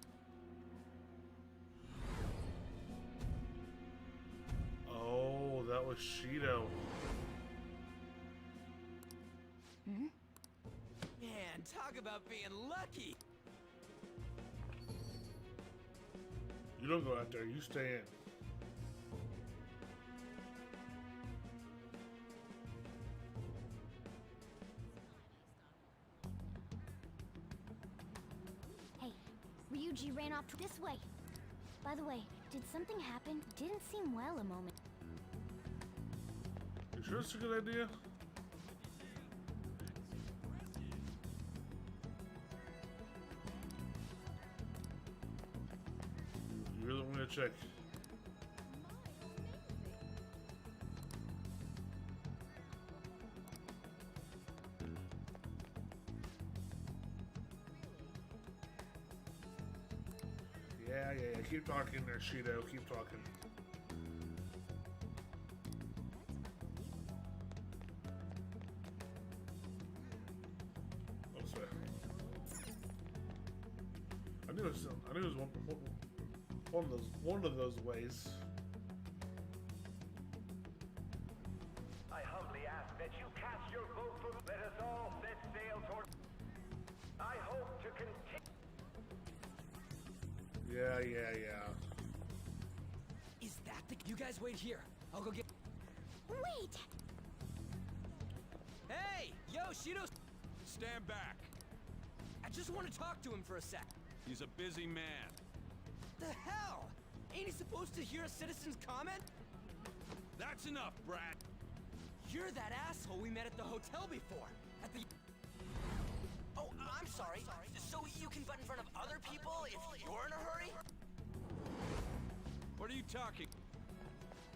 Speaker 11: Oh, that was Shido.
Speaker 3: Man, talk about being lucky!
Speaker 11: You don't go out there, you stay in.
Speaker 7: Hey, Ryuji ran off this way. By the way, did something happen? Didn't seem well a moment.
Speaker 11: You sure it's a good idea? You really want me to check? Yeah. Keep talking there, Shido. Keep talking. This way. I knew it was one of those ways.
Speaker 20: I humbly ask that you cast your vote for. Let us all set sail toward. I hope to continue.
Speaker 11: Yeah.
Speaker 3: Is that the... You guys wait here. I'll go get...
Speaker 7: Wait!
Speaker 3: Hey! Yo, Shido!
Speaker 6: Stand back.
Speaker 3: I just want to talk to him for a sec.
Speaker 6: He's a busy man.
Speaker 3: The hell? Ain't he supposed to hear a citizen's comment?
Speaker 6: That's enough, Brad.
Speaker 3: You're that asshole we met at the hotel before. At the... Oh, I'm sorry. So you can butt in front of other people if you're in a hurry?
Speaker 6: What are you talking?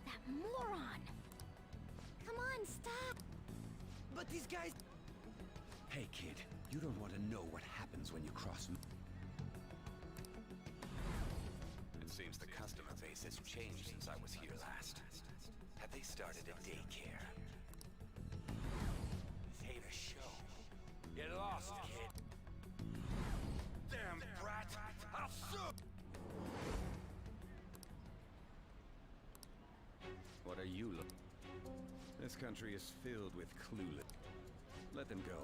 Speaker 7: That moron! Come on, stop!
Speaker 3: But these guys...
Speaker 13: Hey, kid, you don't want to know what happens when you cross... It seems the customer base has changed since I was here last. Have they started a daycare? This ain't a show.
Speaker 6: Get lost, kid.
Speaker 13: Damn brat! I'll shoot! What are you looking? This country is filled with clueless. Let them go.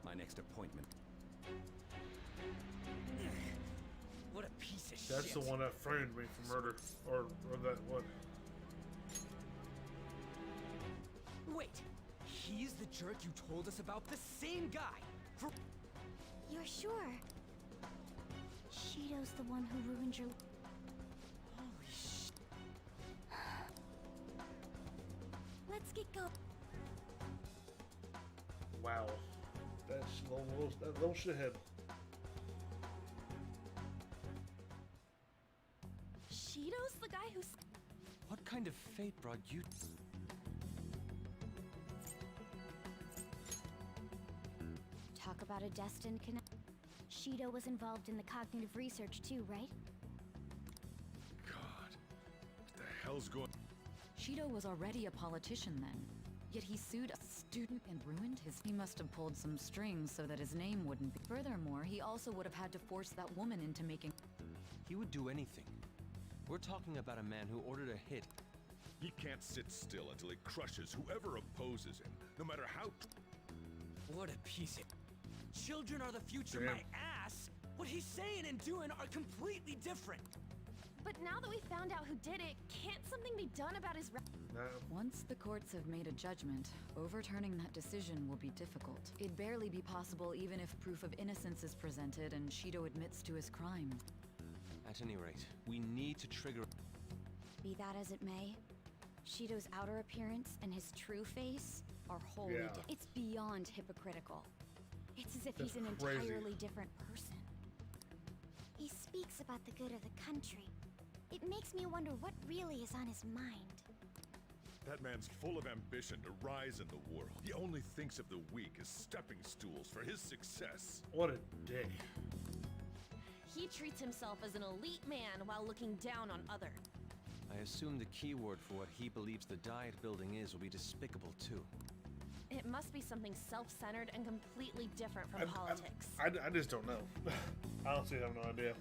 Speaker 13: My next appointment.
Speaker 3: What a piece of shit.
Speaker 11: That's the one that framed me for murder. Or that what?
Speaker 3: Wait, he's the jerk you told us about? The same guy?
Speaker 7: You're sure? Shido's the one who ruined your...
Speaker 3: Holy sh...
Speaker 7: Let's get going.
Speaker 11: Wow. That little shithead.
Speaker 21: Shido's the guy who's...
Speaker 18: What kind of fate brought you...
Speaker 2: Talk about a destined connection.
Speaker 7: Shido was involved in the cognitive research too, right?
Speaker 9: God, what the hell's going...
Speaker 12: Shido was already a politician then, yet he sued us. Student and ruined his. He must have pulled some strings so that his name wouldn't be. Furthermore, he also would have had to force that woman into making.
Speaker 18: He would do anything. We're talking about a man who ordered a hit.
Speaker 9: He can't sit still until he crushes whoever opposes him, no matter how.
Speaker 3: What a piece of. Children are the future, my ass! What he's saying and doing are completely different!
Speaker 21: But now that we found out who did it, can't something be done about his
Speaker 12: Once the courts have made a judgment, overturning that decision will be difficult. It'd barely be possible even if proof of innocence is presented and Shido admits to his crime.
Speaker 18: At any rate, we need to trigger...
Speaker 2: Be that as it may, Shido's outer appearance and his true face are wholly different. It's beyond hypocritical. It's as if he's an entirely different person.
Speaker 7: He speaks about the good of the country. It makes me wonder what really is on his mind.
Speaker 9: That man's full of ambition to rise in the world. He only thinks of the weak as stepping stools for his success.
Speaker 11: What a dick.
Speaker 21: He treats himself as an elite man while looking down on others.
Speaker 18: I assume the key word for what he believes the diet building is will be despicable too.
Speaker 21: It must be something self-centered and completely different from politics.
Speaker 11: I just don't know. I honestly have no idea.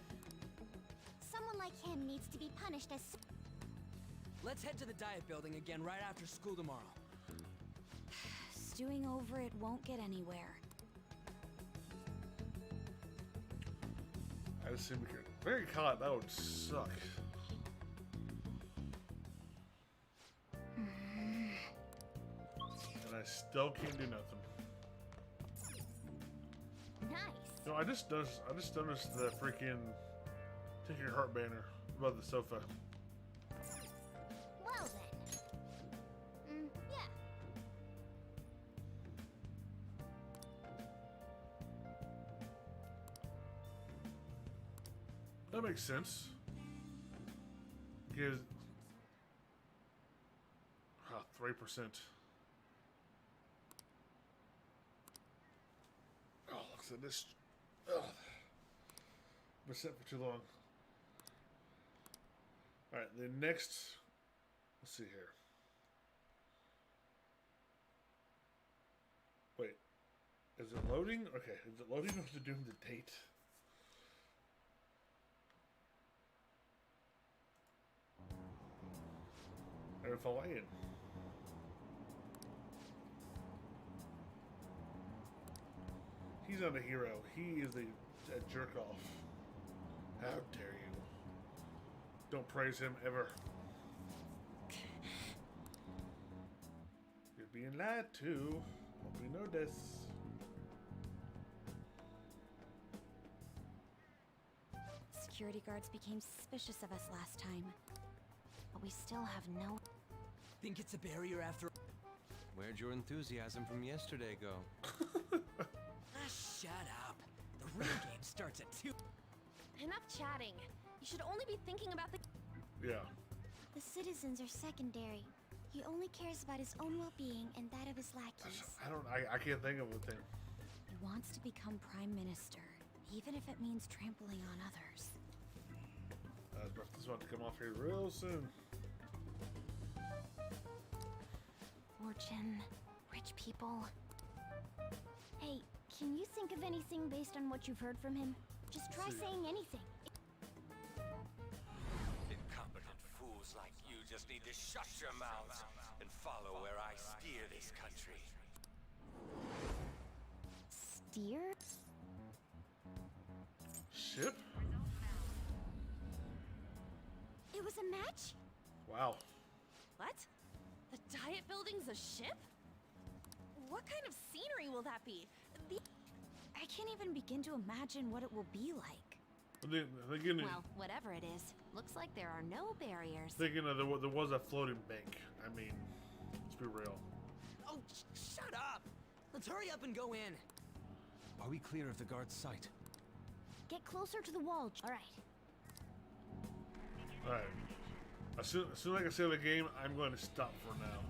Speaker 7: Someone like him needs to be punished as...
Speaker 3: Let's head to the diet building again right after school tomorrow.
Speaker 2: Stewing over it won't get anywhere.
Speaker 11: I just seem to get very caught. That would suck. And I still can't do nothing.
Speaker 7: Nice.
Speaker 11: No, I just noticed the freaking Take Your Heart banner above the sofa.
Speaker 7: Well then. Yeah.
Speaker 11: That makes sense. Because 3%. Oh, looks like this. Oh, been set for too long. All right, the next. Let's see here. Wait, is it loading? Okay, is it loading or is it doing the date? If I in. He's not a hero. He is a jerk off. How dare you? Don't praise him ever. You're being lied to. Hope you know this.
Speaker 2: Security guards became suspicious of us last time. But we still have no...
Speaker 3: Think it's a barrier after...
Speaker 18: Where'd your enthusiasm from yesterday go?
Speaker 3: Shut up. The real game starts at 2.
Speaker 21: Enough chatting. You should only be thinking about the...
Speaker 11: Yeah.
Speaker 7: The citizens are secondary. He only cares about his own well-being and that of his lackeys.
Speaker 11: I can't think of a thing.
Speaker 2: He wants to become prime minister, even if it means trampling on others.
Speaker 11: This is about to come off here real soon.
Speaker 2: Fortune, rich people. Hey, can you think of anything based on what you've heard from him? Just try saying anything.
Speaker 13: Incompetent fools like you just need to shut your mouths and follow where I steer this country.
Speaker 2: Steer?
Speaker 11: Ship?
Speaker 21: It was a match?
Speaker 11: Wow.
Speaker 21: What? The diet building's a ship? What kind of scenery will that be?
Speaker 2: I can't even begin to imagine what it will be like.
Speaker 21: Well, whatever it is, looks like there are no barriers.
Speaker 11: Thinking of there was a floating bank. I mean, let's be real.
Speaker 3: Oh, shut up! Let's hurry up and go in.
Speaker 18: Are we clear of the guard's sight?
Speaker 2: Get closer to the wall. All right.
Speaker 11: All right. As soon as I can save the game, I'm going to stop for now.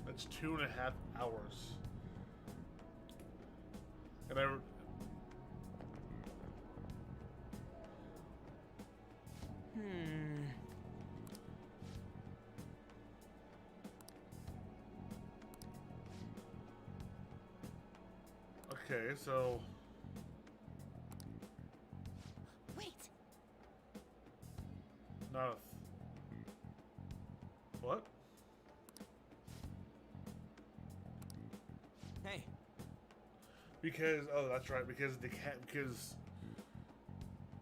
Speaker 11: That's 2.5 hours. And Okay, so
Speaker 15: Wait.
Speaker 11: not a what?
Speaker 10: Hey.
Speaker 11: Because oh, that's right. Because the cat. Because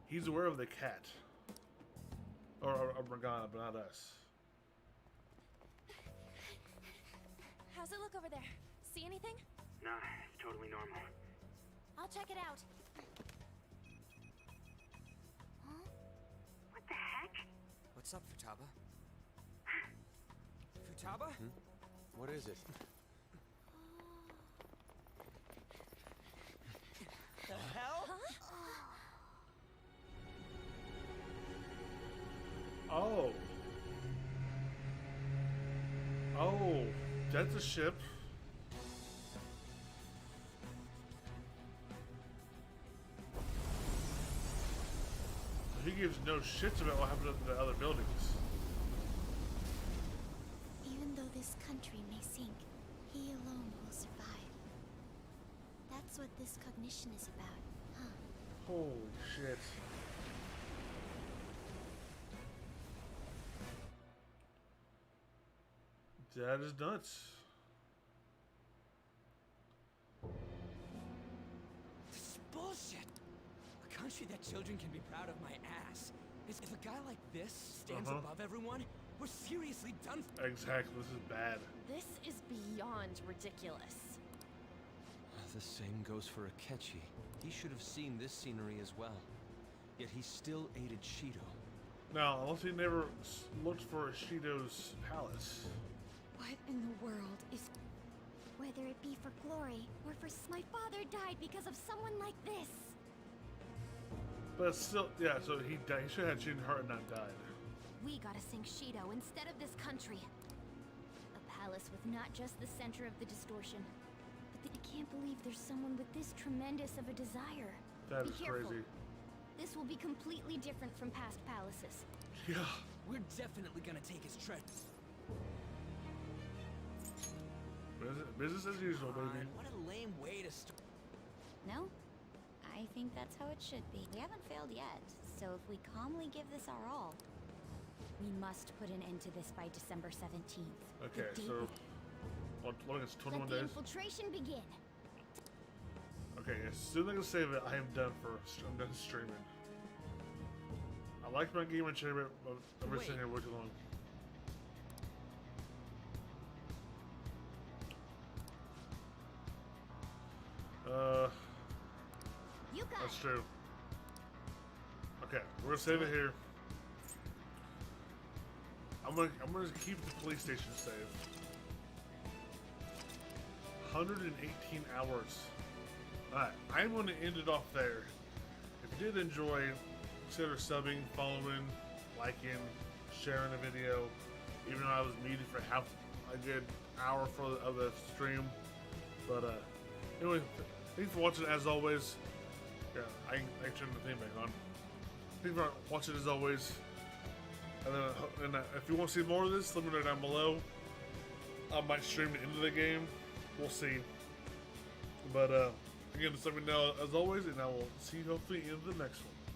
Speaker 11: he's aware of the cat. Or Morgana, but not us.
Speaker 21: How's it look over there? See anything?
Speaker 20: Nah, it's totally normal.
Speaker 21: I'll check it out.
Speaker 15: Huh?
Speaker 20: What the heck?
Speaker 10: What's up, Futaba? Futaba?
Speaker 18: What is it?
Speaker 10: The hell?
Speaker 11: Oh. Oh, that's a ship. He gives no shits about what happened to the other buildings.
Speaker 7: Even though this country may sink, he alone will survive. That's what this cognition is about, huh?
Speaker 11: Holy shit. That is nuts.
Speaker 10: This is bullshit. A country that children can be proud of my ass. If a guy like this stands above everyone, we're seriously done for.
Speaker 11: Exactly, this is bad.
Speaker 21: This is beyond ridiculous.
Speaker 18: The same goes for Akechi. He should have seen this scenery as well. Yet he still aided Shido.
Speaker 11: Now, unless he never looked for Shido's palace.
Speaker 21: What in the world is...
Speaker 7: Whether it be for glory or for my father died because of someone like this.
Speaker 11: But still, yeah, so he died. He should have had Shido's heart and not died.
Speaker 2: We gotta sink Shido instead of this country. A palace with not just the center of the distortion, but I can't believe there's someone with this tremendous of a desire.
Speaker 11: That
Speaker 2: Be
Speaker 11: is
Speaker 2: careful.
Speaker 11: crazy.
Speaker 2: This will be completely different from past palaces.
Speaker 11: Yeah.
Speaker 10: We're definitely gonna take his treasure.
Speaker 11: Business as usual, baby.
Speaker 10: What a lame way to start.
Speaker 15: No? I think that's how it should be. We haven't failed yet, so if we calmly give this our all, we must put an end to this by December 17th.
Speaker 11: Okay, so what is 21
Speaker 2: Let the
Speaker 11: days?
Speaker 2: infiltration begin.
Speaker 11: Okay, as soon as I can save it, I am done I'm done streaming. I like my game and chair, but I've been sitting here way too long.
Speaker 2: You got
Speaker 11: that's true. Okay, we're gonna save it here. I'm gonna keep the police station saved. 118 hours. Alright, I'm gonna end it off there. If you did enjoy, consider subbing, following, liking, sharing the video. Even though I was muted for half a good hour of the stream. But anyway, thanks for watching as always. Yeah, I turned the thing back on. Thanks for watching as always. And if you want to see more of this, let me know down below. I might stream the end of the game. We'll see. But again, just let me know as always, and I will see you hopefully in the next one.